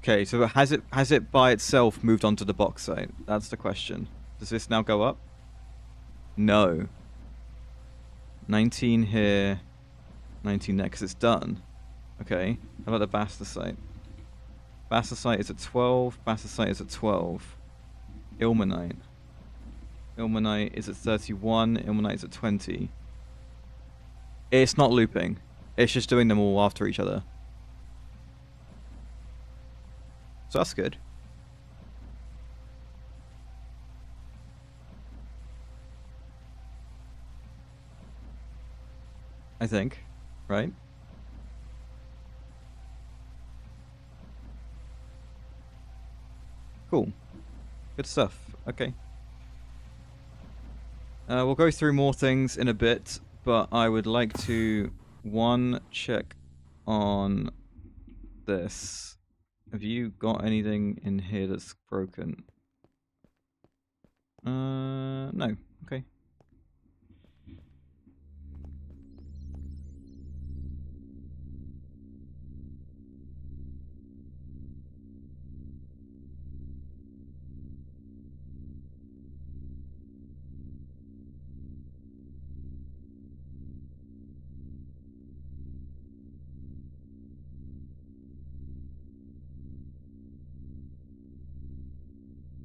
S1: Okay, so has it by itself moved onto the box site? That's the question. Does this now go up? No. 19 here, 19 there, because it's done. Okay, how about the bastosite? Bastosite is at 12, bastosite is at 12. Ilmenite. Ilmenite is at 31, Ilmenite is at 20. It's not looping. It's just doing them all after each other. So that's good. I think, right? Cool. Good stuff. Okay. We'll go through more things in a bit, but I would like to, check on this. Have you got anything in here that's broken? No. Okay.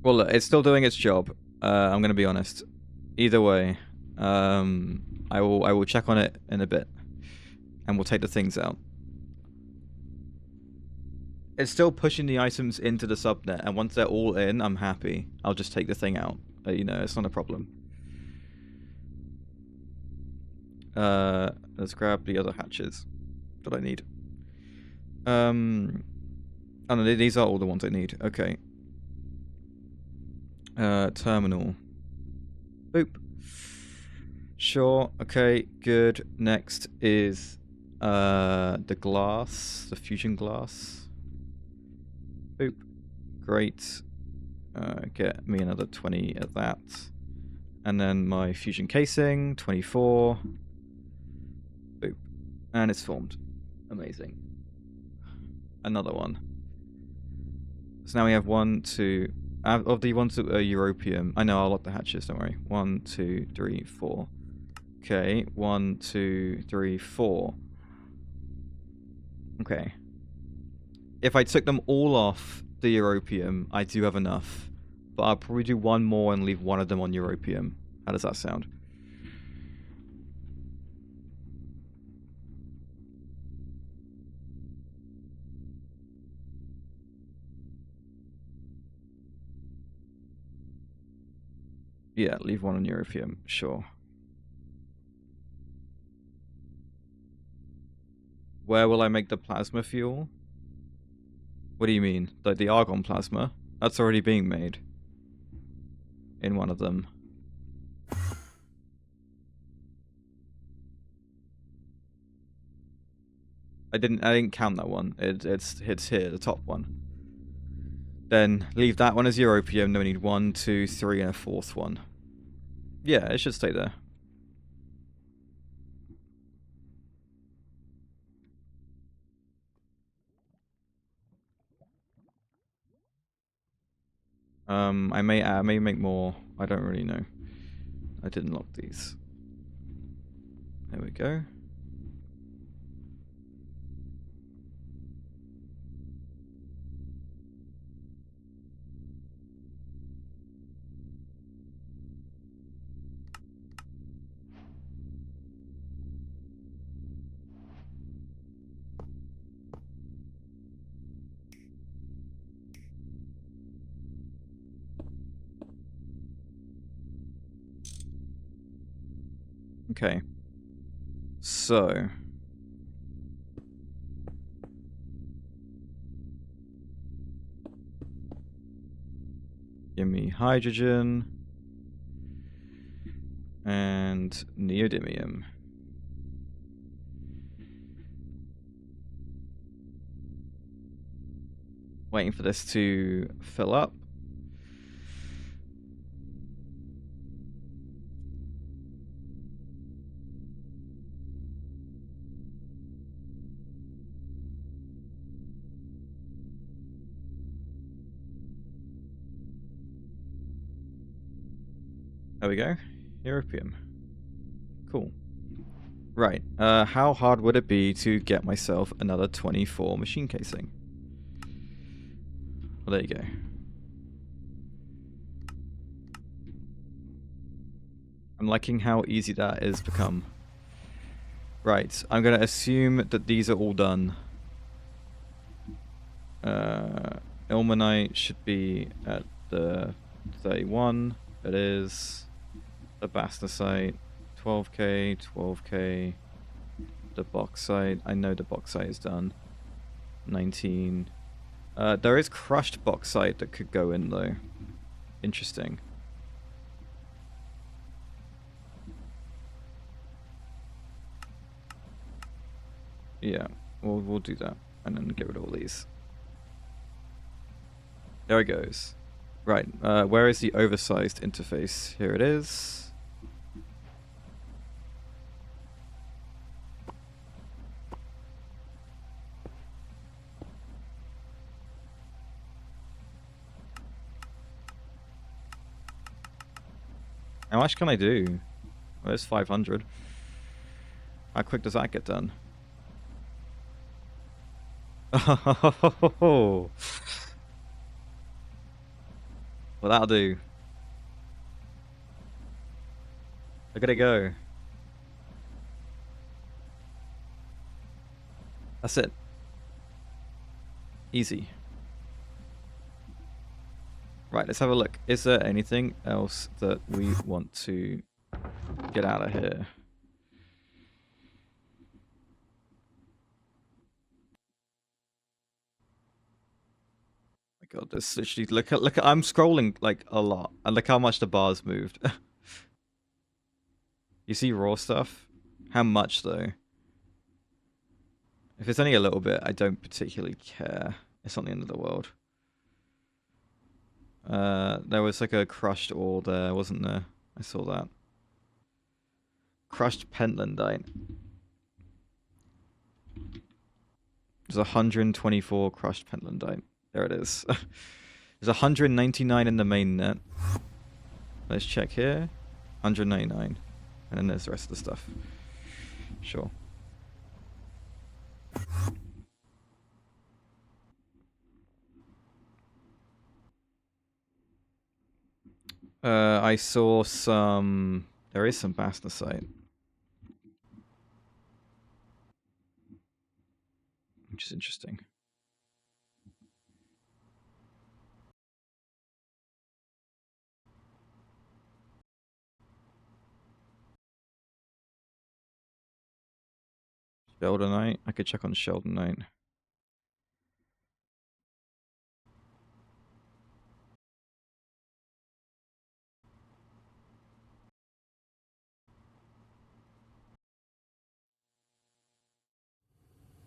S1: Well, look, it's still doing its job. I'm going to be honest. Either way, I will check on it in a bit, and we'll take the things out. It's still pushing the items into the subnet, and once they're all in, I'm happy. I'll just take the thing out. You know, it's not a problem. Let's grab the other hatches that I need. Oh no, these are all the ones I need. Okay. Terminal. Boop. Sure. Okay. Good. Next is the glass, the fusion glass. Boop. Great. Get me another 20 of that, and then my fusion casing, 24. Boop. And it's formed. Amazing. Another one. So now we have 1, 2. Of the ones that are Europium, I know I'll lock the hatches, don't worry. 1, 2, 3, 4. Okay, 1, 2, 3, 4. Okay. If I took them all off the Europium, I do have enough. But I'll probably do one more and leave one of them on Europium. How does that sound? Yeah, leave one on Europium, sure. Where will I make the plasma fuel? What do you mean? Like the argon plasma? That's already being made. In one of them. I didn't count that one. It's here, the top one. Then leave that one as Europium. Then we need 1, 2, 3, and a 4th one. Yeah, it should stay there. I may make more. I don't really know. I didn't lock these. There we go. Okay. So. Give me hydrogen. And neodymium. Waiting for this to fill up. There we go. Europium. Cool. Right. How hard would it be to get myself another 24 machine casing? Well, there you go. I'm liking how easy that is become. Right. I'm going to assume that these are all done. Ilmenite should be at the 31. It is. The bastnasite, 12k, 12k. The bauxite, I know the bauxite is done. 19. There is crushed bauxite that could go in though. Interesting. Yeah, we'll do that and then get rid of all these. There it goes. Right, where is the oversized interface? Here it is. How much can I do? Well, there's 500. How quick does that get done? Oh, well, that'll do. Look at it go. That's it. Easy. Right, let's have a look. Is there anything else that we want to get out of here? My God, this literally look at I'm scrolling like a lot, and look how much the bar's moved. You see raw stuff? How much though? If it's only a little bit, I don't particularly care. It's not the end of the world. There was like a crushed ore there, wasn't there? I saw that. Crushed pentlandite. There's 124 crushed pentlandite. There it is. There's 199 in the main net. Let's check here. 199. And then there's the rest of the stuff. Sure. I saw some... There is some bastnasite. Which is interesting. Sheldonite? I could check on Sheldonite.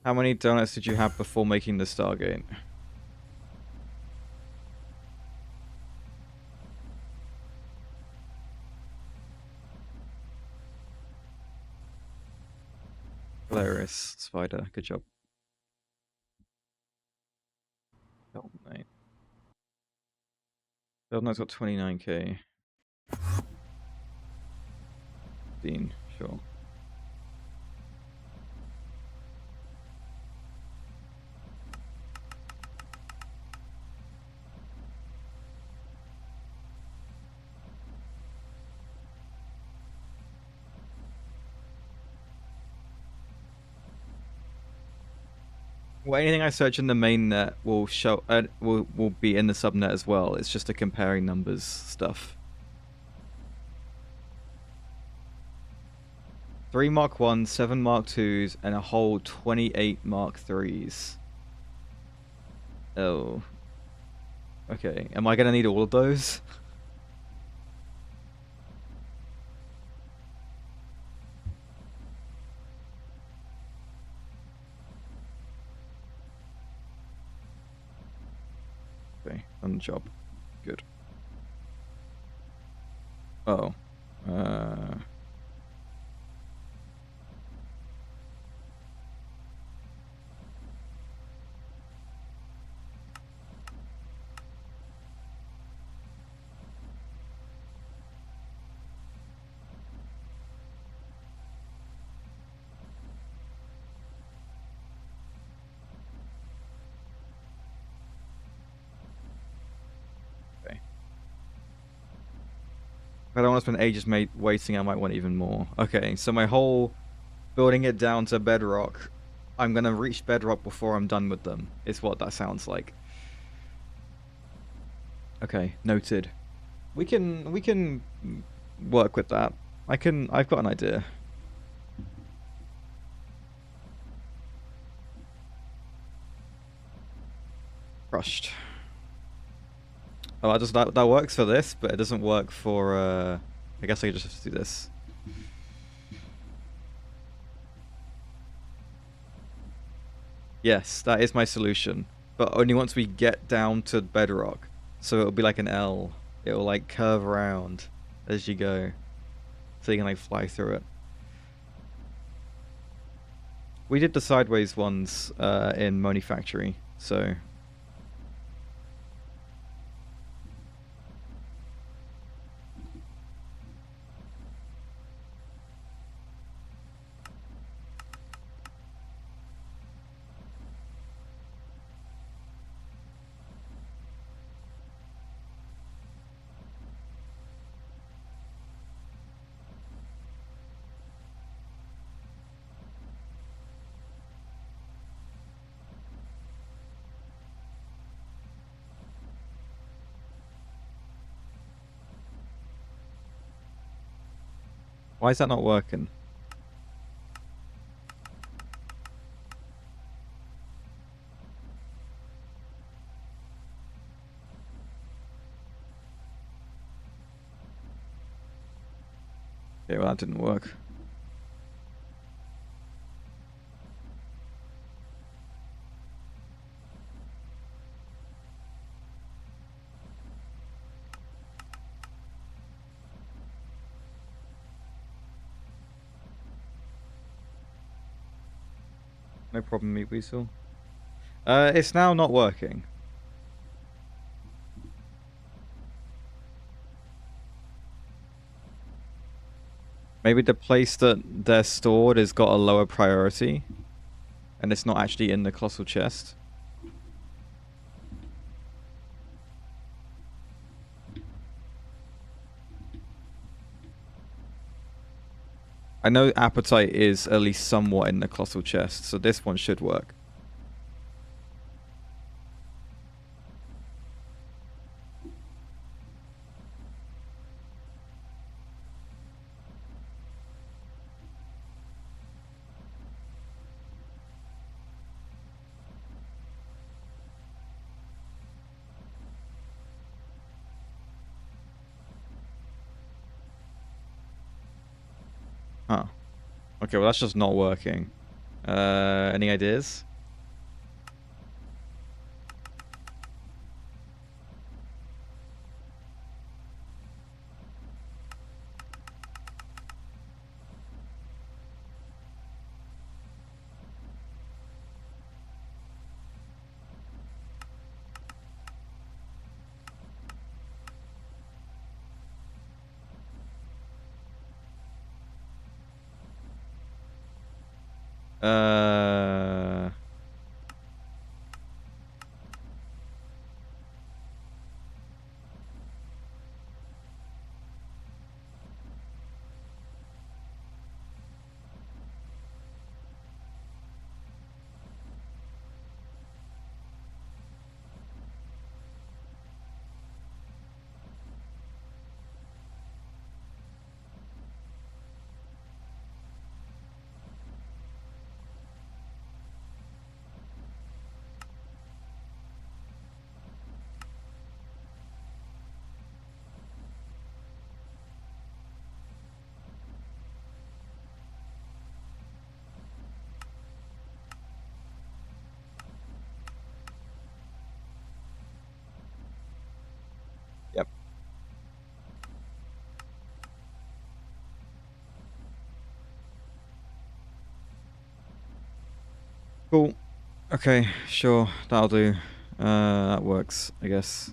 S1: How many donuts did you have before making the Stargate? Hilarious, Spider. Good job. Sheldonite. Sheldonite's got 29k. Dean, sure. Well, anything I search in the main net will show will be in the subnet as well. It's just a comparing numbers stuff. 3 Mark 1s, 7 Mark 2s, and a whole 28 Mark 3s. Oh. Okay, am I gonna need all of those? Okay, done the job. Good. Oh. If I don't want to spend ages waiting, I might want even more. Okay, so my whole building it down to bedrock, I'm gonna reach bedrock before I'm done with them, is what that sounds like. Okay, noted. We can work with that. I've got an idea. Crushed. Oh, that works for this, but it doesn't work for, I guess I just have to do this. Yes, that is my solution. But only once we get down to bedrock. So it'll be like an L. It'll like curve around as you go. So you can like fly through it. We did the sideways ones in Moni Factory, so... Why is that not working? Okay, well that didn't work. No problem, Meat Weasel. It's now not working. Maybe the place that they're stored has got a lower priority, and it's not actually in the colossal chest. I know Appetite is at least somewhat in the colossal chest, so this one should work. Huh. Okay, well that's just not working. Any ideas? Uh... Yep. Cool. Okay, sure, that'll do. That works, I guess.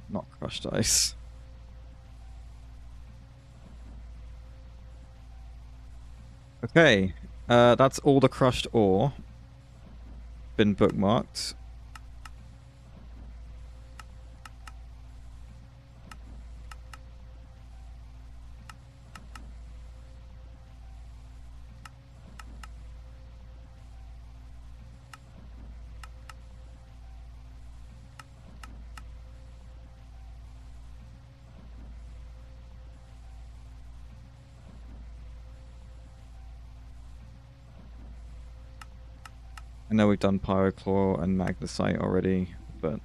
S1: Not crushed ice. Okay, that's all the crushed ore. Been bookmarked. I know we've done Pyrochlor and Magnesite already, but...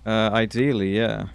S1: Ideally, yeah.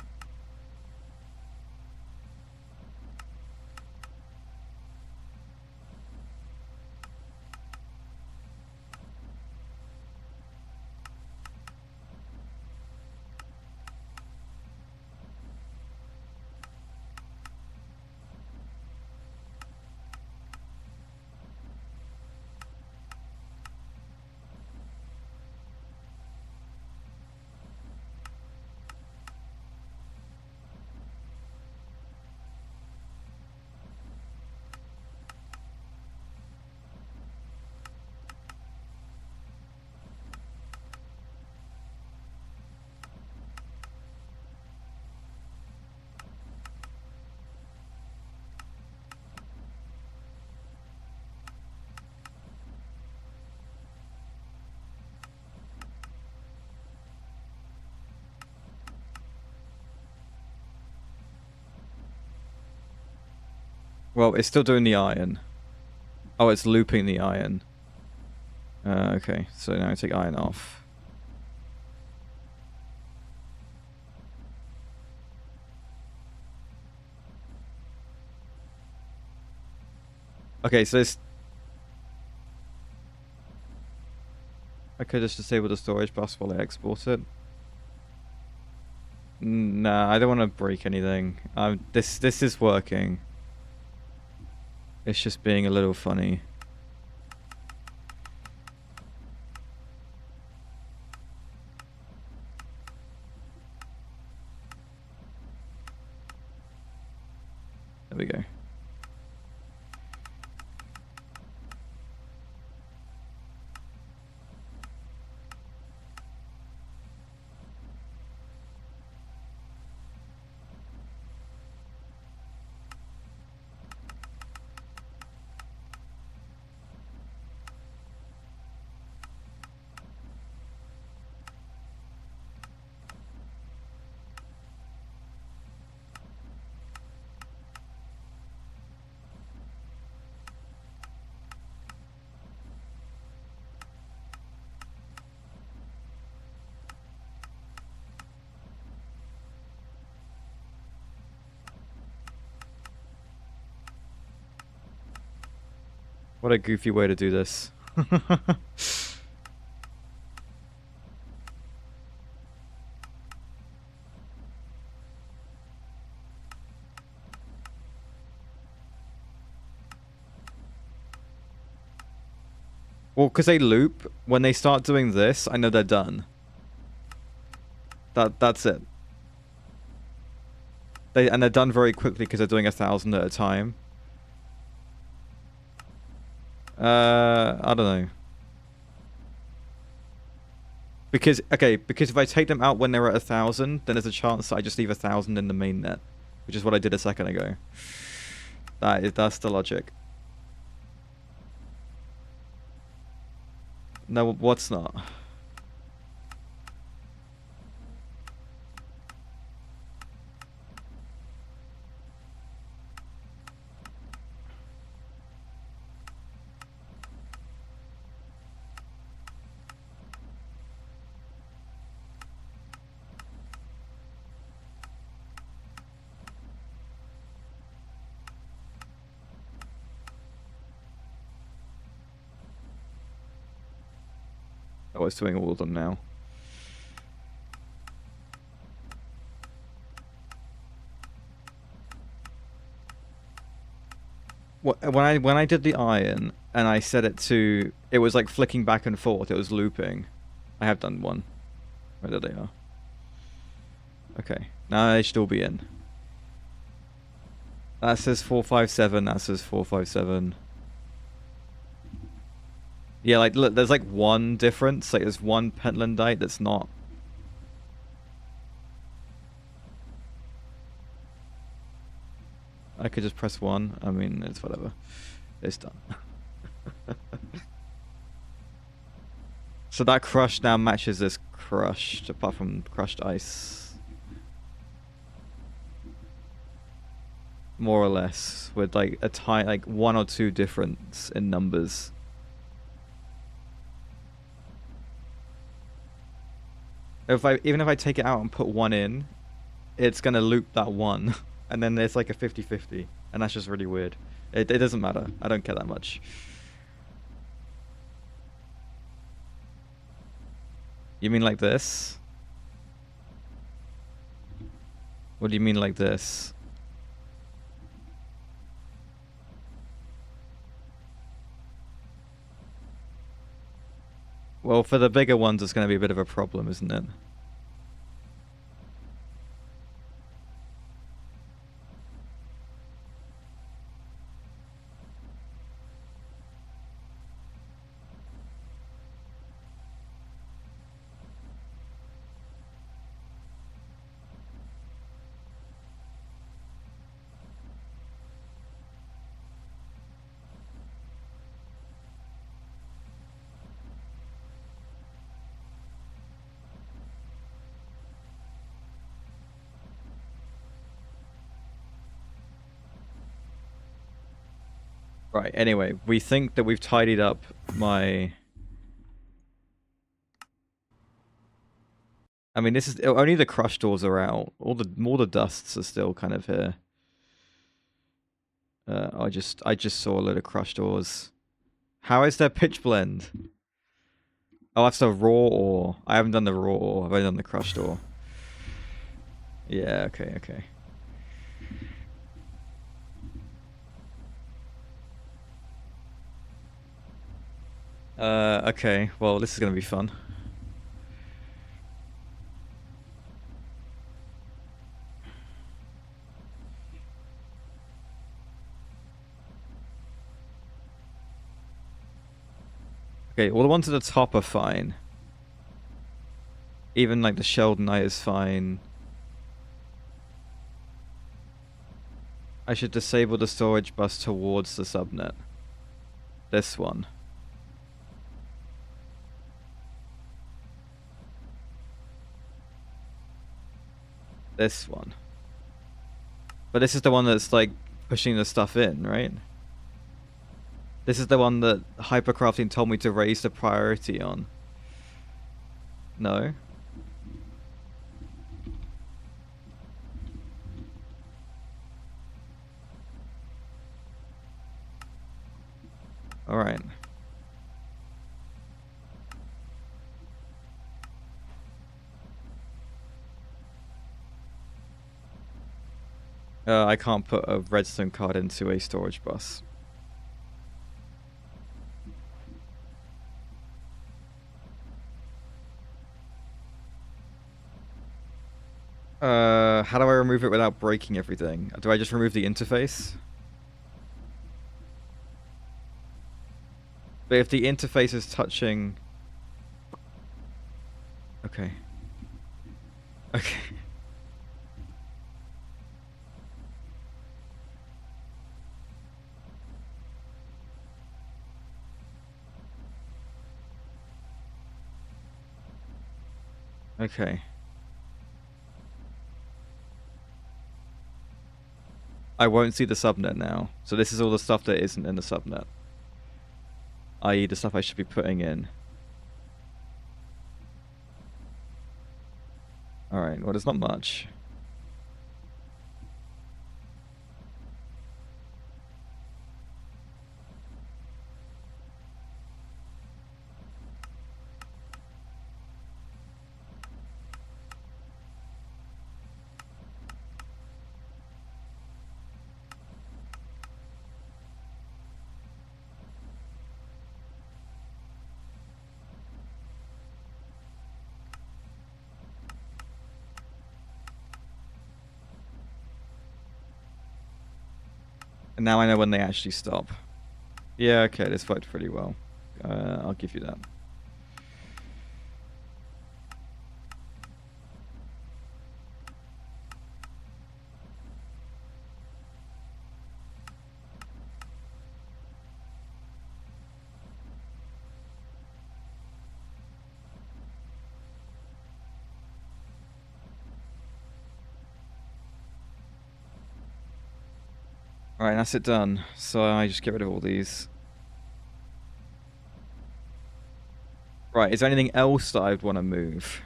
S1: Well, it's still doing the iron. Oh, it's looping the iron. Okay, so now I take iron off. Okay, so this... I could just disable the storage bus while I export it. Nah, I don't want to break anything. This is working. It's just being a little funny. There we go. What a goofy way to do this. Well, because they loop, when they start doing this, I know they're done. That's it. And they're done very quickly because they're doing 1,000 at a time. I don't know. Because if I take them out when they're at 1,000, then there's a chance that I just leave 1,000 in the main net, which is what I did a second ago. That's the logic. No, what's not? Oh, it's doing all of them now. When I did the iron and I set it to, it was like flicking back and forth. It was looping. I have done one. Where there they are. Okay, now they should all be in. That says 457. That says 457. Yeah, like look, there's like one difference. Like there's one pentlandite that's not. I could just press 1. I mean, it's whatever. It's done. So that crushed now matches this crushed, apart from crushed ice. More or less, with like a tiny, like 1 or 2 difference in numbers. Even if I take it out and put one in, it's gonna loop that one, and then there's like a 50-50, and that's just really weird. It doesn't matter. I don't care that much. You mean like this? What do you mean like this? Well, for the bigger ones, it's going to be a bit of a problem, isn't it? Right, anyway, we think that we've tidied up my... I mean, this is... Only the crush doors are out. All the dusts are still kind of here. I just saw a load of crush doors. How is there pitch blend? Oh, that's the raw ore. I haven't done the raw ore. I've only done the crush door. Yeah, okay, okay. Okay, well, this is gonna be fun. Okay, all the ones at the top are fine. Even like the shelled knight is fine. I should disable the storage bus towards the subnet. This one. This one. But this is the one that's like pushing the stuff in, right? This is the one that Hypercrafting told me to raise the priority on. No? Alright. I can't put a redstone card into a storage bus. How do I remove it without breaking everything? Do I just remove the interface? But if the interface is touching... Okay. Okay. Okay. I won't see the subnet now. So this is all the stuff that isn't in the subnet. I.e. the stuff I should be putting in. Alright, well there's not much. And now I know when they actually stop. Yeah, okay, this worked pretty well. I'll give you that. Alright, that's it done. So I just get rid of all these. Right, is there anything else that I'd want to move?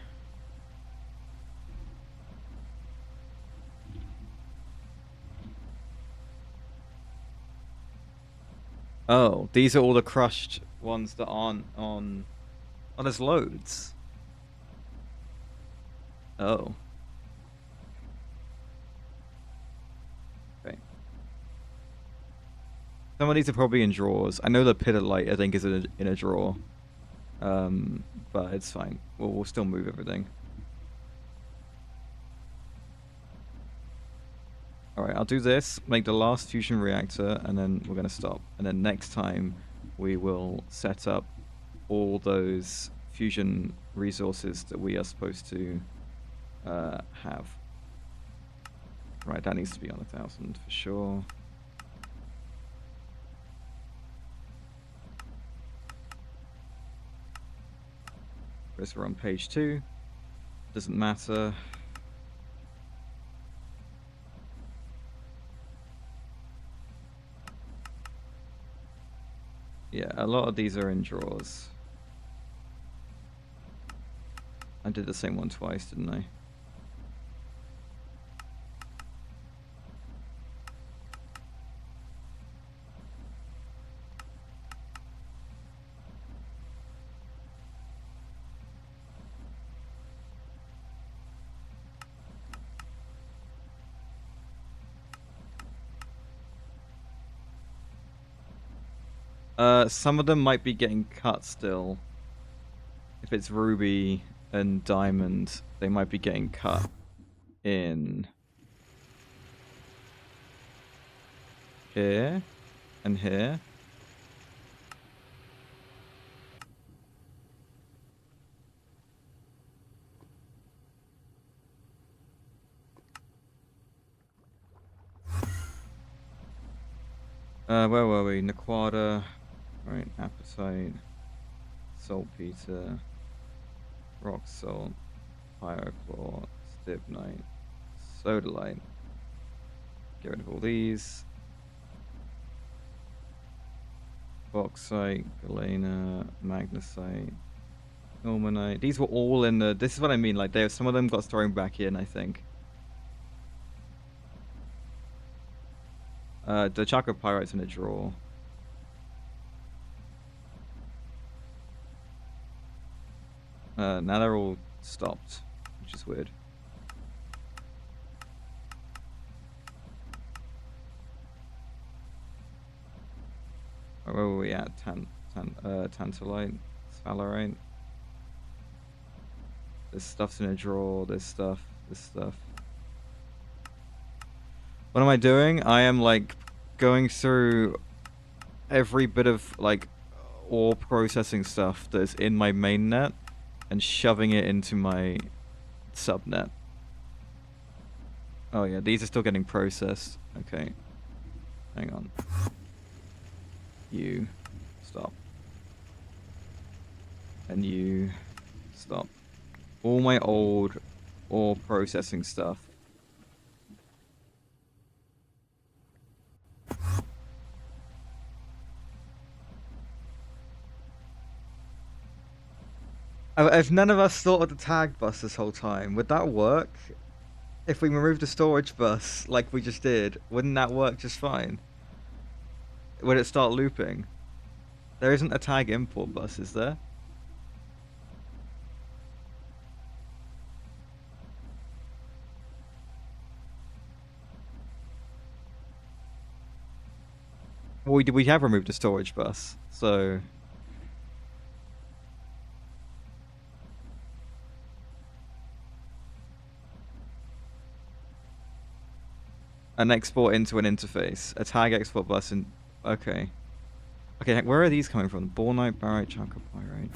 S1: Oh, these are all the crushed ones that aren't on... Oh, there's loads. Oh. Okay. Some of these are probably in drawers. I know the Pitolite, I think, is in a drawer. But it's fine. We'll still move everything. Alright, I'll do this, make the last fusion reactor, and then we're going to stop. And then next time, we will set up all those fusion resources that we are supposed to have. Right, that needs to be on 1,000 for sure. Whereas we're on page 2. Doesn't matter. Yeah, a lot of these are in drawers. I did the same one twice, didn't I? Some of them might be getting cut still. If it's ruby and diamond, they might be getting cut in here and here. Where were we? Naquada, right? Apatite, saltpeter, rock salt, pyrochlor, stibnite, sodalite. Get rid of all these. Bauxite, galena, magnesite, ilmenite. These were all in the... This is what I mean. Like, some of them got thrown back in, I think. The chalcopyrite's in a drawer. Now they're all stopped, which is weird. Where were we at? Tantalite, sphalerite. This stuff's in a drawer. This stuff. What am I doing? I am like going through every bit of like ore processing stuff that's in my main net and shoving it into my subnet. Oh yeah, these are still getting processed. Okay. Hang on. You stop. And you stop. All my old ore processing stuff. If none of us thought of the tag bus this whole time, would that work? If we removed the storage bus like we just did, wouldn't that work just fine? Would it start looping? There isn't a tag import bus, is there? Well, we have removed the storage bus, so... An export into an interface. A tag export bus and... Okay. Okay, where are these coming from? Bornite, barite, chalcopyrite.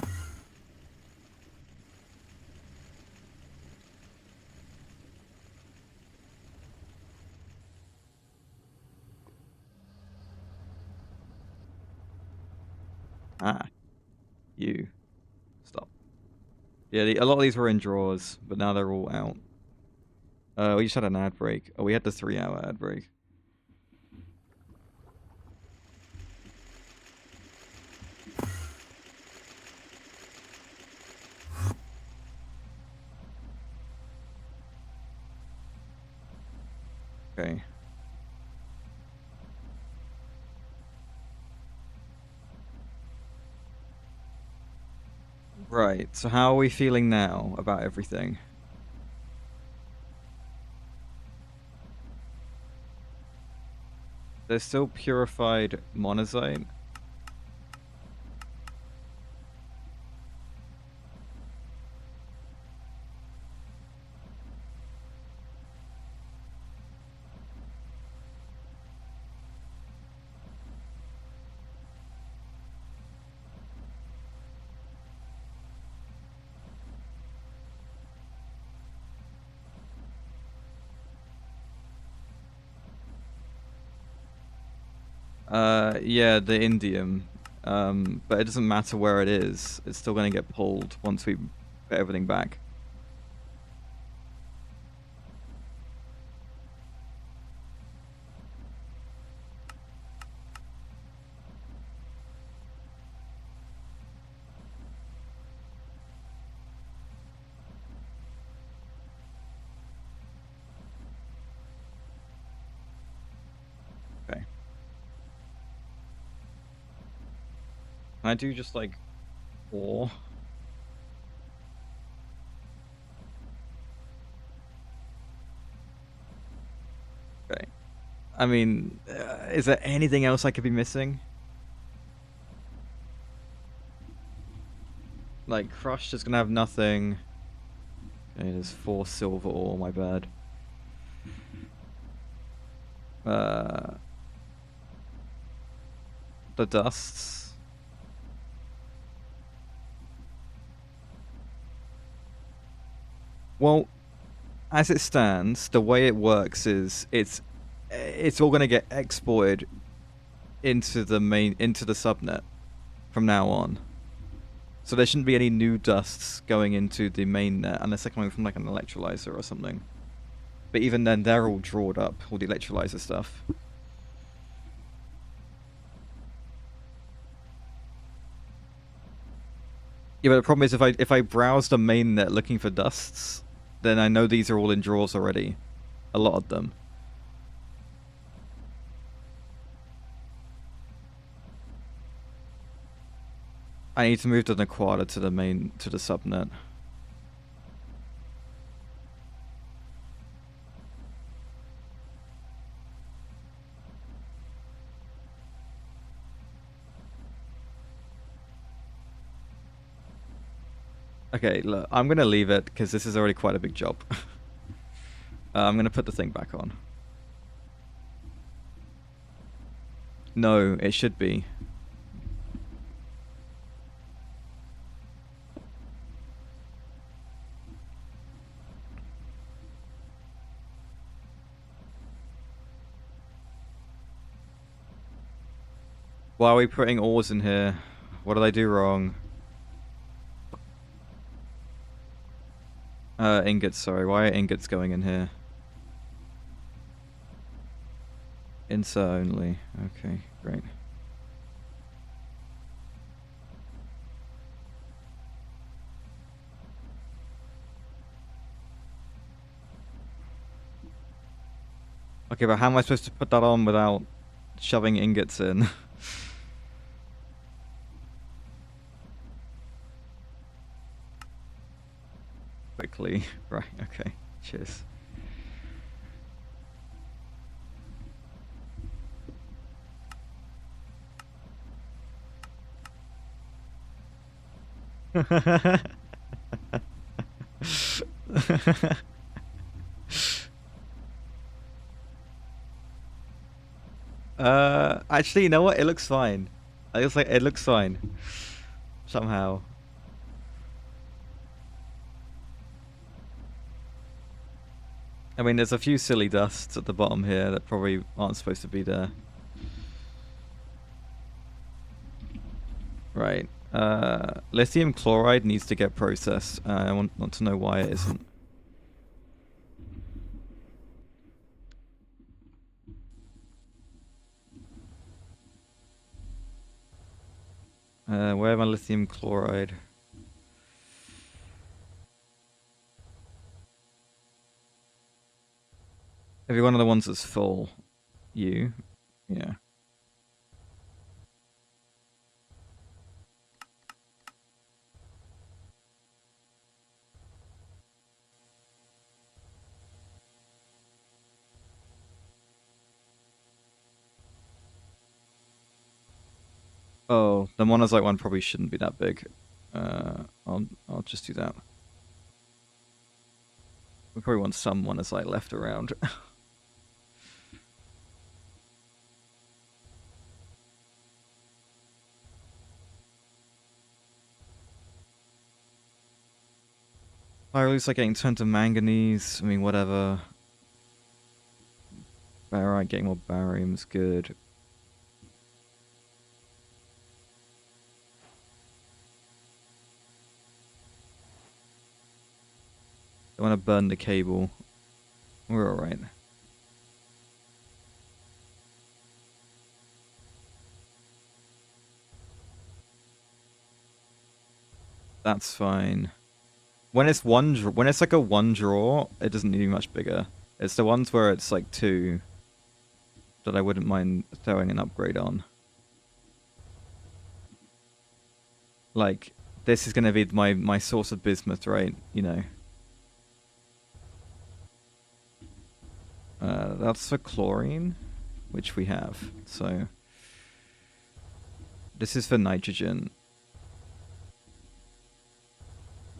S1: Ah. You. Stop. Yeah, a lot of these were in drawers, but now they're all out. We just had an ad break. Oh, we had the 3-hour ad break. Okay. Right, so how are we feeling now about everything? There's still purified monazite. Yeah, the indium. But it doesn't matter where it is. It's still going to get pulled once we put everything back. Okay. Can I do just like 4? Okay. I mean, is there anything else I could be missing? Like, crushed is gonna have nothing. Okay, there's 4 silver ore, my bad. The dusts. Well, as it stands, the way it works is it's all gonna get exported into the subnet from now on. So there shouldn't be any new dusts going into the mainnet unless they're coming from like an electrolyzer or something. But even then, they're all drawed up, all the electrolyzer stuff. Yeah, but the problem is if I browse the mainnet looking for dusts, then I know these are all in drawers already. A lot of them. I need to move the Naquada to the subnet. Okay, look, I'm gonna leave it because this is already quite a big job. I'm gonna put the thing back on. No, it should be. Why are we putting ores in here? What did I do wrong? Ingots, sorry. Why are ingots going in here? Insert only. Okay, great. Okay, but how am I supposed to put that on without shoving ingots in? Quickly. Right, okay. Cheers. Actually, you know what? It looks fine. It looks fine. Somehow. I mean, there's a few silly dusts at the bottom here that probably aren't supposed to be there. Right. Lithium chloride needs to get processed. I want to know why it isn't. Where my lithium chloride? Every one of the ones that's full. You. Yeah. Oh, the monazite one probably shouldn't be that big. I'll just do that. We probably want some monazite left around. Pyrolytes like getting turned to manganese. I mean, whatever. Barite, getting more barium's good. Don't want to burn the cable. We're alright. That's fine. When it's when it's like a one draw, it doesn't need to be much bigger. It's the ones where it's like two that I wouldn't mind throwing an upgrade on. Like, this is going to be my source of bismuth, right? You know. That's for chlorine, which we have. So, this is for nitrogen.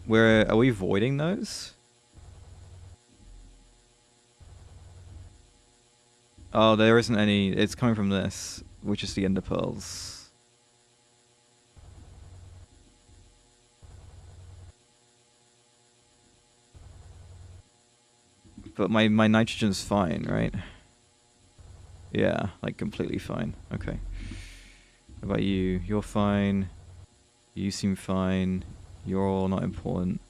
S1: Are we voiding those? Oh, there isn't any. It's coming from this, which is the ender pearls. But my nitrogen's fine, right? Yeah, like completely fine. Okay. What about you? You're fine. You seem fine. You're all not important.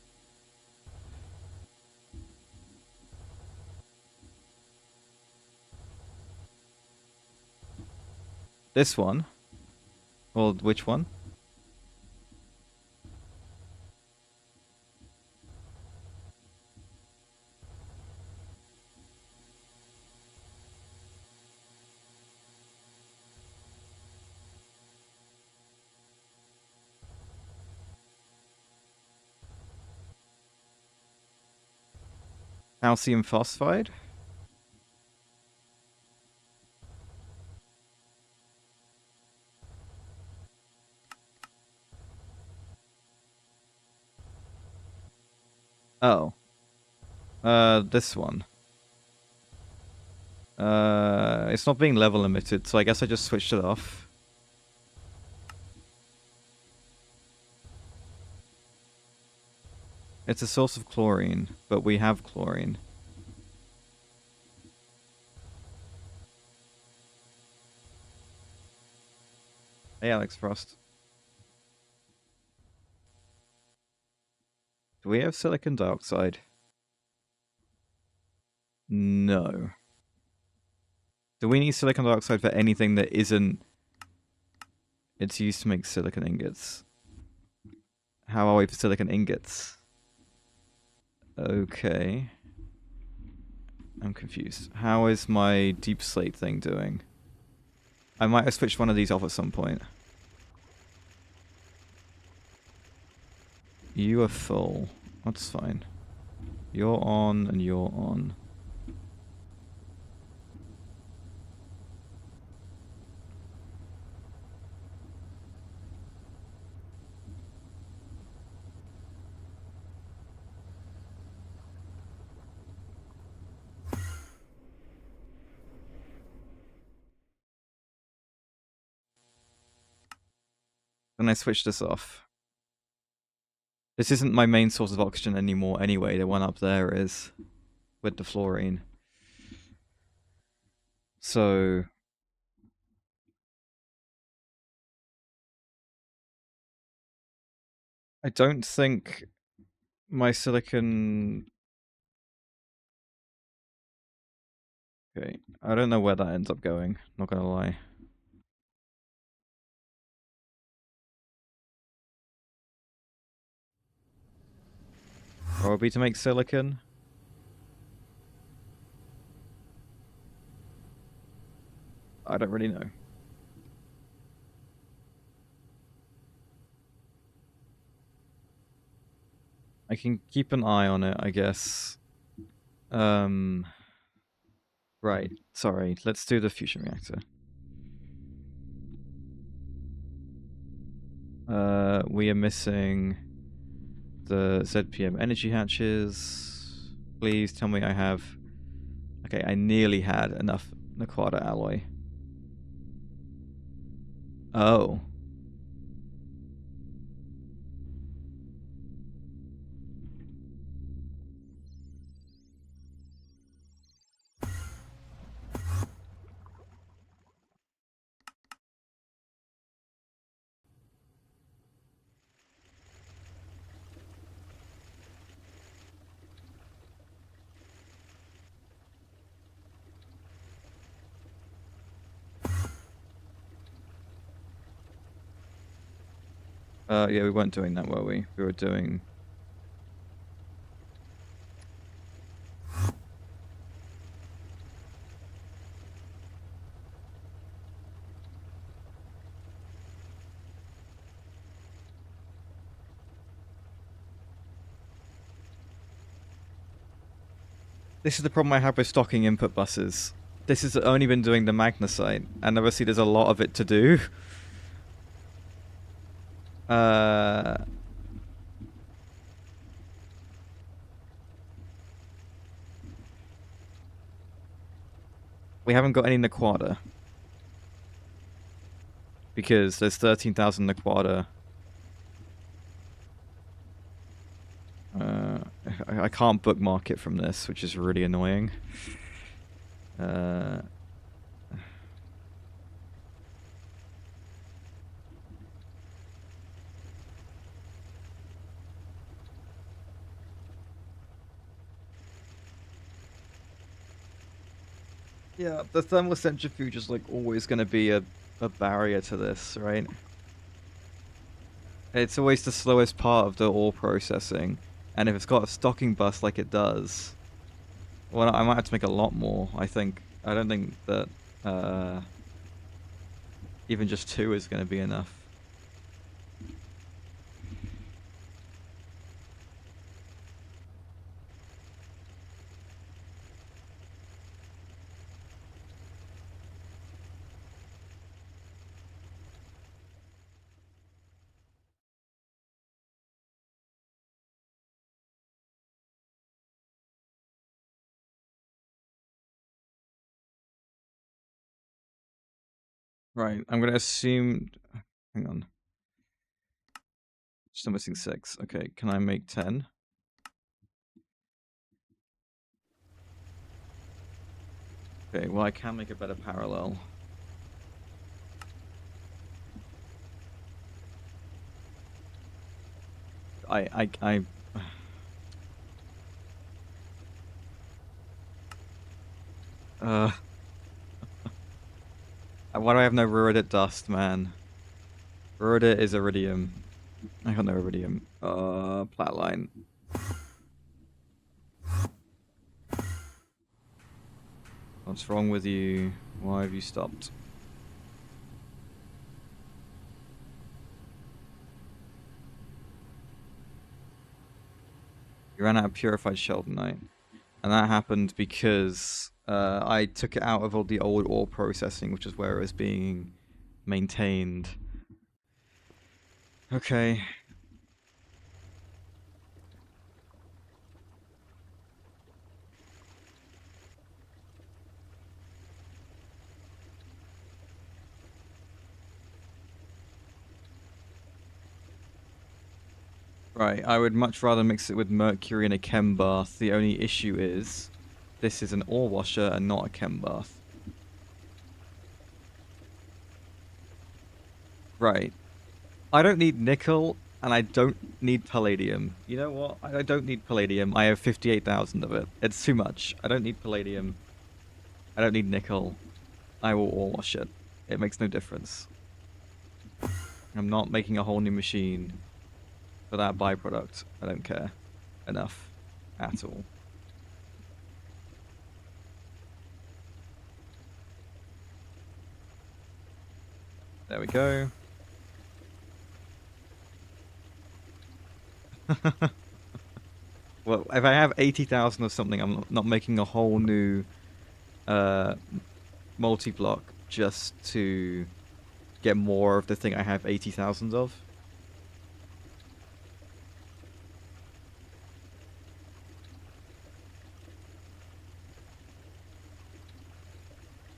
S1: This one? Well, which one? Calcium phosphide? Oh. This one. It's not being level limited, so I guess I just switched it off. It's a source of chlorine, but we have chlorine. Hey, Alex Frost. Do we have silicon dioxide? No. Do we need silicon dioxide for anything that isn't... It's used to make silicon ingots. How are we for silicon ingots? Okay. I'm confused. How is my deep slate thing doing? I might have switched one of these off at some point. You are full. That's fine. You're on and you're on. Then I switch this off. This isn't my main source of oxygen anymore anyway. The one up there is with the fluorine. So... I don't think my silicon... Okay, I don't know where that ends up going, not gonna lie. Probably to make silicon. I don't really know. I can keep an eye on it, I guess. Right, sorry. Let's do the fusion reactor. We are missing the ZPM energy hatches. Please tell me I have... Okay, I nearly had enough Naquata alloy. Oh. Yeah, we weren't doing that, were we? We were doing... This is the problem I have with stocking input buses. This has only been doing the magnesite, and obviously there's a lot of it to do. We haven't got any Naquata. Because there's 13,000 Naquata. I can't bookmark it from this, which is really annoying. Yeah, the thermal centrifuge is like always going to be a barrier to this, right? It's always the slowest part of the ore processing, and if it's got a stocking bus like it does, well, I might have to make a lot more. I don't think that even just 2 is going to be enough. Right, I'm going to assume... Hang on. Still missing 6. Okay, can I make 10? Okay, well I can make a better parallel. I why do I have no Ruridit dust, man? Ruridit is iridium. I got no iridium. Platline. What's wrong with you? Why have you stopped? You ran out of purified sheldonite. And that happened because I took it out of all the old ore processing, which is where it was being maintained. Okay. Right, I would much rather mix it with mercury in a chem bath. The only issue is, this is an ore washer and not a chem bath. Right. I don't need nickel, and I don't need palladium. You know what? I don't need palladium. I have 58,000 of it. It's too much. I don't need palladium. I don't need nickel. I will ore wash it. It makes no difference. I'm not making a whole new machine for that byproduct. I don't care enough at all. There we go. Well, if I have 80,000 of something, I'm not making a whole new multi-block just to get more of the thing I have 80,000 of.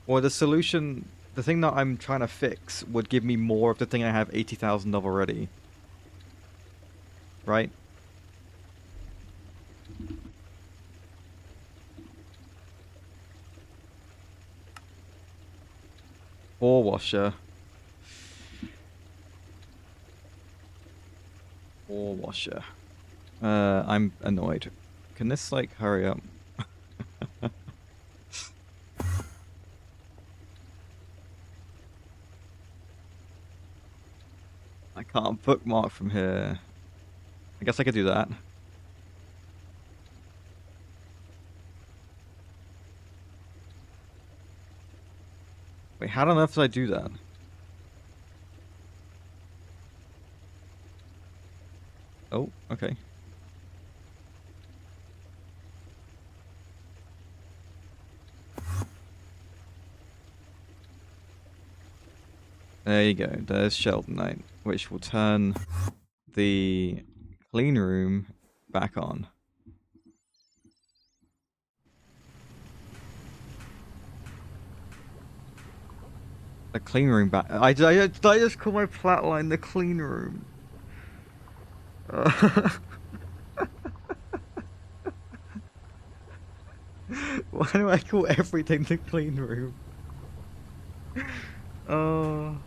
S1: Well, the solution, the thing that I'm trying to fix would give me more of the thing I have 80,000 of already. Right? Ore washer. Ore washer. I'm annoyed. Can this, like, hurry up? I can't bookmark from here. I guess I could do that. Wait, how on earth did I do that? Oh, okay. There you go. There's Sheldonite, which will turn the clean room back on. The clean room back. I just call my flatline the clean room. Why do I call everything the clean room? Oh.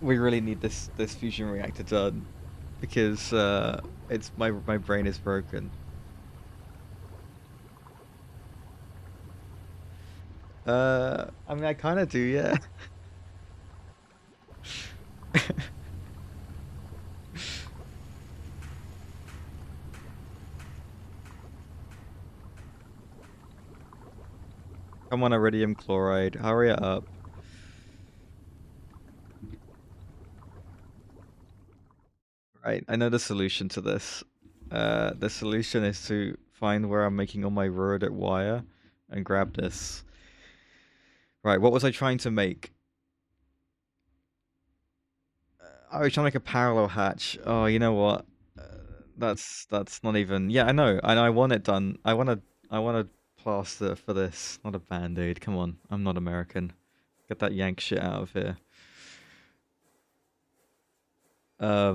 S1: We really need this fusion reactor done because it's my brain is broken. I mean, I kind of do, yeah. Come on, iridium chloride, hurry it up. Right, I know the solution to this. The solution is to find where I'm making all my rhodite wire and grab this. Right, what was I trying to make? I was trying to make a parallel hatch. Oh, you know what? That's not even. Yeah, I know. I want it done. I want to plaster for this, not a band-aid. Come on, I'm not American. Get that yank shit out of here. I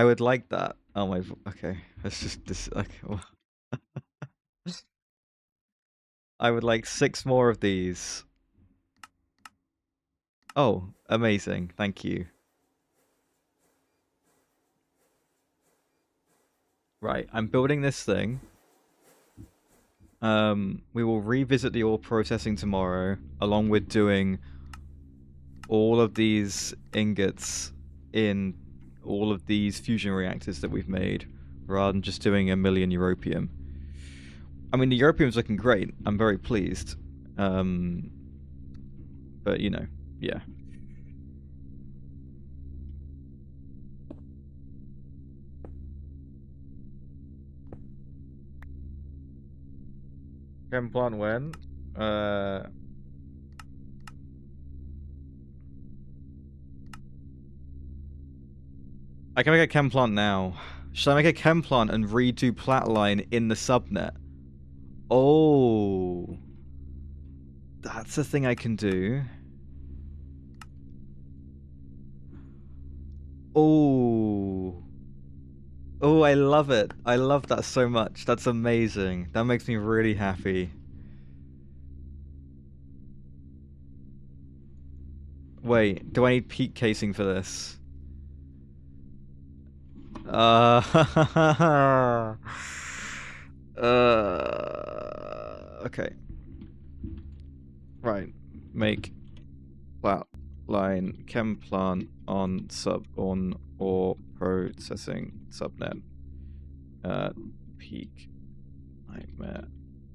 S1: would like that. Oh my. Okay, let's just this. Okay. I would like 6 more of these. Oh, amazing! Thank you. Right, I'm building this thing. We will revisit the ore processing tomorrow, along with doing all of these ingots in all of these fusion reactors that we've made, rather than just doing 1,000,000 europium. I mean, the europium's looking great. I'm very pleased. But, you know, yeah. Chem plant when? I can make a chem plant now. Should I make a chem plant and redo Platline in the subnet? Oh. That's a thing I can do. Oh. Oh, I love it. I love that so much. That's amazing. That makes me really happy. Wait, do I need peak casing for this? Okay. Right. Make flat line chem plant on or processing subnet. Peak nightmare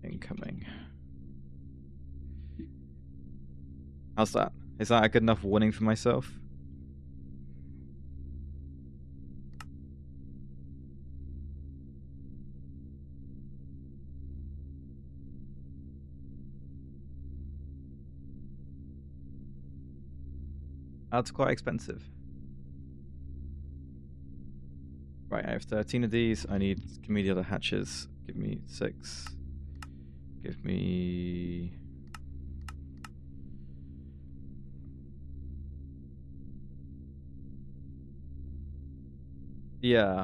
S1: incoming. How's that? Is that a good enough warning for myself? That's quite expensive. Right, I have 13 of these. Give me the other hatches. Give me 6. Give me... Yeah,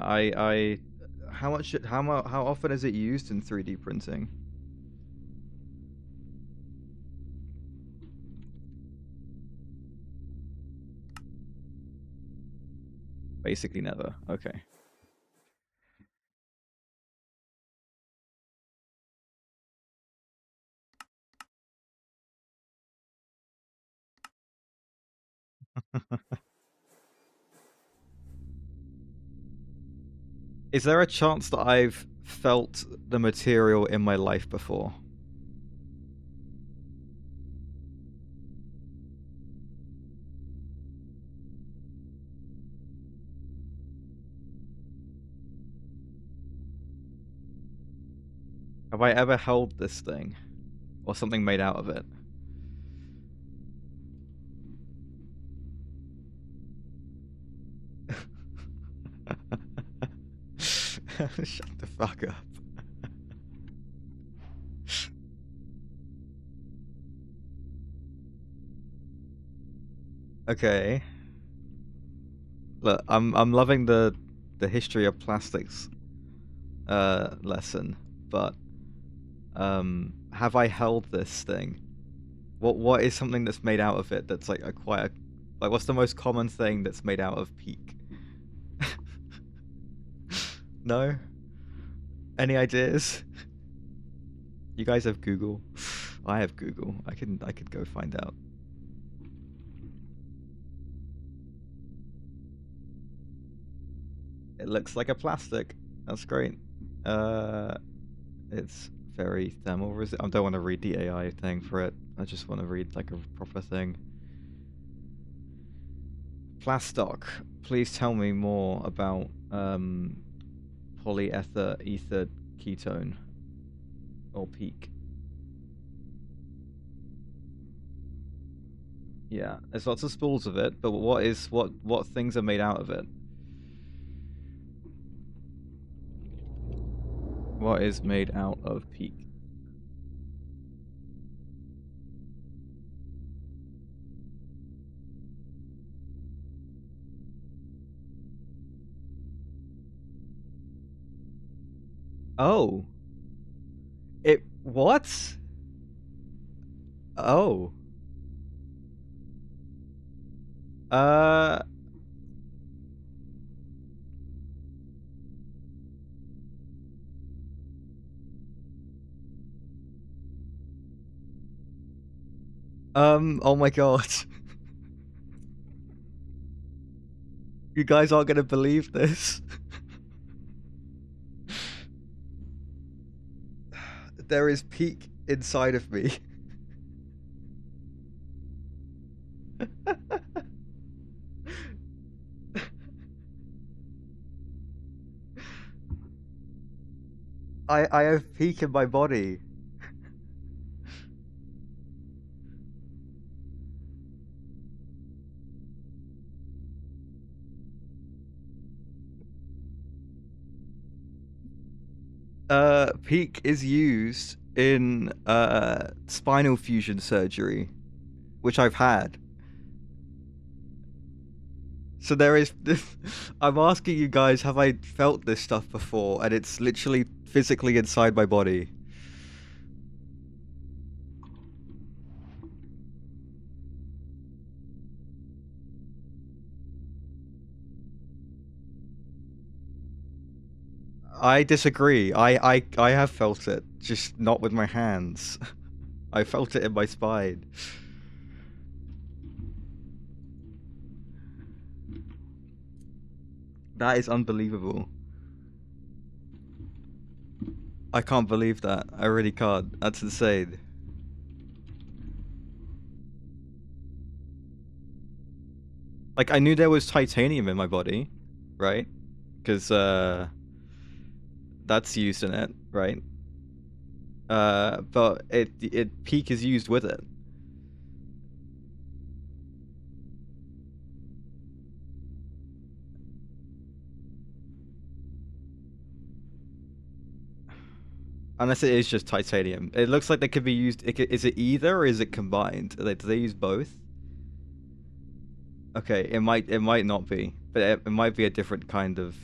S1: how often is it used in 3D printing? Basically never. Okay. Is there a chance that I've felt the material in my life before? Have I ever held this thing? Or something made out of it? Shut the fuck up. Okay. Look, I'm loving the history of plastics lesson, but have I held this thing? What is something that's made out of it that's like like what's the most common thing that's made out of PEEK? No? Any ideas? You guys have Google? I have Google. I could go find out. It looks like a plastic. That's great. It's very thermal resistant. I don't want to read the AI thing for it. I just want to read like a proper thing. Plastoc, please tell me more about polyether ether ketone or PEEK. Yeah, there's lots of spools of it, but what things are made out of it? What is made out of PEEK? Oh. What? Oh. Uh. Oh my god. You guys aren't gonna believe this. There is PEEK inside of me. I have PEEK in my body. PEEK is used in spinal fusion surgery, which I've had. So there is this. I'm asking you guys, have I felt this stuff before? And it's literally physically inside my body. I disagree. I have felt it, just not with my hands. I felt it in my spine. That is unbelievable. I can't believe that. I really can't. That's insane. Like, I knew there was titanium in my body, right? Because, that's used in it, right? But PEEK is used with it. Unless it is just titanium. It looks like they could be used. Is it either or is it combined? Do they use both? Okay, it might not be, but it might be a different kind of.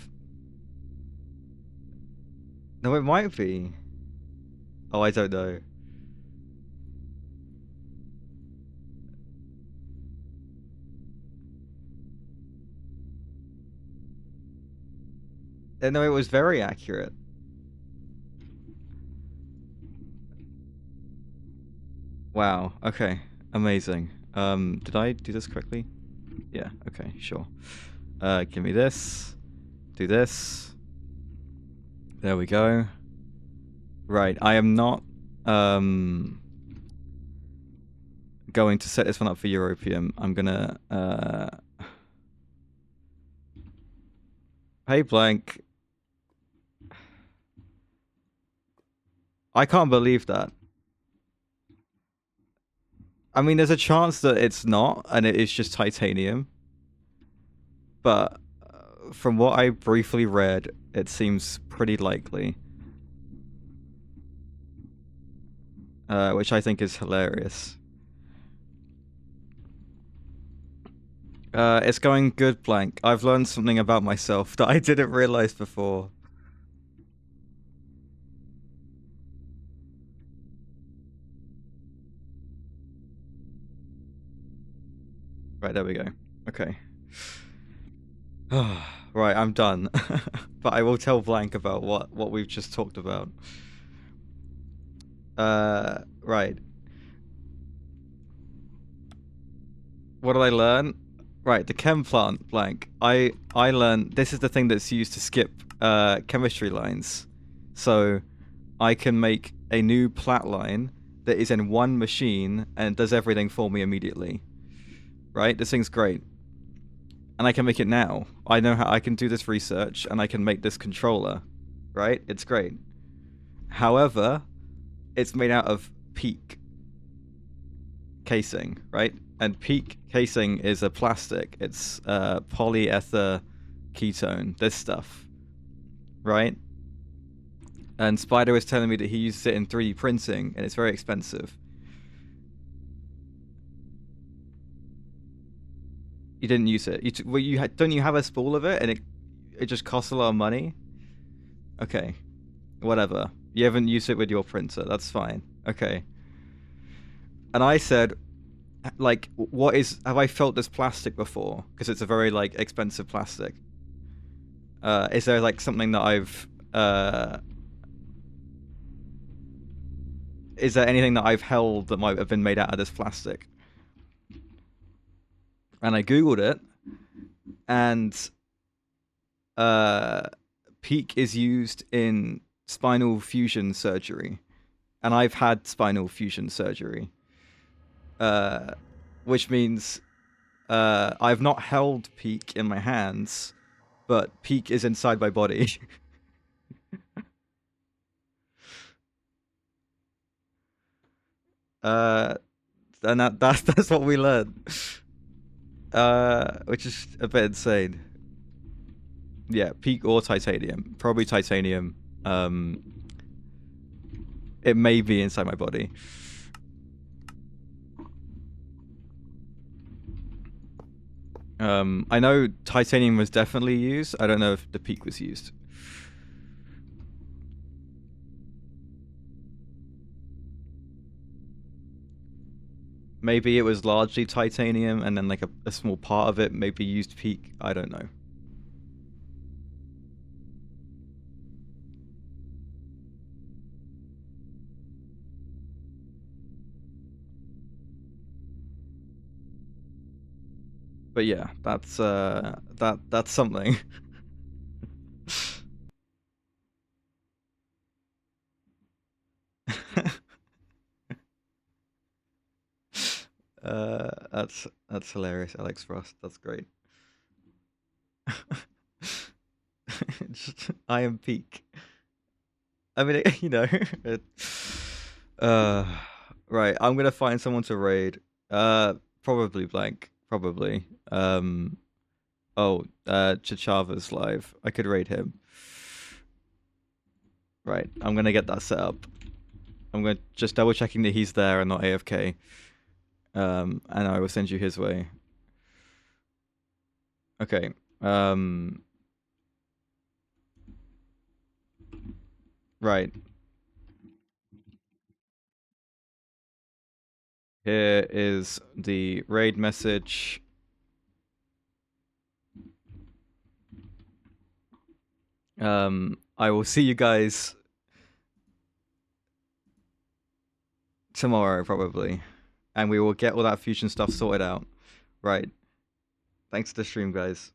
S1: No, it might be. Oh, I don't know. No, it was very accurate. Wow. Okay. Amazing. Did I do this correctly? Yeah. Okay. Sure. Give me this. Do this. There we go. Right. I am not going to set this one up for Europium. I'm gonna Hey Blank. I can't believe that. I mean, there's a chance that it's not, and it is just titanium. But from what I briefly read, it seems pretty likely. Which I think is hilarious. It's going good, Blank. I've learned something about myself that I didn't realize before. Right, there we go. Okay. Right, I'm done. But I will tell Blank about what we've just talked about. Right. What did I learn? Right, the chem plant, Blank. I learned this is the thing that's used to skip chemistry lines. So I can make a new plat line that is in one machine and does everything for me immediately. Right? This thing's great. And I can make it now. I know how I can do this research and I can make this controller. Right? It's great. However, it's made out of PEEK casing, right? And PEEK casing is a plastic. It's polyether ketone, this stuff, right? And Spider was telling me that he uses it in 3D printing, and it's very expensive. You didn't use it. Don't you have a spool of it, and it just costs a lot of money? Okay, whatever. You haven't used it with your printer. That's fine. Okay. And I said, like, have I felt this plastic before? Because it's a very, like, expensive plastic. Is there, like, something that I've, is there anything that I've held that might have been made out of this plastic? And I Googled it, and, PEEK is used in spinal fusion surgery. And I've had spinal fusion surgery. Which means I've not held PEEK in my hands, but PEEK is inside my body. And that's what we learned. Which is a bit insane. Yeah, PEEK or titanium. Probably titanium. It may be inside my body. I know titanium was definitely used. I don't know if the PEEK was used. Maybe it was largely titanium, and then like a small part of it maybe used PEEK. I don't know. But yeah, that's something. That's hilarious, Alex Frost. That's great. I am PEEK. I mean, you know. Right. I'm gonna find someone to raid. Probably Blank. Probably. Chichava's live. I could raid him. Right, I'm gonna get that set up. I'm gonna just double checking that he's there and not AFK. And I will send you his way. Okay. Right. Here is the raid message. I will see you guys tomorrow, probably. And we will get all that fusion stuff sorted out. Right. Thanks for the stream, guys.